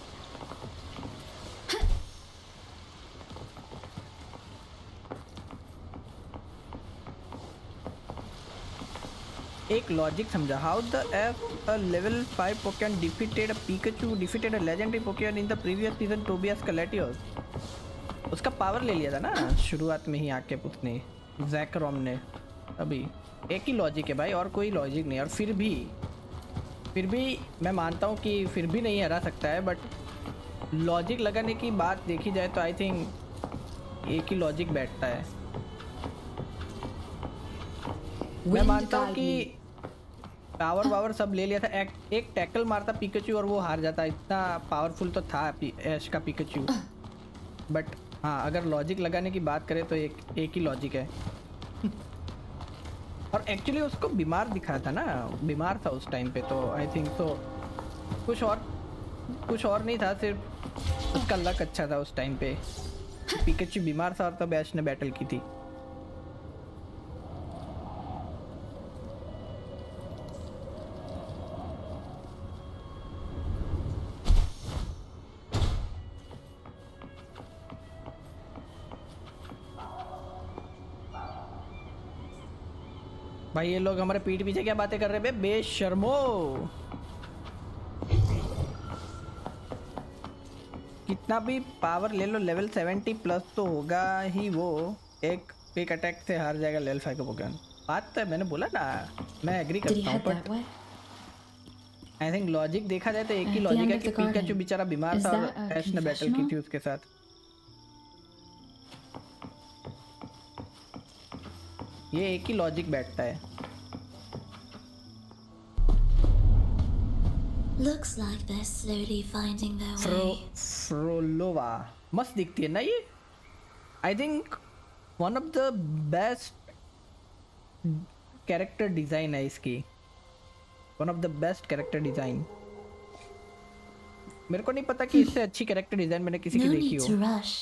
एक लॉजिक समझा. How the F a level 5 Pokemon defeated a Pikachu defeated a legendary Pokemon in the previous season Tobias Latios. उसका पावर ले लिया था ना शुरुआत में ही आके उसने जैकरॉम ने. अभी एक ही लॉजिक है भाई और कोई लॉजिक नहीं. और फिर भी मैं मानता हूँ कि फिर भी नहीं हरा सकता है, बट लॉजिक लगाने की बात देखी जाए तो आई थिंक एक ही लॉजिक बैठता है. मैं मानता हूँ कि पावर सब ले लिया था. एक टैकल मारता पिकाचू और वो हार जाता. इतना पावरफुल तो था ऐश का पिकाचू. बट हाँ अगर लॉजिक लगाने की बात करें तो एक ही लॉजिक है. और एक्चुअली उसको बीमार दिखा था ना, बीमार था उस टाइम पे. तो आई थिंक तो कुछ और नहीं था, सिर्फ उसका लक अच्छा था उस टाइम पे. पिकाचू बीमार था और तब ऐश ने बैटल की थी. भाई ये लोग हमारे पीठ पीछे क्या बातें कर रहे हैं बेशर्मो. कितना भी पावर ले लो लेवल 70 प्लस तो होगा ही. वो एक अटैक से हार जाएगा लेवल 5 का पोकेमॉन. बात तो मैंने बोला ना, मैं एग्री करता हूँ. बट आई थिंक लॉजिक देखा जाए तो एक ही लॉजिक है कि पिकाचू बेचारा बीमार था और ऐश ने बैटल की थी उसके साथ. ये एक ही लॉजिक बैठता है. Looks like they're slowly finding their way. फ्रोलोवा मस्त दिखती है ना ये. I think one of the best character design है इसकी. One of the best character design. मेरे को नहीं पता कि इससे अच्छी कैरेक्टर डिजाइन मैंने किसी की देखी हो. No need to rush.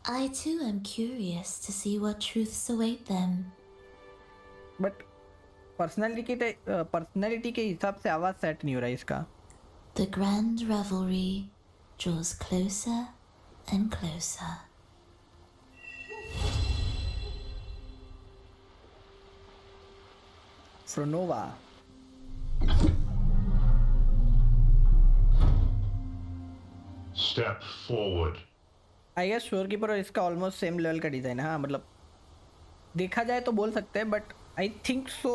I too am curious to see what truths await them. But personality के हिसाब से आवाज सेट नहीं हो रहा है इसका. The grand revelry draws closer and closer. Phrolova. Step forward. I guess Shorekeeper और इसका ऑलमोस्ट सेम लेवल का डिज़ाइन है. हाँ मतलब देखा जाए तो बोल सकते हैं, but I think so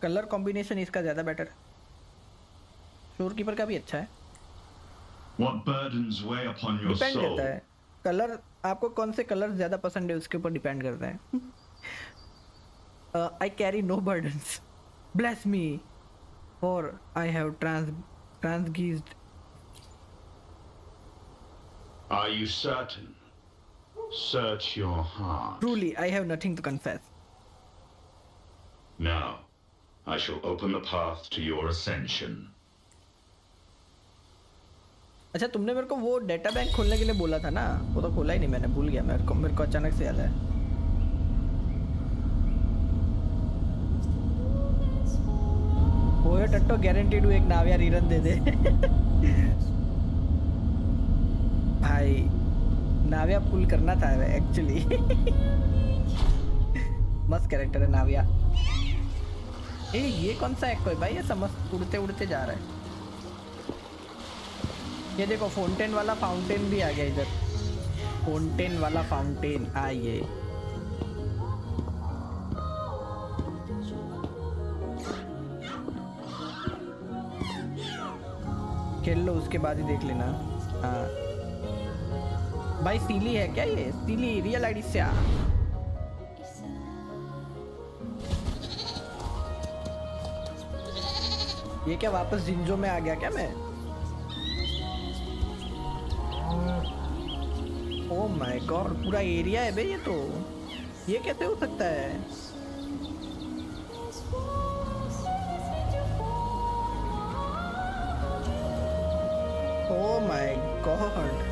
colour combination इसका ज़्यादा बेटर है. श्योर कीपर का भी अच्छा है. What burdens weigh upon your depend soul? करता है कलर, आपको कौन से कलर ज़्यादा पसंद है उसके ऊपर डिपेंड करता है. I carry no burdens, bless me और I have transgressed. Are you certain? Search your heart. Truly, I have nothing to confess. Now, I shall open the path to your ascension. अच्छा तुमने मेरे को वो data bank खोलने के लिए बोला था ना, वो तो खोला ही नहीं मैंने, भूल गया. मेरे को अचानक से याद है. ओए टट्टो गारंटीड एक नाविया रीरन दे दे. भाई नाविया पुल करना था एक्चुअली. मस्त कैरेक्टर है नाविया. ये कौन सा एक्ट है भाई? ऐसा मस्त उड़ते उड़ते जा रहा है. ये देखो फाउंटेन वाला फाउंटेन भी आ गया इधर। फाउंटेन वाला फाउंटेन आइए। खेल लो उसके बाद ही देख लेना। हाँ भाई सीली है क्या ये? सीली रियल आईडी से ये क्या वापस जिंजो में आ गया क्या मैं? ओह माय गॉड पूरा एरिया है बे ये तो। ये कैसे हो सकता है? ओह माय गॉड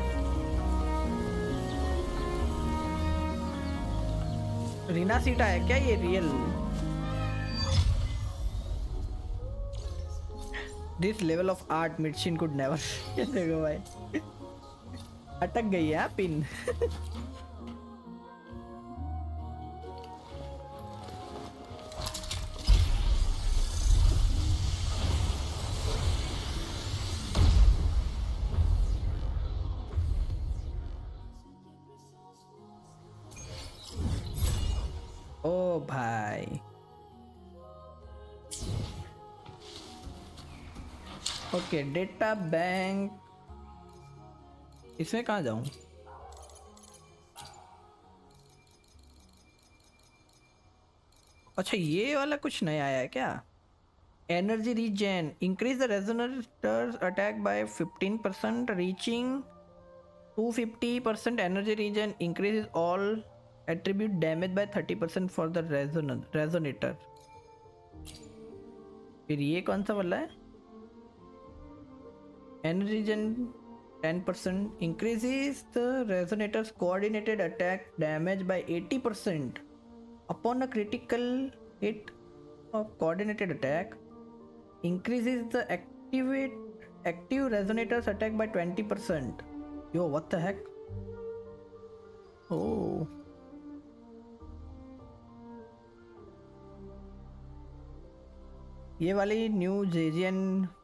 रिनासीटा है क्या ये real? This level of art मिर्चिन कुड नेवर। देखो भाई अटक गई है पिन। ओ भाई ओके डेटा बैंक इसमें कहाँ जाऊं? अच्छा ये वाला कुछ नया आया है क्या? Energy regen increase the resonators attack by 15% reaching 250%। Energy regen increase all attribute damage by 30% for the resonator. फिर ये कौन सा वाला है? Energy regen 10% increases the resonator's coordinated attack damage by 80% upon a critical hit of coordinated attack. Increases the active resonator's attack by 20%. Yo, what the heck? Oh. ये वाली new Jiyan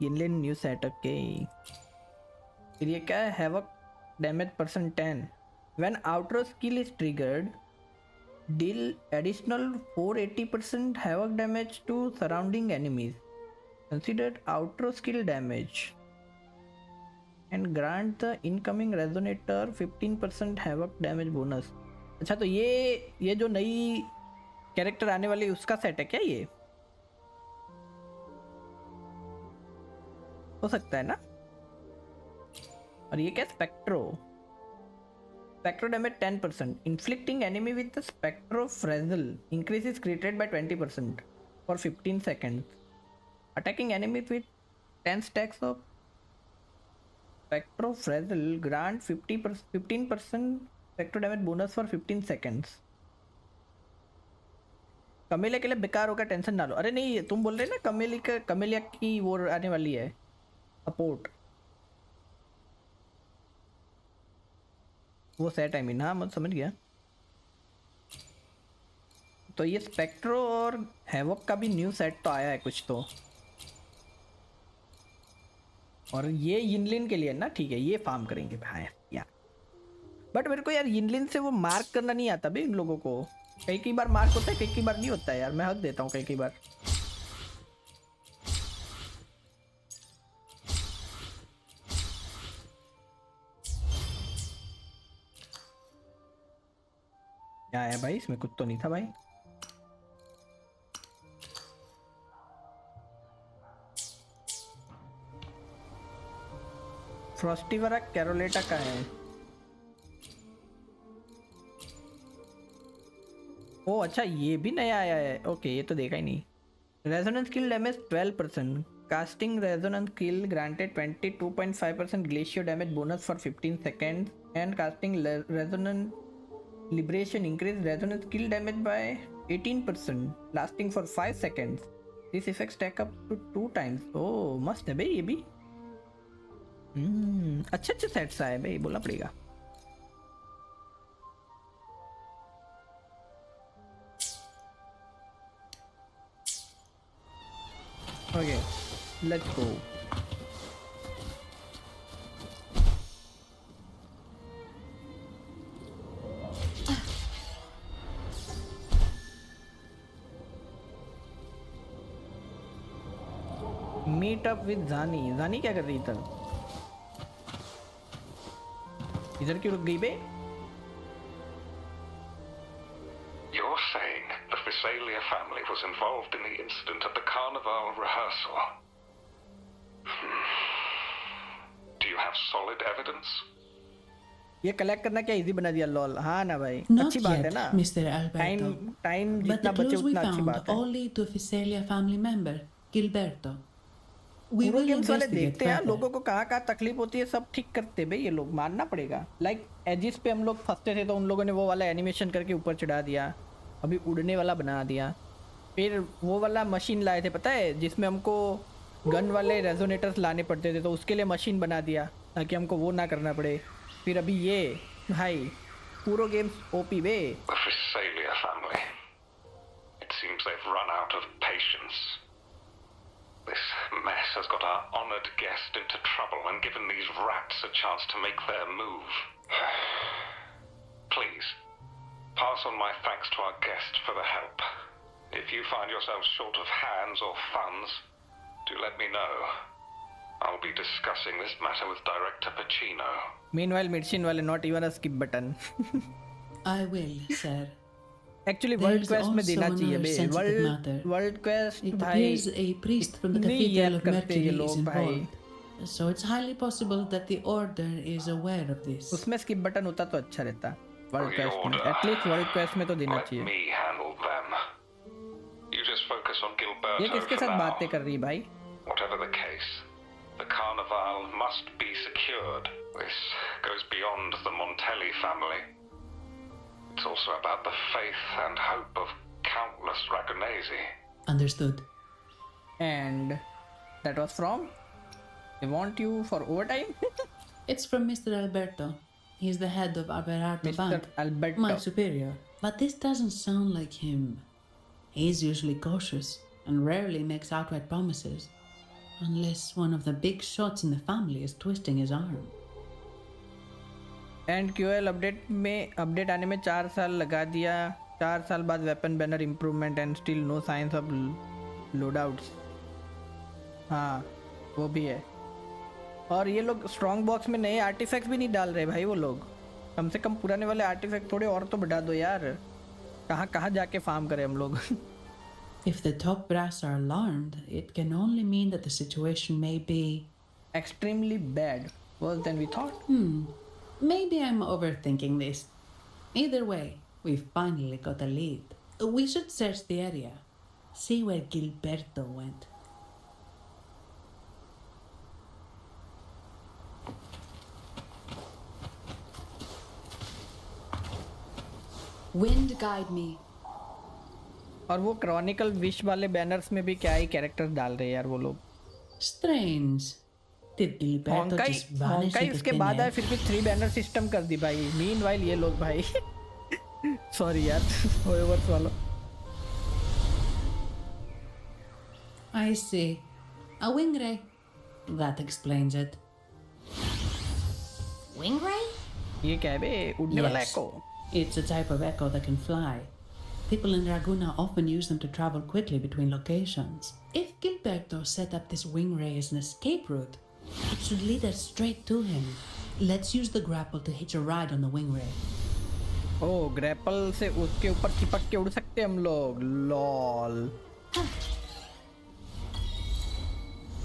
Yinlin new setup के फिर ये क्या है? Havoc damage percent 10 when outro skill is triggered deal additional 480% Havoc damage to surrounding enemies considered outro skill damage and grant the incoming resonator 15% Havoc damage bonus. अच्छा तो ये जो नई कैरेक्टर आने वाली उसका सेट है क्या ये? हो सकता है ना। और ये क्या? Spectro damage 10% inflicting enemy with the spectro phrasal increases क्रिट rate by 20% for 15 seconds attacking enemy with 10 stacks of spectro phrasal grant 15% spectro damage bonus for 15 seconds। Camellia के लिए बेकार होगा, टेंशन ना लो। अरे नहीं तुम बोल रहे ना कमेलिया की वो आने वाली है सपोर्ट, वो सेट आई मीन। हाँ मैं समझ गया। तो ये स्पेक्ट्रो और हैवक का भी न्यू सेट तो आया है कुछ तो। और ये यिनलिन के लिए ना, ठीक है ये फार्म करेंगे भाई यार। बट मेरे को यार यिनलिन से वो मार्क करना नहीं आता भाई इन लोगों को। कई बार मार्क होता है, कई बार नहीं होता है यार। मैं हक देता हूँ कई बार। क्या है भाई इसमें? कुछ तो नहीं था भाई। फ्रॉस्टिवरा कैरोलेटा का है। ओ अच्छा ये भी नया आया है। ओके ये तो देखा ही नहीं। Resonance kill damage 12%। Casting resonance kill granted 22.5% glacier damage bonus for 15 seconds and casting resonance Liberation increase resonance kill damage by 18% lasting for 5 seconds. This effect stack up to 2 times. Oh मस्त है भाई ये भी। अच्छे sets आए भाई, बोलना पड़ेगा। Okay, let's go. Meet up with जानी। जानी क्या कर रही इधर? इधर क्यों रुक गई बे? You're saying the Visalia family was involved in the incident at the carnival rehearsal. Do you have solid evidence? ये कलेक्ट करना क्या इजी बना दिया लॉल। हाँ ना भाई, Not अच्छी बात है yet, ना। Mr. Alberto. टाइम But जितना the बचे clues we उतना अच्छी found बात है। all lead to a Visalia family member, Gilberto. We पूरो will गेम्स वाले investigate देखते हैं further. लोगों को कहाँ कहाँ तकलीफ होती है, सब ठीक करते हैं भाई ये लोग, मानना पड़ेगा। लाइक एजिस पे हम लोग फंसते थे तो उन लोगों ने वो वाला एनिमेशन करके ऊपर चढ़ा दिया, अभी उड़ने वाला बना दिया। फिर वो वाला मशीन लाए थे पता है, जिसमें हमको गन वाले रेजोनेटर्स लाने पड़ते थे, तो उसके लिए मशीन बना दिया ताकि हमको वो ना करना पड़े। फिर अभी ये भाई पूरो गेम्स ओपी बे। The Visalia family. It seems they've run out of patience. This mess has got our honored guest into trouble and given these rats a chance to make their move. Please, pass on my thanks to our guest for the help. If you find yourselves short of hands or funds, do let me know. I'll be discussing this matter with Director Pacino. Meanwhile, machine वाले not even a skip button. I will, sir. Actually, world quest में देना चाहिए बे। World quest It भाई appears a priest from the नहीं Cathedral याद of करते ये Mercury is लोग भाई। involved. So it's highly possible that the Order is aware of this. उसमें स्किप बटन होता तो अच्छा रहता वर्ल्ड क्वेस्ट में। एटलीस्ट वर्ल्ड क्वेस्ट में तो देना Let चाहिए। me handle them. You just focus on Gilberto ये किसके for साथ now. बातें कर रही है भाई? Whatever the case, the carnival must be secured. This goes beyond the Montelli family. It's also about the faith and hope of countless Ragonesi. Understood. And that was from? They want you for overtime? It's from Mr. Alberto. He's the head of Aberardo Mr. Bank. Alberto. My superior. But this doesn't sound like him. He's usually cautious and rarely makes outright promises. Unless one of the big shots in the family is twisting his arm. And QL update आने में 4 साल लगा दिया। 4 साल बाद weapon banner improvement and still no signs of loadouts. हाँ वो भी है। और ये लोग स्ट्रॉन्ग बॉक्स में नए आर्टिफैक्ट्स भी नहीं डाल रहे भाई वो लोग। कम से कम पुराने वाले आर्टिफैक्ट थोड़े और तो बढ़ा दो यार। कहाँ कहाँ जाके फार्म करें हम लोग। If the top brass are alarmed, it can only mean that the situation may be extremely bad, worse than we thought. Maybe I'm overthinking this. Either way, we've finally got a lead. We should search the area, see where Gilberto went. Wind guide me. और वो Chronicle wish वाले banners में भी क्या ही characters डाल रहे हैं यार वो लोग। Strange. Did Gilberto just vanish होंकाई into उसके thin बाद air? आए फिर भी 3 बैनर सिस्टम कर दी भाई। मीनवाइल ये लोग भाई सॉरी यार ओवरवर्स वालों। I see. A wing ray. That explains it. Wing ray? ये क्या है बे? उड़ने वाला Yes. echo? It's a type of echo that can fly. People in Raguna often use them to travel quickly between locations. If Gilberto set up this wing ray as an escape route, it should lead us straight to him. Let's use the grapple to hitch a ride on the wing ray. Oh grapple से उसके ऊपर चिपक के उड़ सकते हम लोग। Lol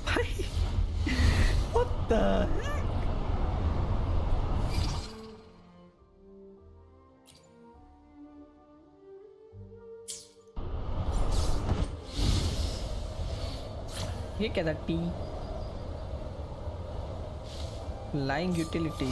भाई what the heck? ये क्या था? T lying utility.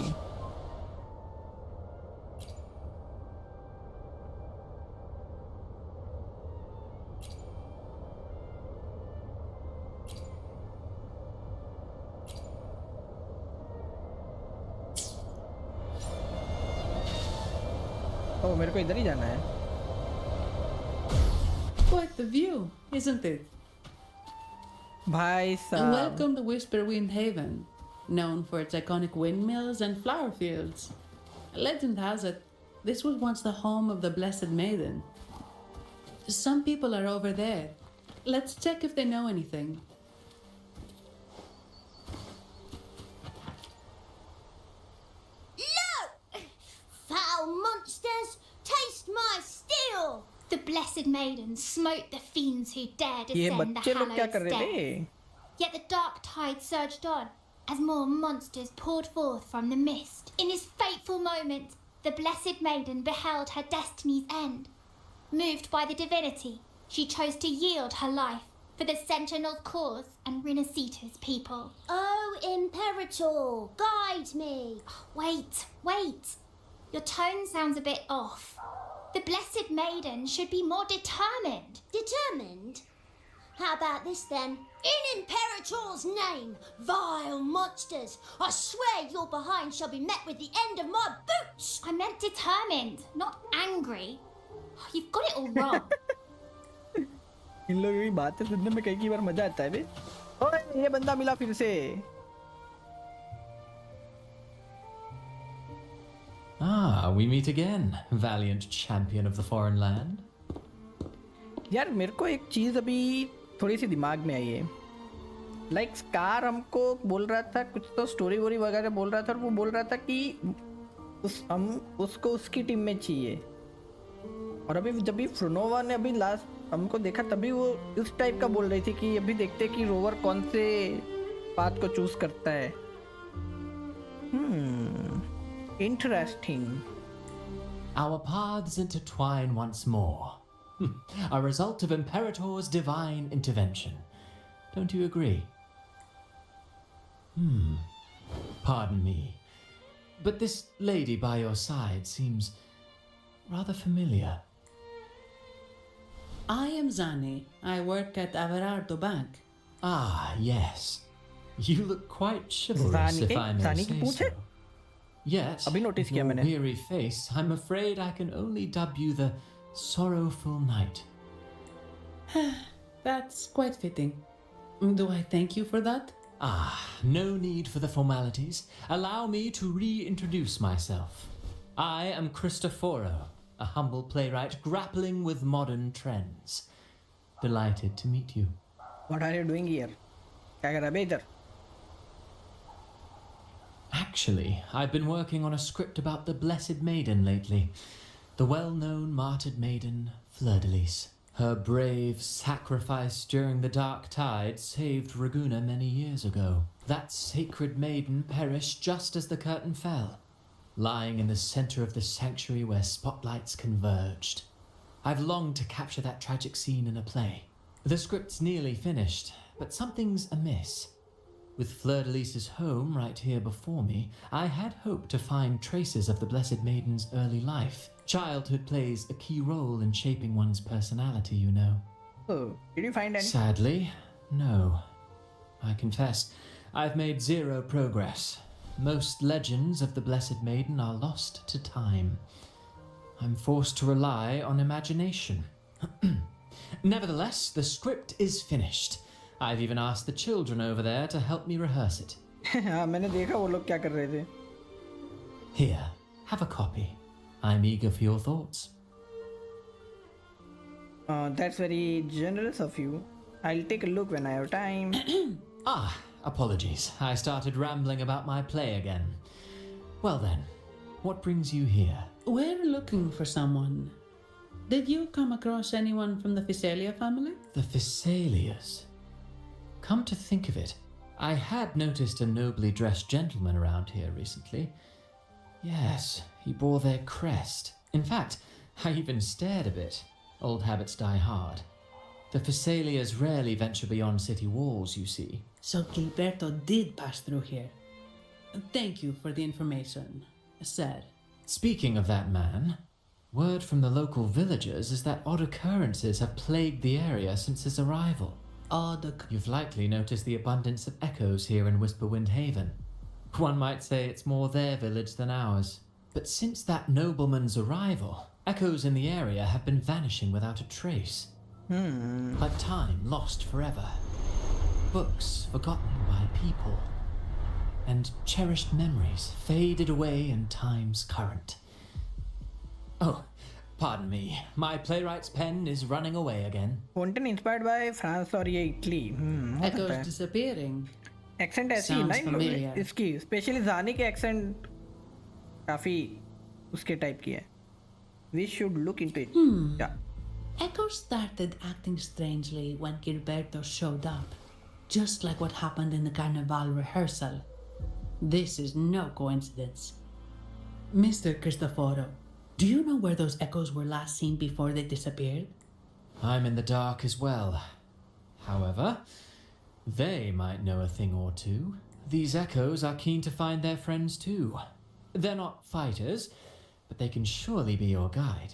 ओ मेरे को इधर ही जाना है। Quite the view, isn't it? भाई And साहब welcome to Whisper Wind Haven, known for its iconic windmills and flower fields. Legend has it, this was once the home of the Blessed Maiden. Some people are over there. Let's check if they know anything. Darkness, taste my steel! The blessed maiden smote the fiends who dared ये ascend the बच्चे लोग क्या hallowed कर रहे थे? stairs. Yet the dark tide surged on as more monsters poured forth from the mist. In this fateful moment, the blessed maiden beheld her destiny's end. Moved by the divinity, she chose to yield her life for the Sentinel's cause and RINASCITA's people. Oh, Imperator, guide me! Wait. Your tone sounds a bit off. The blessed maiden should be more determined. Determined? How about this then? In Imperator's name, vile monsters, I swear your behind shall be met with the end of my boots! I meant determined, not angry. You've got it all wrong. इन लोगों की बातें सुनने में कई बार मजा आता है बे। ओए ये बंदा मिला फिर से। Ah, we meet again, valiant champion of the foreign land. यार मेरे को एक चीज़ अभी थोड़ी सी दिमाग में आई है। लाइक स्कार हमको बोल रहा था कुछ तो स्टोरी वोरी वगैरह बोल रहा था और वो बोल रहा था कि हम उसको उसकी टीम में चाहिए। और अभी जब भी फ्रोनोवा ने अभी लास्ट हमको देखा तभी वो इस टाइप का बोल रही थी कि अभी देखते कि रोवर कौन से पाथ को चूज करता है। Interesting. Our paths intertwine once more. A result of Imperator's divine intervention. Don't you agree? Pardon me. But this lady by your side seems rather familiar. I am Zani. I work at Averardo Bank. Ah, yes. You look quite chivalrous, if I may say so. Yet, with your weary face, I'm afraid I can only dub you the sorrowful knight. That's quite fitting. Do I thank you for that? Ah, no need for the formalities. Allow me to reintroduce myself. I am Cristoforo, a humble playwright grappling with modern trends. Delighted to meet you. What are you doing here? क्या कर रहा है बे इधर? Actually, I've been working on a script about the Blessed Maiden lately. The well-known martyred maiden, Fleur-de-Lis. Her brave sacrifice during the Dark Tide saved Raguna many years ago. That sacred maiden perished just as the curtain fell, lying in the center of the sanctuary where spotlights converged. I've longed to capture that tragic scene in a play. The script's nearly finished, but something's amiss. With Fleur-de-Lis's home right here before me, I had hoped to find traces of the Blessed Maiden's early life. Childhood plays a key role in shaping one's personality, you know. Oh, did you find any? Sadly, no. I confess, I've made zero progress. Most legends of the Blessed Maiden are lost to time. I'm forced to rely on imagination. Nevertheless, the script is finished. I've even asked the children over there to help me rehearse it. हाँ मैंने देखा वो लोग क्या कर रहे थे. Here, have a copy. I'm eager for your thoughts. That's very generous of you. I'll take a look when I have time. Apologies. I started rambling about my play again. Well then, what brings you here? We're looking for someone. Did you come across anyone from the Phasalia family? The Phasalias? Come to think of it, I had noticed a nobly dressed gentleman around here recently. Yes, he bore their crest. In fact, I even stared a bit. Old habits die hard. The Phasalias rarely venture beyond city walls, you see. So Gilberto did pass through here. Thank you for the information, sir. Speaking of that man, word from the local villagers is that odd occurrences have plagued the area since his arrival. You've likely noticed the abundance of echoes here in Whisperwind Haven. One might say it's more their village than ours. But since that nobleman's arrival, echoes in the area have been vanishing without a trace. Like time lost forever. Books forgotten by people. And cherished memories faded away in time's current. Oh, pardon me. My playwright's pen is running away again. Content inspired by France or ये Italy. Echoes disappearing. Accent ऐसी है ना इसकी, especially जानी के accent काफी उसके type की है. We should look into it. Yeah. Echo started acting strangely when Gilberto showed up, just like what happened in the Carnival rehearsal. This is no coincidence. Mr. Cristoforo, do you know where those echoes were last seen before they disappeared? I'm in the dark as well. However, they might know a thing or two. These echoes are keen to find their friends too. They're not fighters, but they can surely be your guide.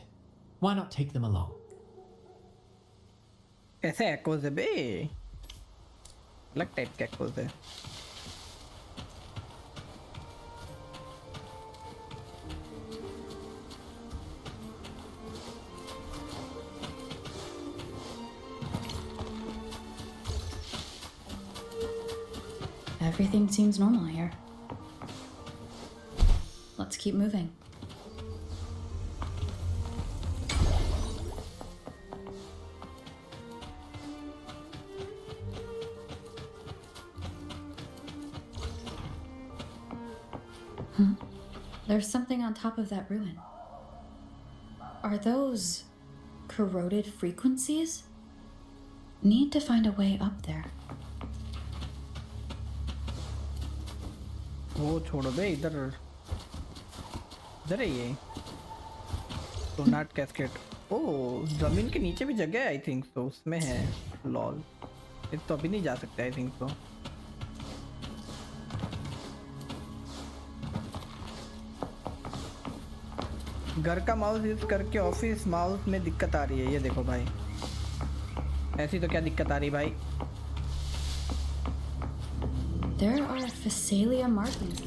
Why not take them along? कैसे echoes है बे? अलग type के echoes है. Everything seems normal here. Let's keep moving. There's something on top of that ruin. Are those corroded frequencies? Need to find a way up there. वो छोड़ो बे इधर इधर है ये सोनाट कैस्केट. ओह जमीन के नीचे भी जगह है आई थिंक तो उसमें है. लॉल ये तो अभी नहीं जा सकते आई थिंक तो. घर का माउस यूज करके ऑफिस माउस में दिक्कत आ रही है. ये देखो भाई ऐसी तो क्या दिक्कत आ रही भाई. There are Phasalia markings.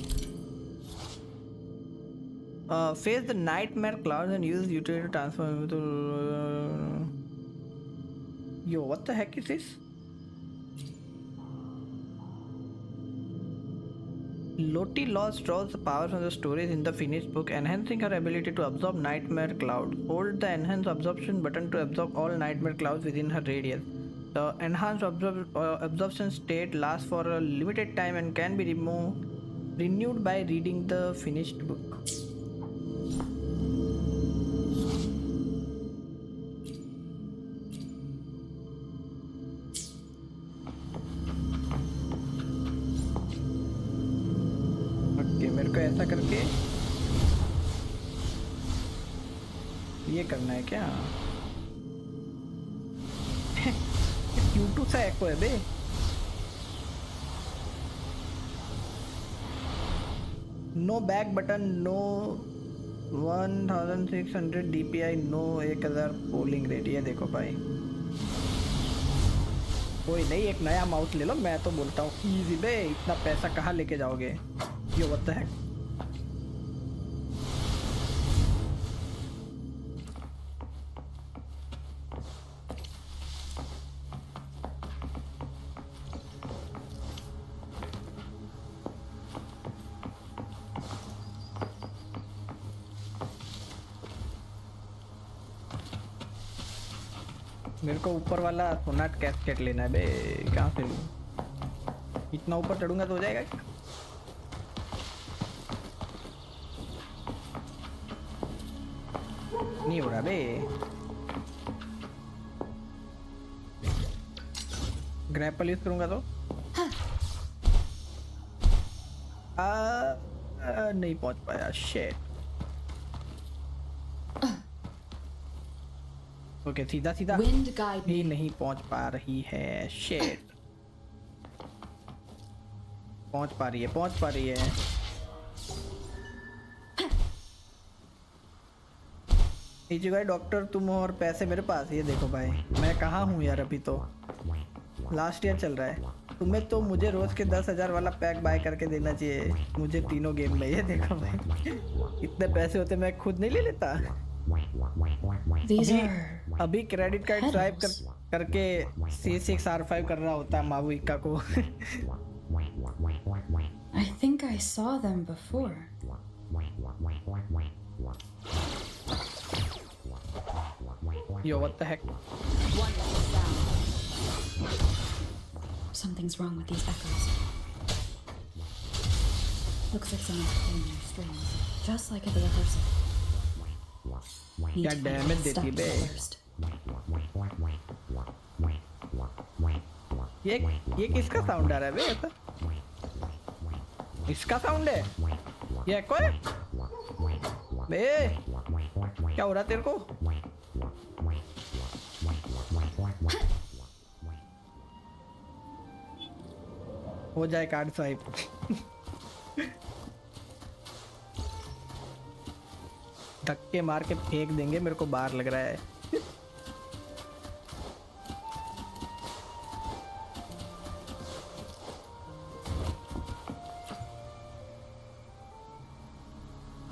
Face the nightmare clouds and use utility to transform to. Yo, what the heck is this? Lottie lost draws the power from the stories in the finished book, enhancing her ability to absorb nightmare clouds. Hold the enhance absorption button to absorb all nightmare clouds within her radius. The enhanced absorption state lasts for a limited time and can be renewed by reading the finished book. Okay, मेरे को ऐसा करके ये करना है क्या? Q2 सा echo है बे. No back button, no 1600 DPI, no 1000 polling rate. ये देखो भाई कोई नहीं एक नया माउस ले लो. मैं तो बोलता हूँ इजी बे. इतना पैसा कहाँ लेके जाओगे? यो व्हाट द हेक. मेरे को ऊपर वाला सोनाट कैस्केट लेना है बे. कहाँ से लूँ? इतना ऊपर चढ़ूंगा तो हो जाएगा क्या? नहीं हो रहा बे. ग्रैपल यूज करूंगा तो नहीं पहुंच पाया. शेट. ओके सीधा सीधा ही नहीं पहुंच पा रही है. शेट. पहुंच पा रही है. भाई डॉक्टर तुम हो और पैसे मेरे पास. ये देखो भाई मैं कहाँ हूँ यार. अभी तो लास्ट ईयर चल रहा है. तुम्हें तो मुझे रोज के 10,000 वाला पैक बाय करके देना चाहिए मुझे तीनों गेम में. ये देखो भाई इतने पैसे होते मैं खुद नहीं ले लेता. अभी क्रेडिट कार्ड स्वाइप करके C6R5 कर रहा होता मावुइका को. I think I saw them before. Yo, what the heck? Something's wrong with these echoes. Looks like someone's pulling their strings, just like at the rehearsal. क्या डैमेज देती है बे? ये किसका साउंड आ रहा है बे ऐसा? इसका साउंड है? ये एको है? बे क्या हो रहा तेरे को? हो जाए कार्ड स्वाइप। धक्के मार के फेंक देंगे, मेरे को बाहर लग रहा है।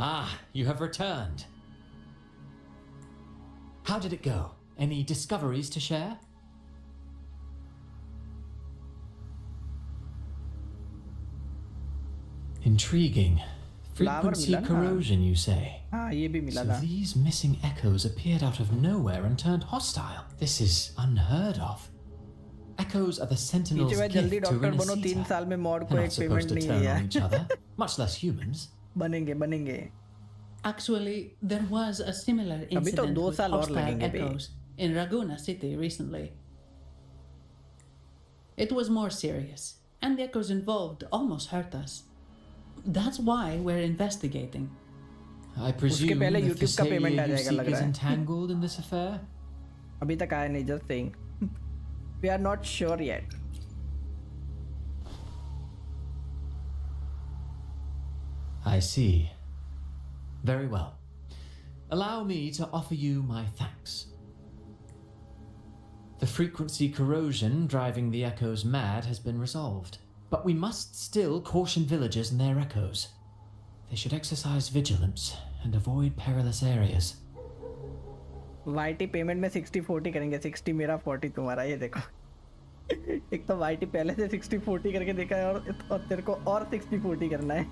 Ah, you have returned. How did it go? Any discoveries to share? Intriguing. Frequency corrosion, you say? हाँ, ये भी मिला So था। these missing echoes appeared out of nowhere and turned hostile. This is unheard of. Echoes are the Sentinel's पीछे gift जल्दी to doctor बनो, RINASCITA. 3 साल में मॉड को They're एक not supposed पेमेंट to नहीं turn है on each other, much less humans. बनेंगे। Actually, there was a similar अभी तो incident 2 with साल और hostile लगेंगे बे। echoes in Raguna City recently. It was more serious, and the echoes involved almost hurt us. That's why we're investigating. I presume पहले the YouTube का payment uh Phasalia you जाएगा लग seek is रहा है। entangled in this affair? अभी तक आया नहीं, just saying. We are not sure yet. I see. Very well. Allow me to offer you my thanks. The frequency corrosion driving the echoes mad has been resolved, but we must still caution villagers and their echoes. They should exercise vigilance and avoid perilous areas. YT payment में 60-40 करेंगे, 60 मेरा 40 तुम्हारा, ये देखो। एक तो YT पहले से 60-40 करके देखा है और तेरे को और 60-40 करना है।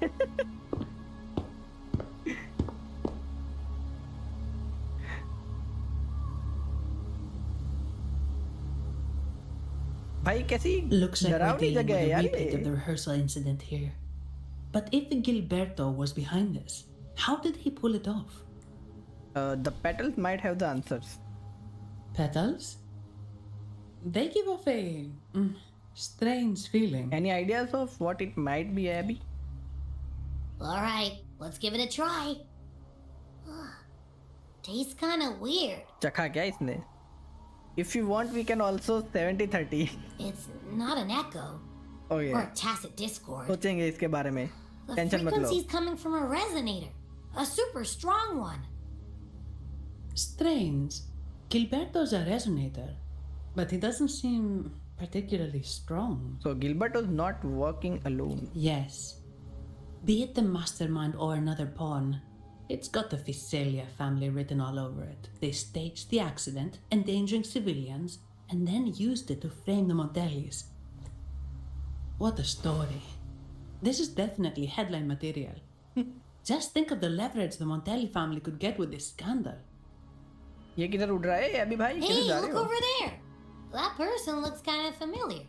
भाई कैसी Looks like we're डरावनी dealing जगह with है a यार repeat of the ये। rehearsal incident here. But if Gilberto was behind this, how did he pull it off? The petals might have the answers. Petals? They give off a strange feeling. Any ideas of what it might be, Abby? All right, let's give it a try. Tastes kind of weird. चखा क्या इसने? If you want, we can also 70-30. It's not an echo. Oh yeah. Or a tacit discord. सोचेंगे इसके बारे में। The tension मत लो। frequency's coming from a resonator. A super strong one. Strange. Gilberto's a resonator, but he doesn't seem particularly strong. So Gilbert was not working alone. Yes. Be it the mastermind or another pawn, it's got the Phasalia family written all over it. They staged the accident, endangering civilians, and then used it to frame the Montellis. What a story. This is definitely headline material. Just think of the leverage the Montelli family could get with this scandal. ये किधर उड़ रहा है अभी भाई? Hey, किधर जा रहे look हो? over there. That person looks kind of familiar.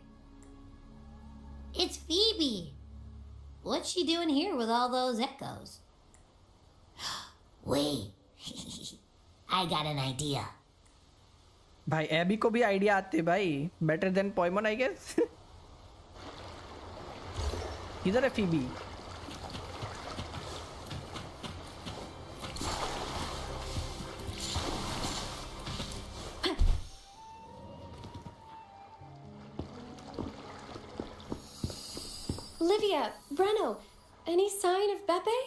It's Phoebe. What's she doing here with all those echoes? Wait. I got an idea. भाई एबी को भी आइडिया आते हैं भाई. Better than Poimon, I guess. किधर है Phoebe? Livia, Breno, any sign of Beppe?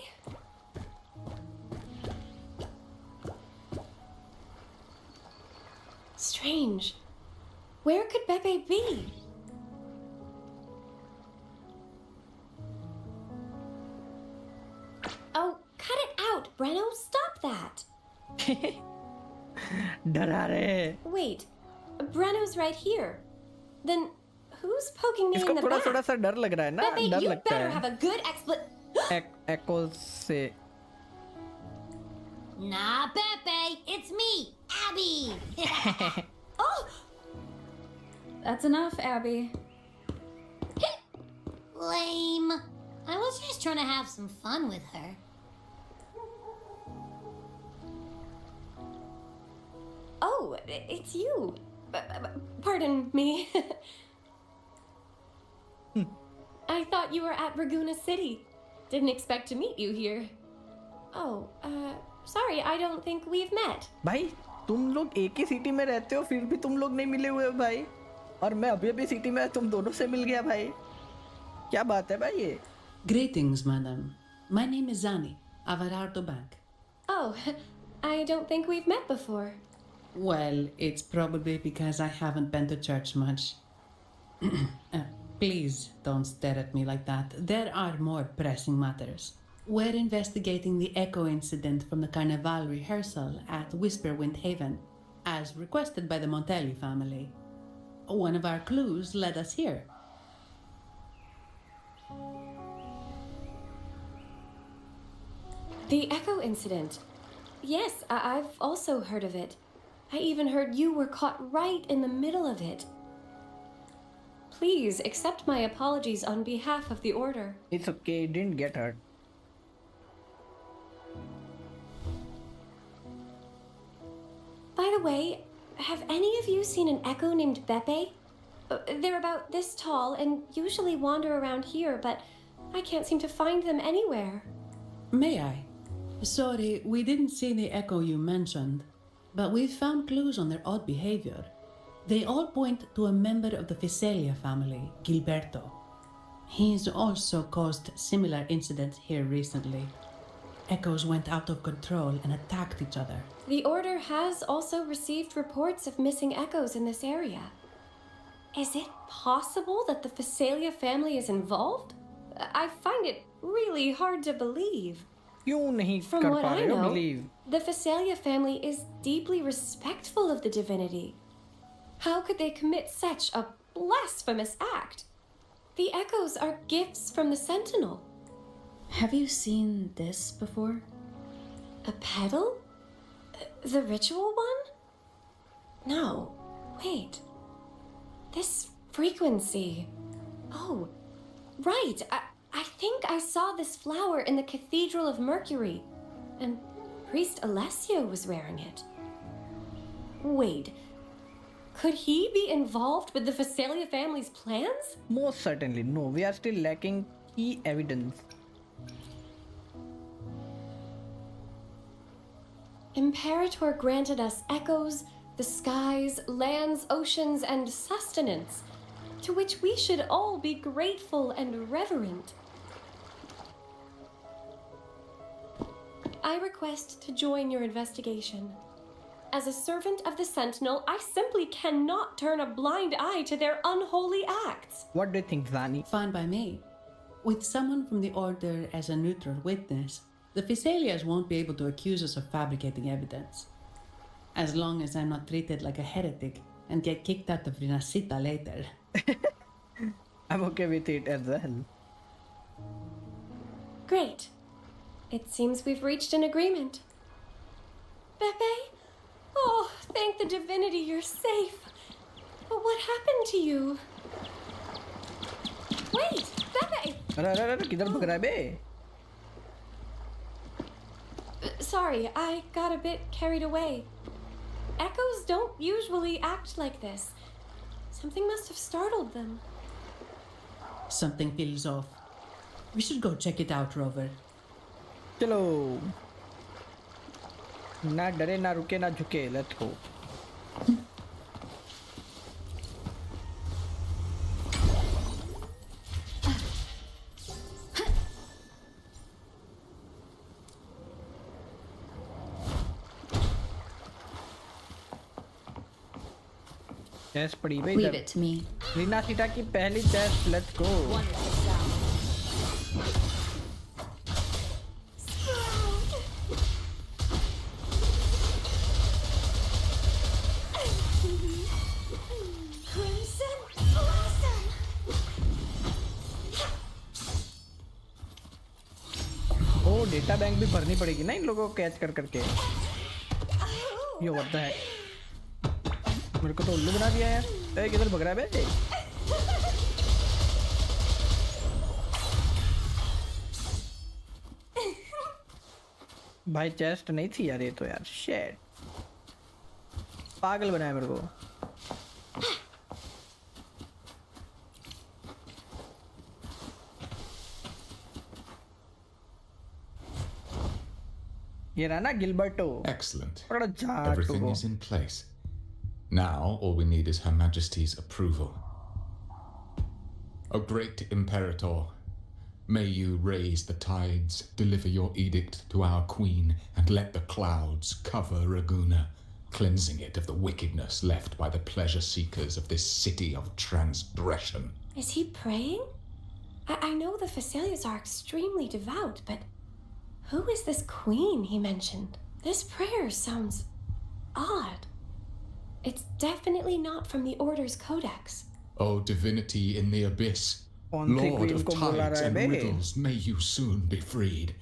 Strange. Where could Beppe be? Oh, cut it out, Breno. Stop that. डरा रहे. Wait, Breno's right here. Then who's poking me इसको in the थोड़ा back? थोड़ा सा डर लग रहा है ना? Beppe, डर you लगता better है. have a good explanation. Echoes से. Nah, Pepe, it's me, Abby. Oh, that's enough, Abby. Lame. I was just trying to have some fun with her. Oh, it's you. Pardon me. I thought you were at Raguna City. Didn't expect to meet you here. Oh, sorry, I don't think we've met. भाई तुम लोग एक ही city में रहते हो फिर भी तुम लोग नहीं मिले हुए हो भाई और मैं अभी अभी सिटी में तुम दोनों से मिल गया भाई क्या बात है भाई ये Greetings, madam. My name is Zani, of Ararto Bank. Oh, I don't think we've met before. Well, it's probably because I haven't been to church much. Please don't stare at me like that. There are more pressing matters. We're investigating the echo incident from the Carnival rehearsal at Whisperwind Haven, as requested by the Montelli family. One of our clues led us here. The echo incident. Yes, I've also heard of it. I even heard you were caught right in the middle of it. Please accept my apologies on behalf of the Order. It's okay, didn't get hurt. By the way, have any of you seen an echo named Beppe? They're about this tall and usually wander around here, but I can't seem to find them anywhere. May I? Sorry, we didn't see the echo you mentioned, but we've found clues on their odd behavior. They all point to a member of the Physalia family, Gilberto. He's also caused similar incidents here recently. Echoes went out of control and attacked each other. The Order has also received reports of missing echoes in this area. Is it possible that the Physalia family is involved? I find it really hard to believe. From what I know, the Physalia family is deeply respectful of the divinity. How could they commit such a blasphemous act? The echoes are gifts from the Sentinel. Have you seen this before? A pedal? The ritual one? No. Wait. This frequency. Oh, right. I think I saw this flower in the Cathedral of Mercury, and Priest Alessio was wearing it. Wait. Could he be involved with the Physalia family's plans? Most certainly. No, we are still lacking key evidence. Imperator granted us echoes, the skies, lands, oceans, and sustenance, to which we should all be grateful and reverent. I request to join your investigation. As a servant of the Sentinel, I simply cannot turn a blind eye to their unholy acts. What do you think, Zani? Fine by me. With someone from the Order as a neutral witness, the Physalias won't be able to accuse us of fabricating evidence. As long as I'm not treated like a heretic and get kicked out of RINASCITA later. I'm okay with it as well. Great. It seems we've reached an agreement. Beppe? Oh, thank the divinity you're safe. But what happened to you? Wait, Beppe! अरे किधर भाग रहा है बे? Sorry, I got a bit carried away. Echoes don't usually act like this. Something must have startled them. Something feels off. We should go check it out, Rover. चलो ना डरे ना रुके ना झुके लेट्स गो टेस्ट पड़ी भाई Leave it to me. Rinascita की पहली test let's go data bank भी भरनी पड़ेगी ना इन लोगों को कैच कर करके ये व्हाट द हेक मेरे को तो उल्लू बना दिया यार ए किधर भग रहा है बे भाई चेस्ट नहीं थी यार ये तो यार शेट पागल बनाया मेरे को। ये रहा ना गिलबर्टो। Excellent. थोड़ा जाट Everything हो। is in place. Now all we need is Her Majesty's approval. O great Imperator, may you raise the tides, deliver your edict to our queen, and let the clouds cover Raguna, cleansing it of the wickedness left by the pleasure seekers of this city of transgression. Is he praying? I know the Phasalias are extremely devout, but who is this queen he mentioned? This prayer sounds odd. It's definitely not from the Order's codex. O divinity in the abyss, कौन सी Lord queen of को बुला tides रहा है and bay? riddles, may you soon be freed.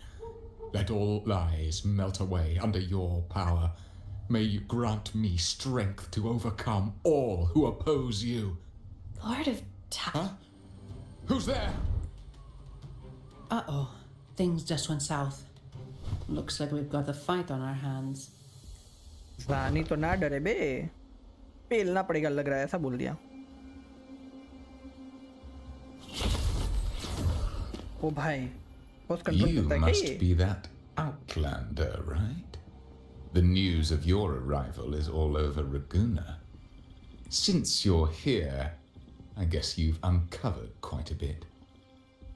Let all lies melt away under your power. May you grant me strength to overcome all who oppose you. Lord of Huh? Who's there? Uh-oh. Things just went south. Looks like we've got a fight on our hands. रानी तो ना डरे बे, पेलना पड़ेगा लग रहा है, ऐसा बोल दिया। ओ भाई, पोस्ट कंट्रोल You करता है क्या must ये? be that outlander, right? The news of your arrival is all over Raguna. Since you're here, I guess you've uncovered quite a bit.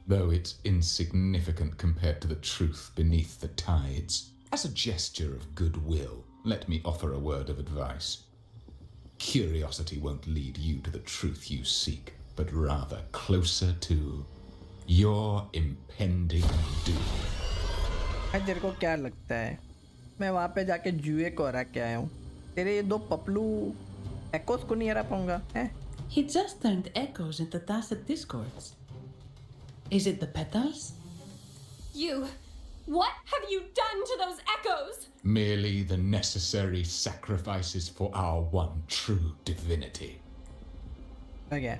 Though it's insignificant compared to the truth beneath the tides. As a gesture of goodwill, let me offer a word of advice. Curiosity won't lead you to the truth you seek, but rather closer to your impending doom. भाई तेरे को क्या लगता है मैं वहाँ पे जाके जुए को हरा के आया हूँ? तेरे ये दो पपलू एकोस को नहीं हरा पाऊंगा हैं? He just turned echoes into tacit discords. Is it the petals? What have you done to those echoes? Merely the necessary sacrifices for our one true divinity. Okay.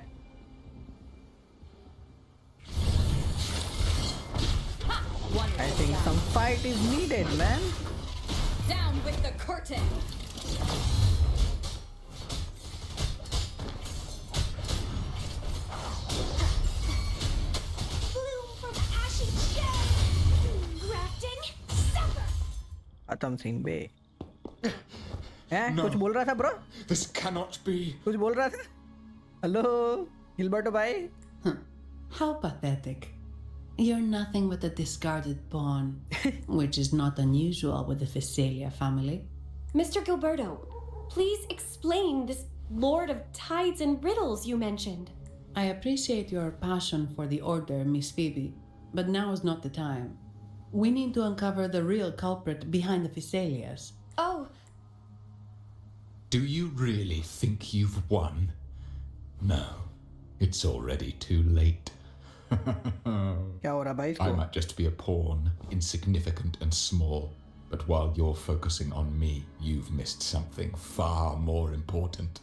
I think some fight is needed, man. Down with the curtain. Bloom from ashy shell. Grafting, suffer. Atam Singh बे हैं? No. कुछ बोल रहा था bro? This cannot be. कुछ बोल रहा था? Hello Gilberto भाई? How pathetic. You're nothing but a discarded pawn, which is not unusual with the Phasalia family. Mr. Gilberto, please explain this Lord of Tides and Riddles you mentioned. I appreciate your passion for the Order, Miss Phoebe, but now is not the time. We need to uncover the real culprit behind the Phasalias. Oh. Do you really think you've won? No, it's already too late. क्या हो रहा भाई इसको? I might just be a pawn, insignificant and small, but while you're focusing on me, you've missed something far more important.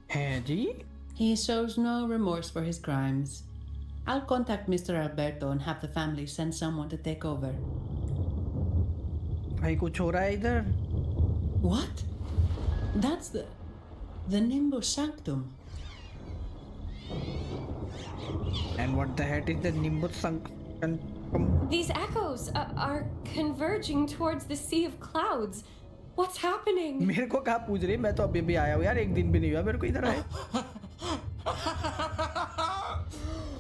हैं जी? He shows no remorse for his crimes. I'll contact Mr. Alberto and have the family send someone to take over. भाई कुछ हो रहा है इधर? What? That's the Nimbus Sanctum. And what the heck is the Nimbus Sanctum? These echoes are converging towards the Sea of Clouds. What's happening? मेरे को कहाँ पूछ रही? मैं तो अभी भी आया हूँ यार, एक दिन भी नहीं हुआ मेरे को इधर आए.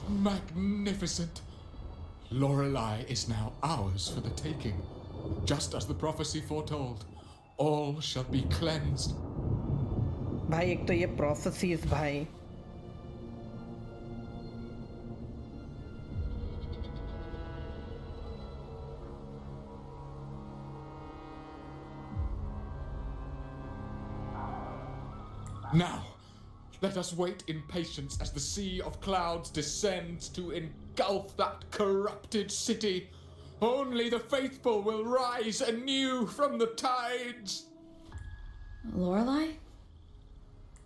Magnificent! Lorelei is now ours for the taking. Just as the prophecy foretold, all shall be cleansed. भाई एक तो ये prophecies भाई. Now, let us wait in patience as the Sea of Clouds descends to engulf that corrupted city. Only the faithful will rise anew from the tides. Lorelei?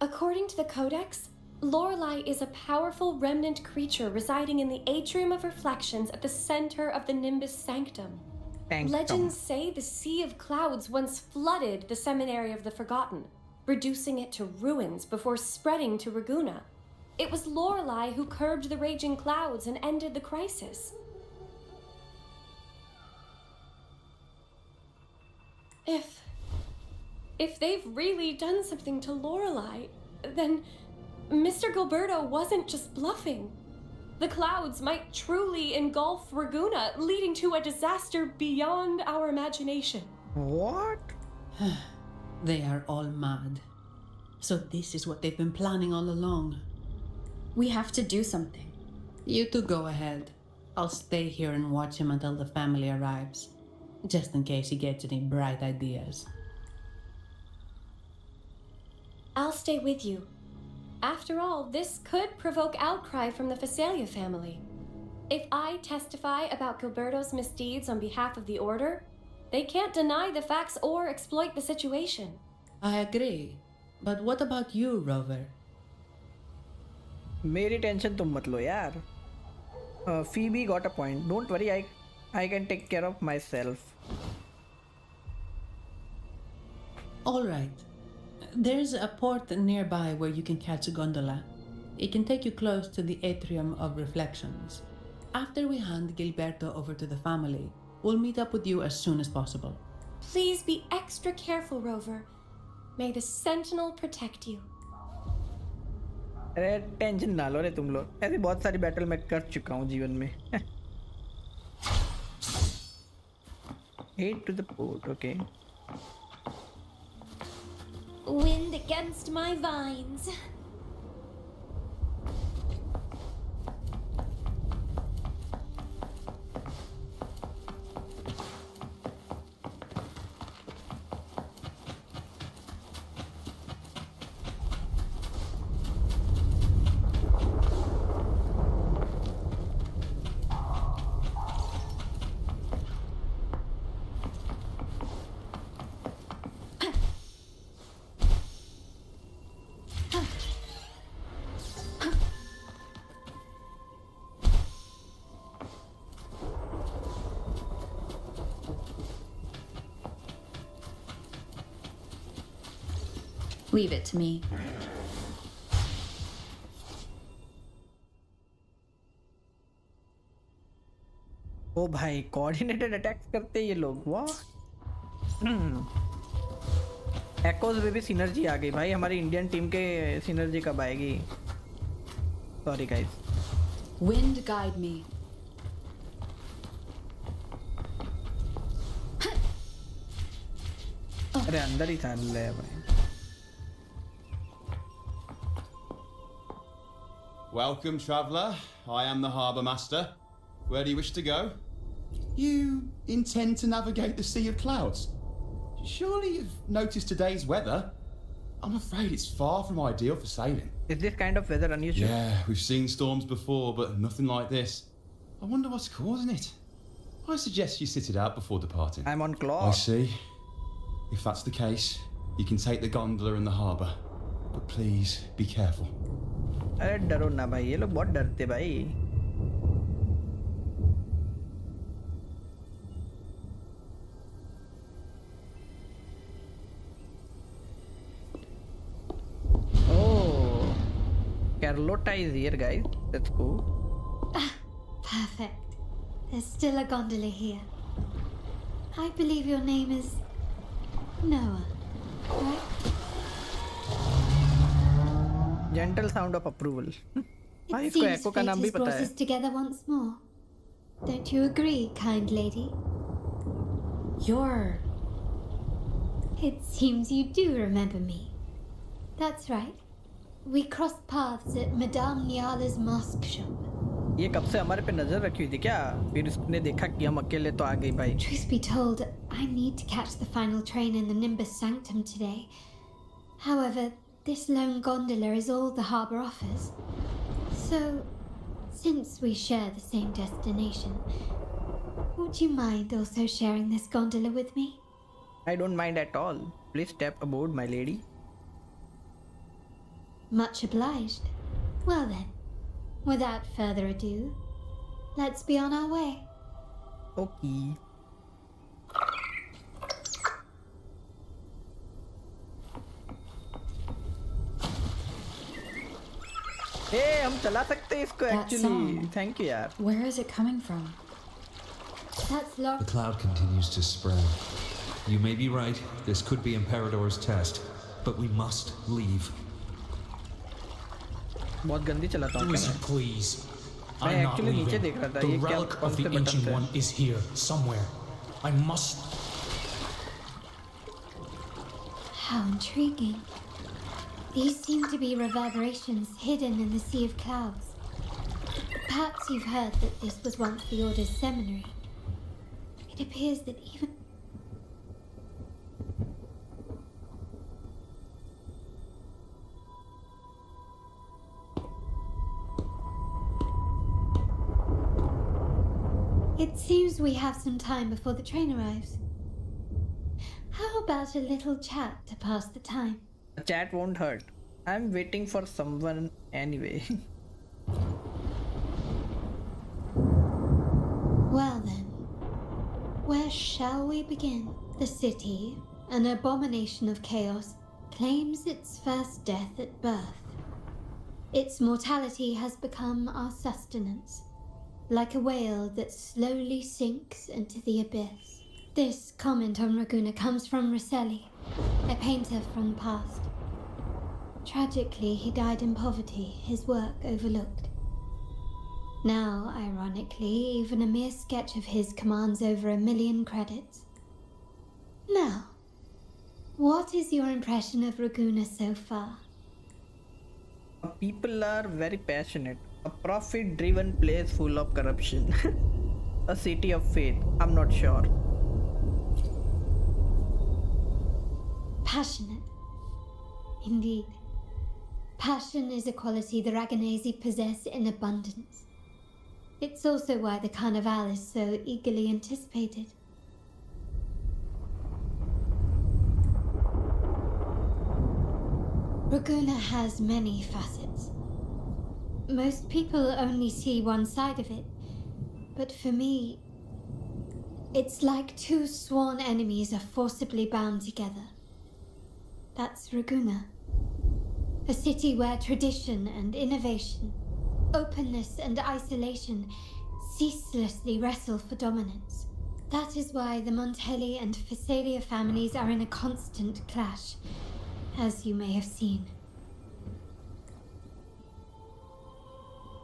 According to the Codex, Lorelei is a powerful remnant creature residing in the Atrium of Reflections at the center of the Nimbus Sanctum. Sanctum. Legends say the Sea of Clouds once flooded the Seminary of the Forgotten. reducing it to ruins before spreading to Raguna. It was Lorelei who curbed the raging clouds and ended the crisis. If they've really done something to Lorelei, then Mr. Gilberto wasn't just bluffing. The clouds might truly engulf Raguna, leading to a disaster beyond our imagination. What? They are all mad. So this is what they've been planning all along. We have to do something. You two go ahead. I'll stay here and watch him until the family arrives, just in case he gets any bright ideas. I'll stay with you. After all, this could provoke outcry from the Phasalia family. If I testify about Gilberto's misdeeds on behalf of the Order, they can't deny the facts or exploit the situation. I agree. But what about you, Rover? मेरी tension तुम मत लो यार. Phoebe got a point. Don't worry, I can take care of myself. All right. There's a port nearby where you can catch a gondola. It can take you close to the Atrium of Reflections. After we hand Gilberto over to the family, we'll meet up with you as soon as possible. Please be extra careful, Rover. May the Sentinel protect you. अरे tension ना लो रे तुम लोग. ऐसी बहुत सारी battle मैं कर चुका हूँ जीवन में. Head to the port, okay. Wind against my vines. Leave it to me. ओ भाई कोऑर्डिनेटेड अटैक्स करते हैं ये लोग. वाह. एक्कोज में भी सिनर्जी आ गई भाई. हमारी इंडियन टीम के सिनर्जी कब आएगी? Sorry guys. Wind guide me. अरे अंदर ही था ले भाई. Welcome, traveller. I am the harbour master. Where do you wish to go? You intend to navigate the Sea of Clouds? Surely you've noticed today's weather? I'm afraid it's far from ideal for sailing. Is this kind of weather unusual? Yeah, we've seen storms before, but nothing like this. I wonder what's causing it. I suggest you sit it out before departing. I'm on clock. I see. If that's the case, you can take the gondola in the harbour. But please, be careful. अरे डरो ना भाई. ये लोग बहुत डरते भाई. Oh, Carlotta is here, guys. That's cool. Perfect. There's still a gondola here. I believe your name is Noah, right? Gentle sound of approval. It seems fate has brought us together once more. Don't you agree, kind lady? It seems you do remember me. That's right. We crossed paths at Madame Niala's mosque shop. ये कब से हमारे पे नजर रखी हुई थी क्या? फिर उसने देखा कि हम अकेले तो आ गई भाई. Truth be told, I need to catch the final train in the Nimbus Sanctum today. However, this lone gondola is all the harbour offers. So, since we share the same destination, would you mind also sharing this gondola with me? I don't mind at all. Please step aboard, my lady. Much obliged. Well then, without further ado, let's be on our way. Okay. ए हम चला सकते हैं इसको That actually song. Thank you यार Where is it coming from? That's The locked. cloud continues to spread. You may be right, this could be Imperador's test, but we must leave. बहुत गंदी चलाता हूँ Wizard, please. मैं I'm not actually नीचे leaving. देख रहा था The ये क्या relic कौन of से the बटन Ancient थे One is here, somewhere. I must... How intriguing. These seem to be reverberations hidden in the sea of clouds. Perhaps you've heard that this was once the Order's seminary. It appears that even... It seems we have some time before the train arrives. How about a little chat to pass the time? Chat won't hurt. I'm waiting for someone anyway. Well then, where shall we begin? The city, an abomination of chaos, claims its first death at birth. Its mortality has become our sustenance, like a whale that slowly sinks into the abyss. This comment on Raguna comes from Rosselli, a painter from the past. Tragically, he died in poverty, his work overlooked. Now, ironically, even a mere sketch of his commands over 1 million credits. Now, what is your impression of Raguna so far? People are very passionate. A profit-driven place full of corruption. A city of faith. I'm not sure. Passionate. Indeed. Passion is a quality the Raganesi possess in abundance. It's also why the Carnival is so eagerly anticipated. Raguna has many facets. Most people only see one side of it, but for me, it's like two sworn enemies are forcibly bound together. That's Raguna. A city where tradition and innovation, openness and isolation ceaselessly wrestle for dominance. That is why the Montelli and Phasalia families are in a constant clash, as you may have seen.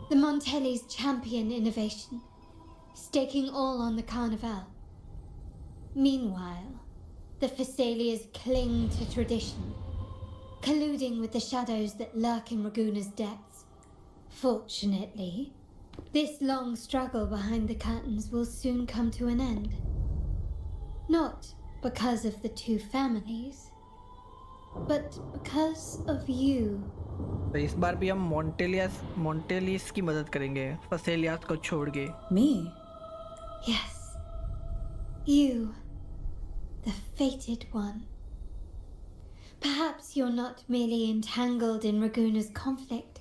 The Montellis champion innovation, staking all on the Carnival. Meanwhile, the Phasalias cling to tradition, colluding with the shadows that lurk in Raguna's depths. Fortunately, this long struggle behind the curtains will soon come to an end. Not because of the two families, but because of you. तो इस बार भी हम मोंटेलियस की मदद करेंगे फसेलियास को छोड़ के. Me? Yes. You. The fated one. Perhaps you're not merely entangled in Raguna's conflict,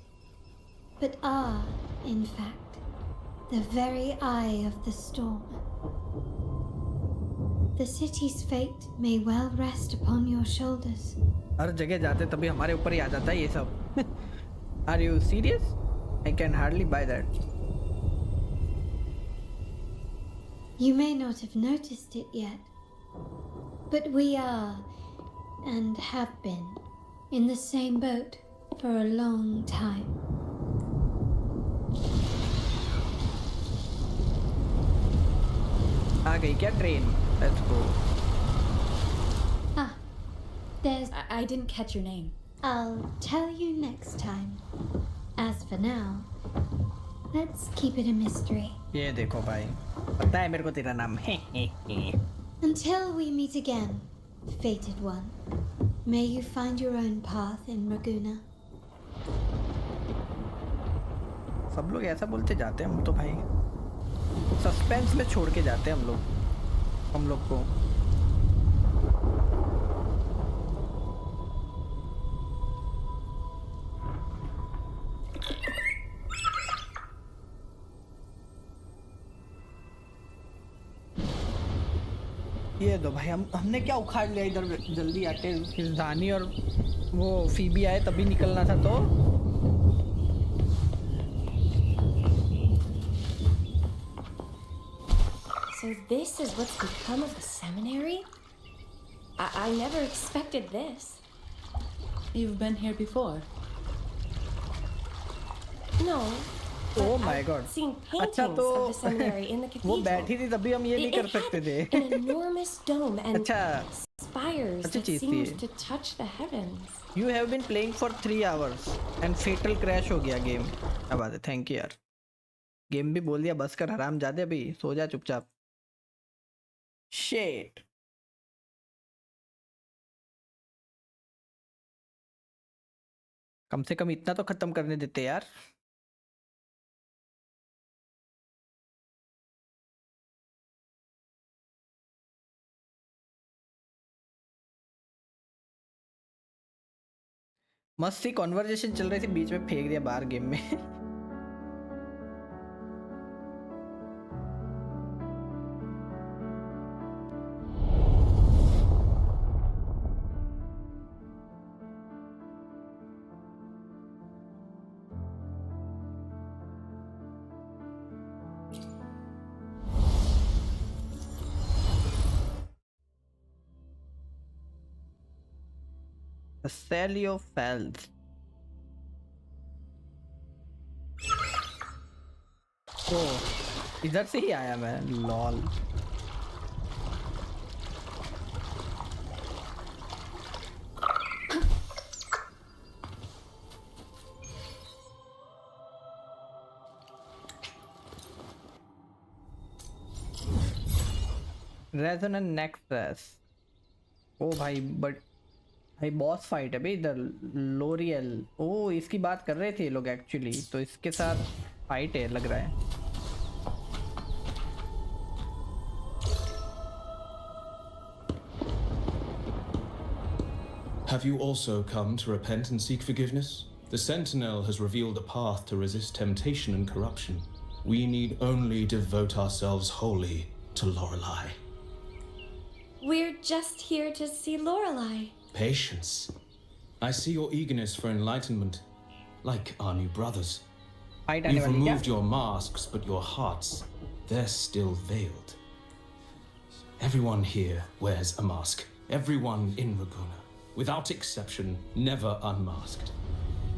but are, in fact, the very eye of the storm. The city's fate may well rest upon your shoulders. हर जगह जाते तभी हमारे ऊपर ही आ जाता है ये सब. Are you serious? I can hardly buy that. You may not have noticed it yet, but we are, and have been, in the same boat for a long time. आ गई क्या train? Let's go. Ah, there's... I didn't catch your name. I'll tell you next time. As for now, let's keep it a mystery. ये देखो भाई, पता है मेरे को तेरा नाम है. Until we meet again, fated one, may you find your own path in Raguna. सब लोग ऐसा बोलते जाते हैं हम तो भाई. सस्पेंस में छोड़ के जाते हैं हम लोग को. ये दो भाई, हमने क्या उखाड़ लिया इधर. जल्दी आके फिर दानी और वो फीबी आए तभी निकलना था. तो So this is what's become of the seminary? I never expected this. You've been here before? No. Oh my god. Seen अच्छा paintings तो of the seminary in the वो cathedral. बैठी थी तभी हम ये नहीं कर सकते थे. An enormous dome and अच्छा spires अच्छी that चीज थी seemed ये. to touch the heavens. You have been playing for 3 hours and fatal crash हो गया गेम. क्या बात है, थैंक यू यार. गेम भी बोल दिया बस कर हराम जादे अभी सो जा चुपचाप. Shit. कम से कम इतना तो खत्म करने देते यार. मस्त सी कॉन्वर्जेशन चल रही थी बीच में फेंक दिया बाहर गेम में. Celiophals. इधर से ही आया मैं. लॉल. Resonant Nexus. ओ भाई भाई बॉस फाइट है भाई इधर. लोरियल. ओ इसकी बात कर रहे थे ये लोग एक्चुअली. तो इसके साथ फाइट है लग रहा है. Have you also come to repent and seek forgiveness? The Sentinel has revealed a path to resist temptation and corruption. We need only devote ourselves wholly to Lorelei. We're just here to see Lorelei. Patience. I see your eagerness for enlightenment, like our new brothers. You've removed your masks, but your hearts, they're still veiled. Everyone here wears a mask. Everyone in Raguna, without exception, never unmasked.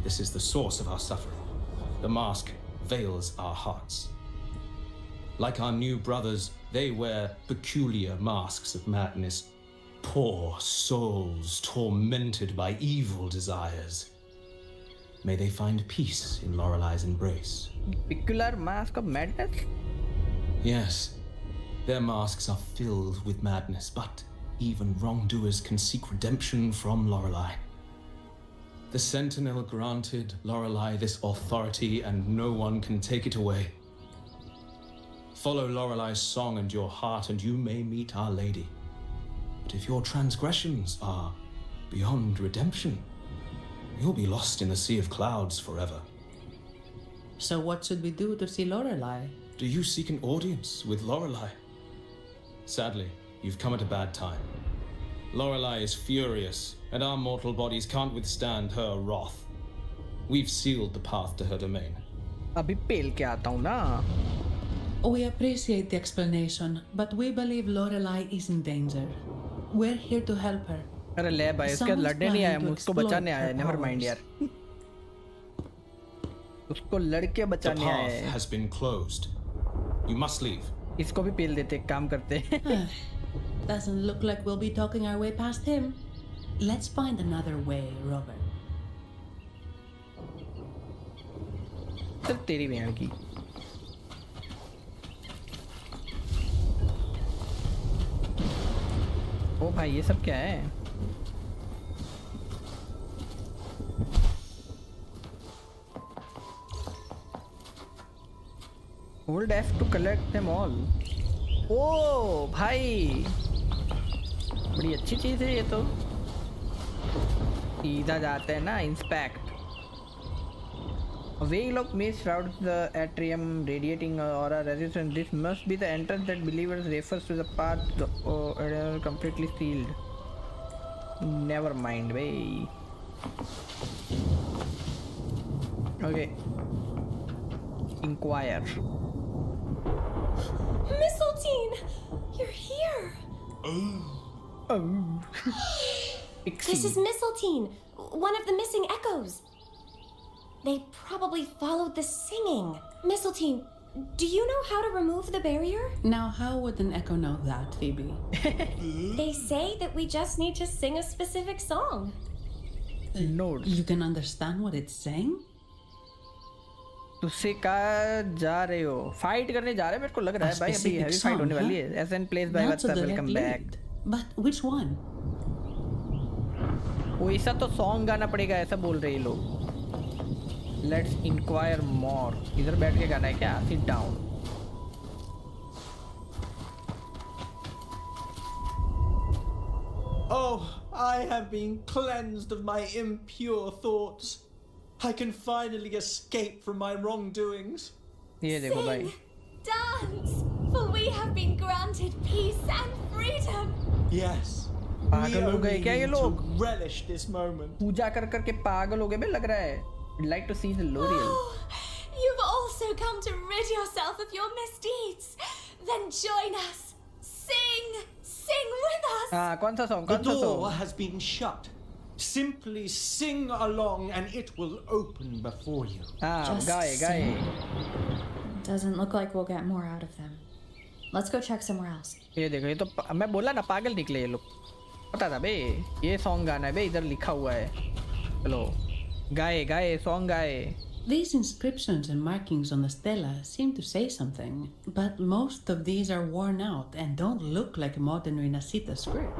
This is the source of our suffering. The mask veils our hearts. Like our new brothers, they wear peculiar masks of madness. Poor souls tormented by evil desires. May they find peace in Lorelei's embrace. Peculiar mask of madness? Yes, their masks are filled with madness, but even wrongdoers can seek redemption from Lorelei. The Sentinel granted Lorelei this authority, and no one can take it away. Follow Lorelei's song and your heart, and you may meet Our Lady. But if your transgressions are beyond redemption, you'll be lost in the sea of clouds forever. So what should we do to see Lorelei? Do you seek an audience with Lorelei? Sadly, you've come at a bad time. Lorelei is furious, and our mortal bodies can't withstand her wrath. We've sealed the path to her domain. अभी पेल के आता हूँ ना. We appreciate the explanation, but we believe Lorelei is in danger. We're here to help her. अरे ले भाई उसके लड़ने नहीं आया, उसको बचाने आया. Never mind यार. उसको लड़के बचाने आया. The path has been closed. You must leave. इसको भी पेल देते, काम करते. Doesn't look like we'll be talking our way past him. Let's find another way, Robert. चल तेरी बहन की. ओ भाई ये सब क्या है? Hold F to collect them all. ओ भाई बड़ी अच्छी चीज है ये तो. सीधा जाते हैं ना. Inspect. A veil of mist shrouds the atrium, radiating aura resistance. This must be the entrance that believers refers to the path completely sealed. Never mind, way. Okay. Inquire. Mistletoe! This is Mistletoe, one of the missing echoes. They probably followed the singing. Mistletoe, do you know how to remove the barrier? Now, how would an echo know that, Phoebe? They say that we just need to sing a specific song. No. You can understand what it's saying? तुझसे कहाँ जा रहे हो? Fight करने जा रहे हैं मेरे को लग रहा है भाई अभी हैवी फाइट होने वाली है. SN plays by WhatsApp welcome back. But which one? वैसा तो सॉन्ग गाना पड़ेगा ऐसा बोल रहे हैं लोग. Let's inquire more. इधर बैठ के गाना है क्या? Sit down. Oh, I have been cleansed of my impure thoughts. I can finally escape from my wrongdoings. ये देखो भाई. Dance, for we have been granted peace and freedom. Yes. पागल हो गए क्या ये लोग? Relish this moment. पूजा कर कर के पागल हो गए बे लग रहा है. I'd like to see the L'Oreal. Oh, you've also come to rid yourself of your misdeeds. Then join us. Sing with us. हाँ कौन सा song? The कौन सा door song? has been shut. Simply sing along and it will open before you. हाँ गाए. Doesn't look like we'll get more out of them. Let's go check somewhere else. ये देखो ये तो मैं बोला ना पागल निकले ये लोग. पता था बे ये सॉन्ग गाना है बे इधर लिखा हुआ है. चलो गाए सॉन्ग गाए. These inscriptions and markings on the stela seem to say something, but most of these are worn out and don't look like modern RINASCITA script.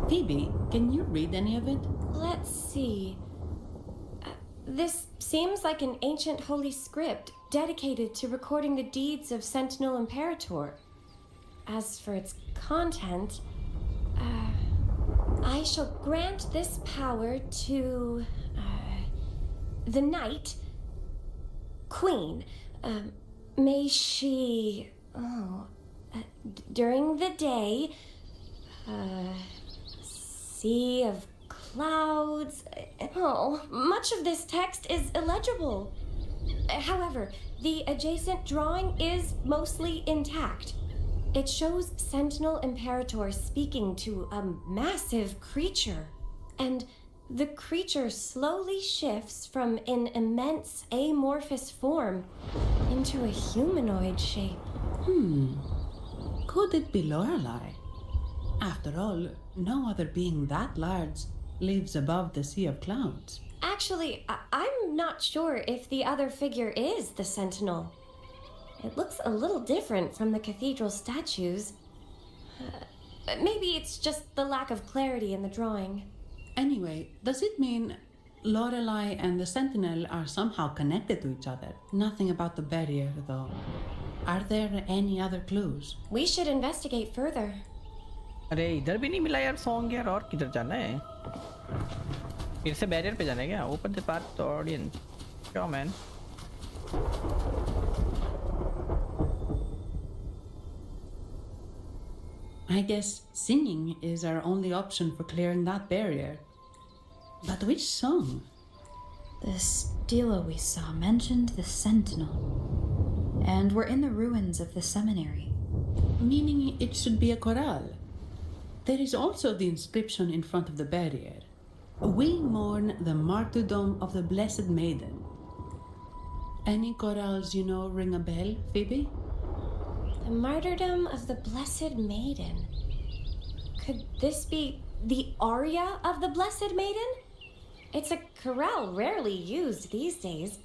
Phoebe, can you read any of it? Let's see. This seems like an ancient holy script dedicated to recording the deeds of Sentinel Imperator. As for its content, I shall grant this power to the Knight Queen. May she, during the day, sea of clouds. Oh, much of this text is illegible. However, the adjacent drawing is mostly intact. It shows Sentinel Imperator speaking to a massive creature, and the creature slowly shifts from an immense amorphous form into a humanoid shape. Could it be Lorelei? After all, no other being that large lives above the sea of clouds. Actually, I'm not sure if the other figure is the Sentinel. It looks a little different from the cathedral statues. Maybe it's just the lack of clarity in the drawing. Anyway, does it mean Lorelei and the Sentinel are somehow connected to each other? Nothing about the barrier, though. Are there any other clues? We should investigate further. अरे इधर भी नहीं मिला यार song यार. और किधर जाना है? फिर से बैरियर पे जाना है क्या? Open the path to audience. क्या man? I guess singing is our only option for clearing that barrier. But which song? The stela we saw mentioned the Sentinel. And we're in the ruins of the seminary. Meaning it should be a chorale. There is also the inscription in front of the barrier. We mourn the martyrdom of the Blessed Maiden. Any chorales you know ring a bell, Phoebe? The martyrdom of the Blessed Maiden. Could this be the aria of the Blessed Maiden? It's a chorale rarely used these days.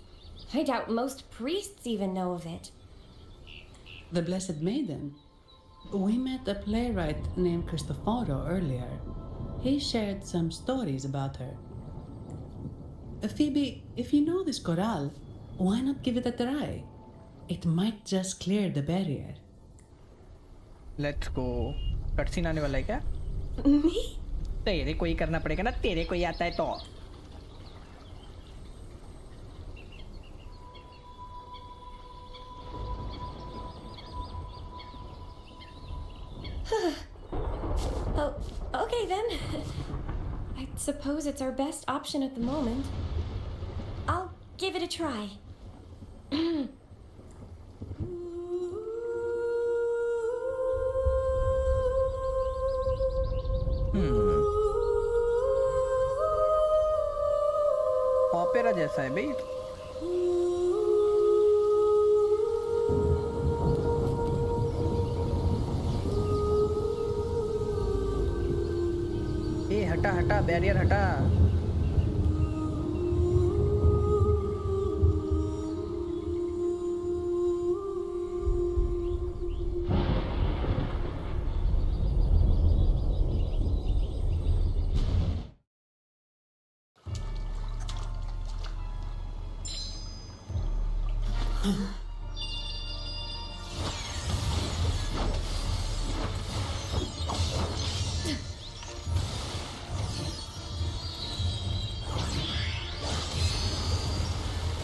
I doubt most priests even know of it. The Blessed Maiden? We met a playwright named Cristoforo earlier. He shared some stories about her. Phoebe, if you know this chorale, why not give it a try? It might just clear the barrier. Let's go. Cutscene आने वाला है क्या? Me? तेरे को ही करना पड़ेगा ना. तेरे को ही आता है तो. Oh, okay then. I suppose it's our best option at the moment. I'll give it a try. जैसा है भाई। ए हटा हटा, बैरियर हटा।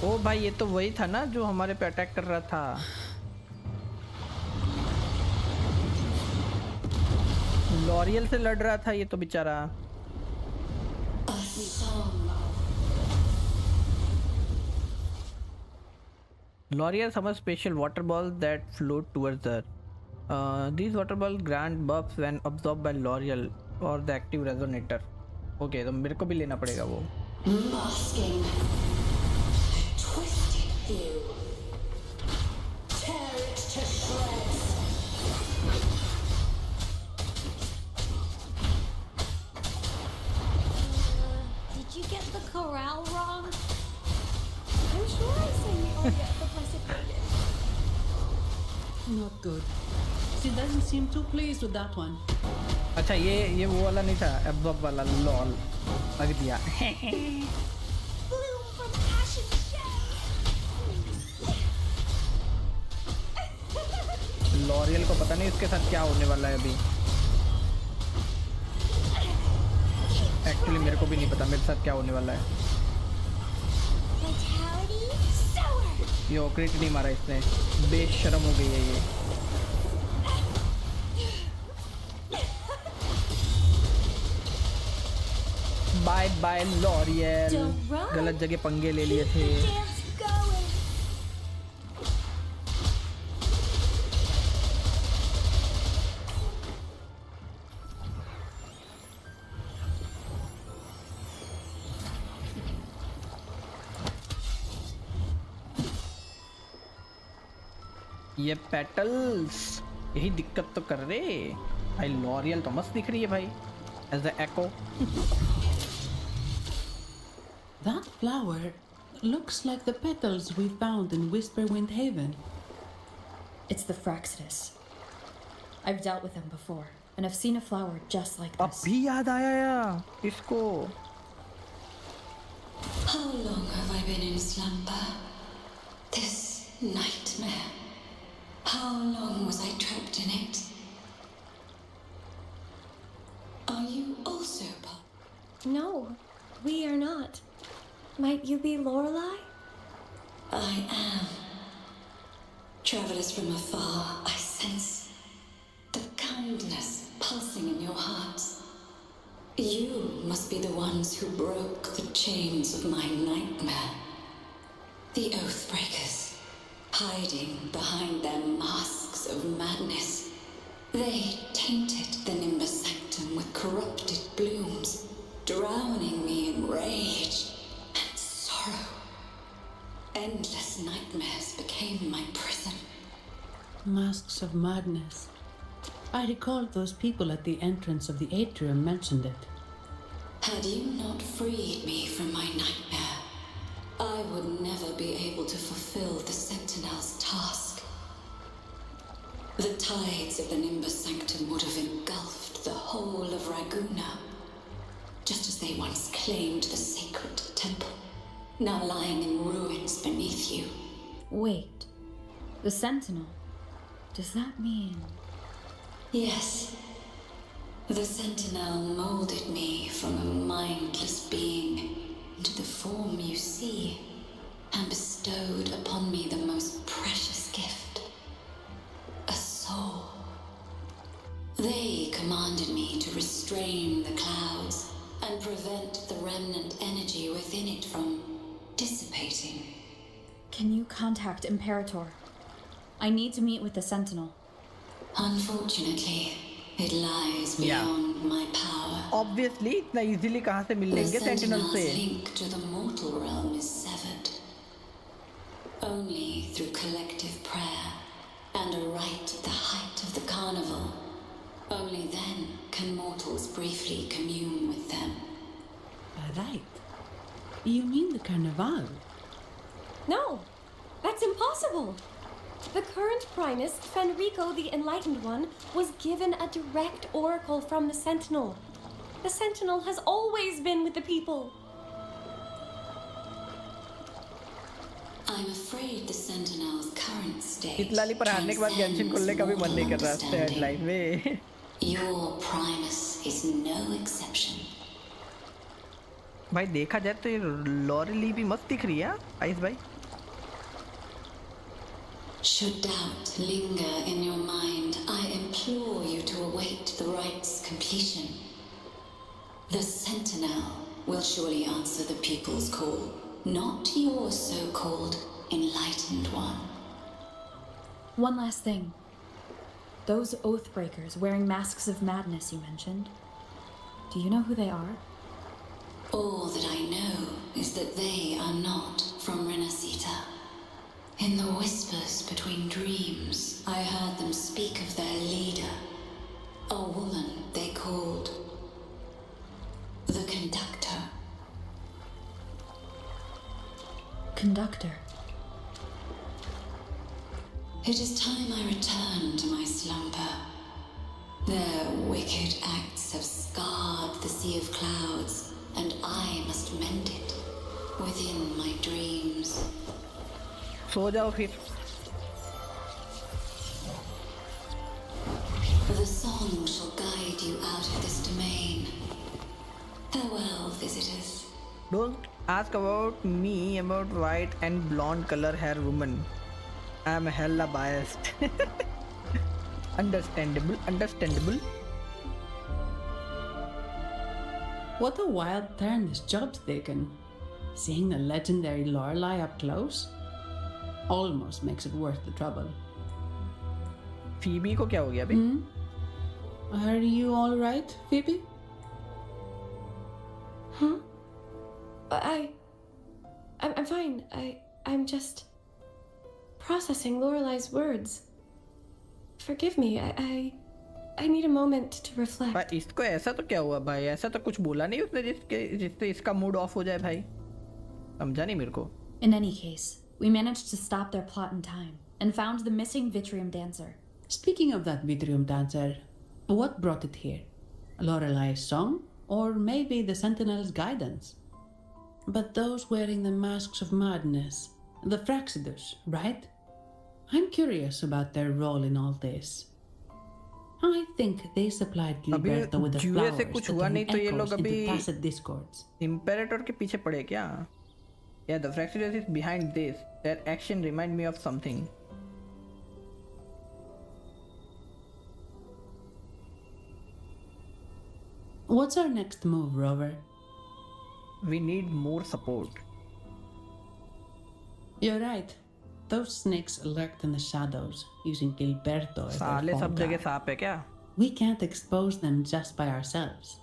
ओ भाई ये तो वही था ना जो हमारे पे अटैक कर रहा था। लॉरियल से लड़ रहा था ये तो बेचारा। L'Oreal summons special water balls that float towards her. These water balls grant buffs when absorbed by L'Oreal or the active resonator. Okay, तो मेरे को भी लेना पड़ेगा वो। Masking. Twisted you. Tear it to shreds. Did you get the chorale wrong? I'm sure I sang the aria of the Blessed Maiden. Not good. She doesn't seem too pleased with that one. अच्छा ये वो वाला नहीं था, absorb वाला। Lol लग दिया। Bloom from ashen L'Oréal को पता नहीं इसके साथ क्या होने वाला है अभी। एक्चुअली मेरे को भी नहीं पता मेरे साथ क्या होने वाला है। ये ऑक्रीट नहीं मारा इसने, बेशरम हो गई है ये। बाय बाय लॉरियल, गलत जगह पंगे ले लिए थे। ये पेटल्स यही दिक्कत तो कर रहे भाई। लॉरियल तो मस्त दिख रही है भाई, as the echo. That flower looks like the petals we found in Whisperwind Haven. It's the Fraxitus. I've dealt with them before, and I've seen a flower just like this. अभी याद आया यार इसको। How long have I been in slumber? This nightmare. How long was I trapped in it? Are you also No, we are not. Might you be Lorelei? I am. Travelers from afar, I sense the kindness pulsing in your hearts. You must be the ones who broke the chains of my nightmare. The Oathbreakers, hiding behind their masks of madness. They tainted the Nimbus Sanctum with corrupted blooms, drowning me in rage and sorrow. Endless nightmares became my prison. Masks of madness. I recalled those people at the entrance of the atrium mentioned it. Had you not freed me from my nightmare, I would never be able to fulfill the Sentinel's task. The tides of the Nimbus Sanctum would have engulfed the whole of Raguna, just as they once claimed the sacred temple, now lying in ruins beneath you. Wait, the Sentinel? Does that mean... Yes. The Sentinel molded me from a mindless being into the form you see, and bestowed upon me the most precious gift, a soul. They commanded me to restrain the clouds and prevent the remnant energy within it from dissipating. Can you contact Imperator? I need to meet with the Sentinel. Unfortunately, It lies beyond my power. Obviously, इतना easily कहाँ से मिल लेंगे The Sentinel से? Sentinel's link to the mortal realm is severed. Only through collective prayer and a rite at the height of the carnival. Only then can mortals briefly commune with them. Right. You mean the carnival? No, that's impossible. The current Primus, Fenrico the Enlightened One, was given a direct oracle from the Sentinel. The Sentinel has always been with the people. I'm afraid the Sentinel's current state इतलाली पर हारने के बाद Genshin खोलने का भी मन नहीं कर रहा स्टैंड लाइन में. Your Primus is no exception. भाई देखा जाए तो ये लॉरेली भी मस्त दिख रही है आइस भाई. Should doubt linger in your mind, I implore you to await the rite's completion. The Sentinel will surely answer the people's call, not your so-called enlightened one. One last thing. Those Oathbreakers wearing masks of madness you mentioned. Do you know who they are? All that I know is that they are not from RINASCITA. In the whispers between dreams, I heard them speak of their leader, a woman they called the Conductor. Conductor. It is time I return to my slumber. Their wicked acts have scarred the sea of clouds, and I must mend it within my dreams. सो जाओ फिर. The song shall guide you out of this domain. Farewell, visitors. Don't ask about me about white and blonde color hair woman. I'm hella biased. Understandable. What a wild turn this job's taken. Seeing the legendary Lorelei up close almost makes it worth the trouble. Phoebe को क्या हो गया अभी? Are you all right, Phoebe? Huh? I'm fine. I'm just processing Lorelei's words. Forgive me. I need a moment to reflect. भाई इसको ऐसा तो क्या हुआ भाई? ऐसा तो कुछ बोला नहीं उसने जिससे इसका मूड ऑफ हो जाए भाई. समझा नहीं मेरे को. In any case, we managed to stop their plot in time and found the missing Vitrium dancer. Speaking of that Vitrium dancer, what brought it here? Lorelei's song? Or maybe the Sentinel's guidance? But those wearing the masks of madness, the Fraxidus, right? I'm curious about their role in all this. I think they supplied Gilberto with the flowers that turn echoes into tacit discords. Imperator के पीछे पड़े क्या? Yeah, the Fraxidus is behind this. Their action remind me of something. What's our next move, Rover? We need more support. You're right. Those snakes lurked in the shadows, using Gilberto as their सब phone जगह guard. सांप है क्या? We can't expose them just by ourselves.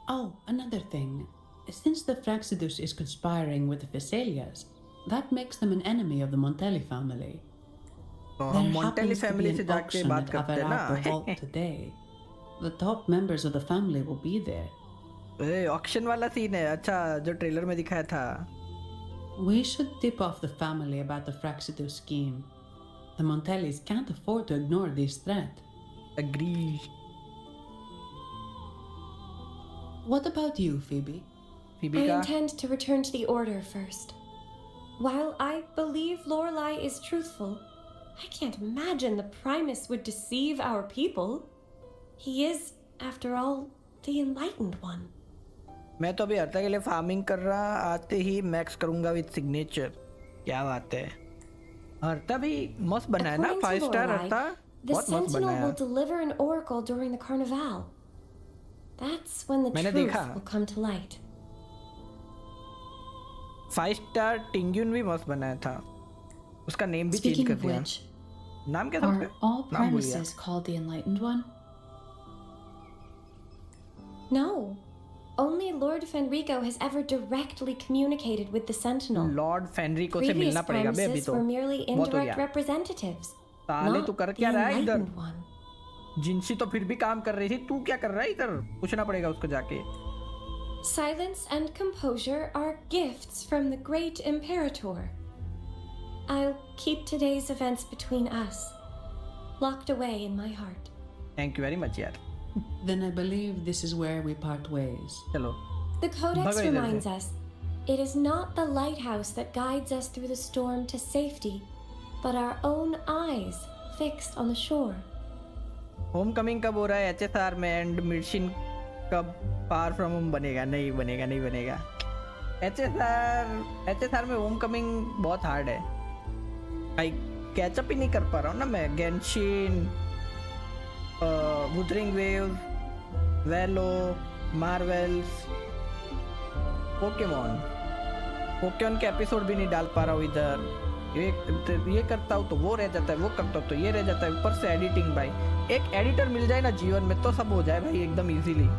Oh, another thing. Since the Fraxidus is conspiring with the Phasalias, that makes them an enemy of the Montelli family. There Montelli happens to be family से an जाके auction बात at करते हैं Avarato ना? Vault today. The top members of the family will be there. Auction वाला scene है. अच्छा, जो ट्रेलर में दिखाया था. We should tip off the family about the Fraxidus scheme. The Montellis can't afford to ignore this threat. Agree. What about you, Phoebe? I intend to return to the Order first. While I believe Lorelei is truthful, I can't imagine the Primus would deceive our people. He is, after all, the Enlightened One. मैं तो अभी अर्ता के लिए farming कर रहा. आते ही max करूंगा with signature. क्या बात है. अर्ता भी मस्त बनाया ना. 5 स्टार अर्ता. The बहुत मस्त Sentinel बनाया. will deliver an oracle during the Carnival. That's when the मैंने truth देखा. will come to light. 5 star टिंग्यून भी मस्त बनाया था. उसका नेम भी चेंज Speaking कर of दिया. which, नाम क्या था are उसका? all नाम भूल गया. Primuses called the Enlightened One? No. Only Lord Fenrico has ever directly communicated with the Sentinel. Lord Fenrico से Previous मिलना पड़ेगा बे अभी promises तो were merely बहुत हो indirect गया representatives. साले तू Not कर the क्या रहा है इधर enlightened one. जिनसी तो फिर भी काम कर रही थी तू क्या कर रहा है इधर पूछना पड़ेगा उसको जाके Silence and composure are gifts from the great Imperator. I'll keep today's events between us, locked away in my heart. Thank you very much यार Then I believe this is where we part ways. चलो The Codex भगो इधर reminds से। us, it is not the lighthouse that guides us through the storm to safety, but our own eyes fixed on the shore. Homecoming कब हो रहा है HSR में and मिडशिन कब फार फ्रॉम होम बनेगा नहीं बनेगा नहीं बनेगा HSR में होमकमिंग बहुत हार्ड है भाई कैचअप ही नहीं कर पा रहा हूँ ना मैं गेंशिन वुथरिंग वेव्स वेलो मार्वेल्स पोकेमॉन के एपिसोड भी नहीं डाल पा रहा हूँ इधर ये करता हूँ तो वो रह जाता है वो करता हूँ तो ये रह जाता है ऊपर से एडिटिंग भाई एक एडिटर मिल जाए ना जीवन में तो सब हो जाए भाई एकदम easily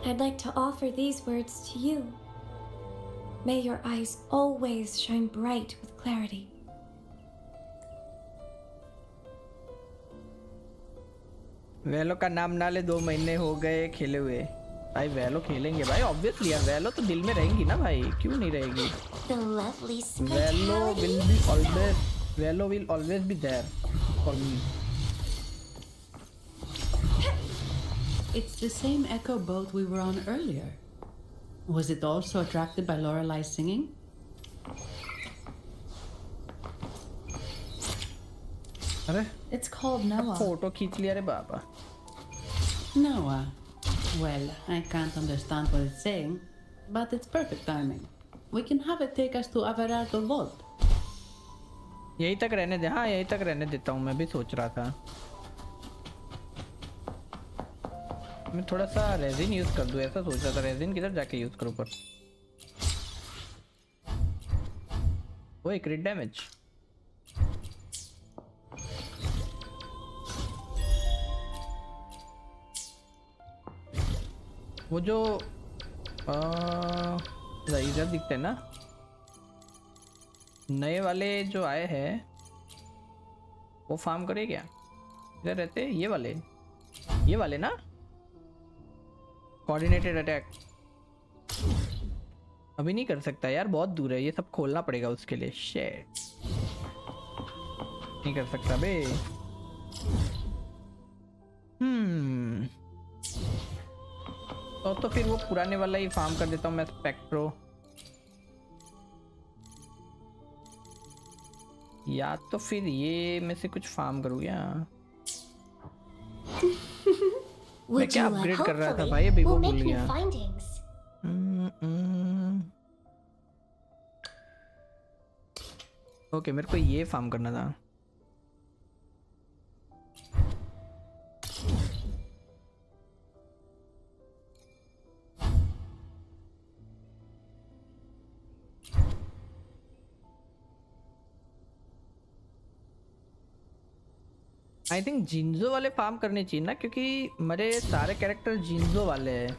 I'd like to offer these words to you. May your eyes always shine bright with clarity. वेलो का नाम ना ले 2 महीने हो गए खेले हुए भाई वेलो खेलेंगे भाई ऑब्वियसली यार वेलो तो दिल में रहेंगी ना भाई क्यों नहीं रहेगी वेलो will always be there for me It's the same echo boat we were on earlier. Was it also attracted by Lorelai's singing? अरे It's called Noah. फोटो खींच लिया रे बाबा Noah. Well, I can't understand what it's saying, but it's perfect timing. We can have it take us to Averardo Vault. यही तक रहने दे हाँ यही तक रहने देता हूँ मैं भी सोच रहा था मैं थोड़ा सा रेजिन यूज कर दूं ऐसा सोच रहा था रेजिन किधर जाके यूज करूं पर वो एक क्रिट डैमेज वो जो इधर दिखते हैं ना नए वाले जो आए हैं वो फार्म करे क्या इधर रहते ये वाले ना कोऑर्डिनेटेड अटैक अभी नहीं कर सकता यार बहुत दूर है ये सब खोलना पड़ेगा उसके लिए शिट नहीं कर सकता बे तो फिर वो पुराने वाला ही फार्म कर देता हूँ मैं स्पेक्ट्रो या तो फिर ये में से कुछ फार्म करूँ क्या मैं क्या अपग्रेड कर रहा था भाई अभी वो भूल गया ओके मेरे को ये फार्म करना था आई थिंक जिंजो वाले फार्म करने चाहिए ना क्योंकि मेरे सारे कैरेक्टर जिंजो वाले हैं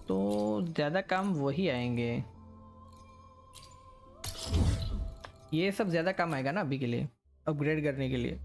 तो ज़्यादा काम वही आएंगे ये सब ज़्यादा काम आएगा ना अभी के लिए अपग्रेड करने के लिए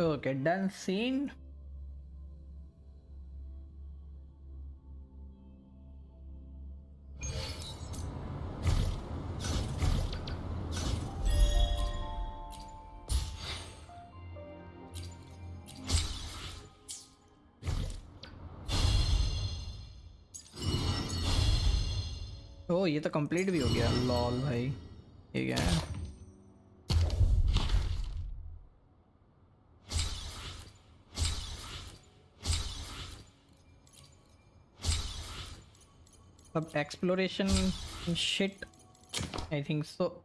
Okay, done scene. ओ ये तो कंप्लीट भी हो गया। लॉल भाई ये क्या है? अब एक्सप्लोरेशन शिट आई थिंक सो।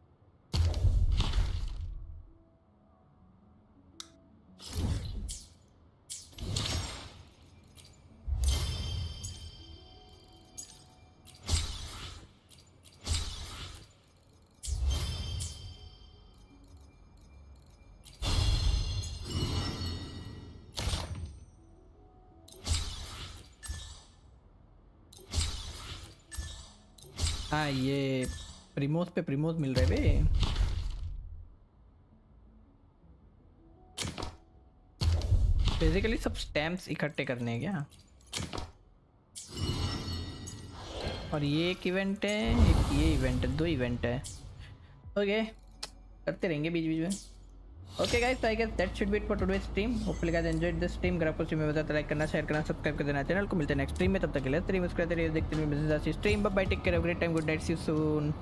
हाँ ये प्रीमोस पे प्रीमोस मिल रहे बे। बेसिकली सब स्टैम्प्स इकट्ठे करने हैं क्या? और ये एक इवेंट है, एक ये इवेंट है, 2 इवेंट है। ओके करते रहेंगे बीच बीच में। Okay guys, I guess that should be it for today stream. Hopefully guys enjoyed this stream. अगर आपको स्ट्रीम में मजा आता है लाइक करना, शेयर करना, सब्सक्राइब कर देना चैनल को। मिलते हैं नेक्स्ट स्ट्रीम में, तब तक के लिए स्ट्रीम सब्सक्राइब देखते रहिए। Stream bye bye, take care, have a great time, good night, see you soon.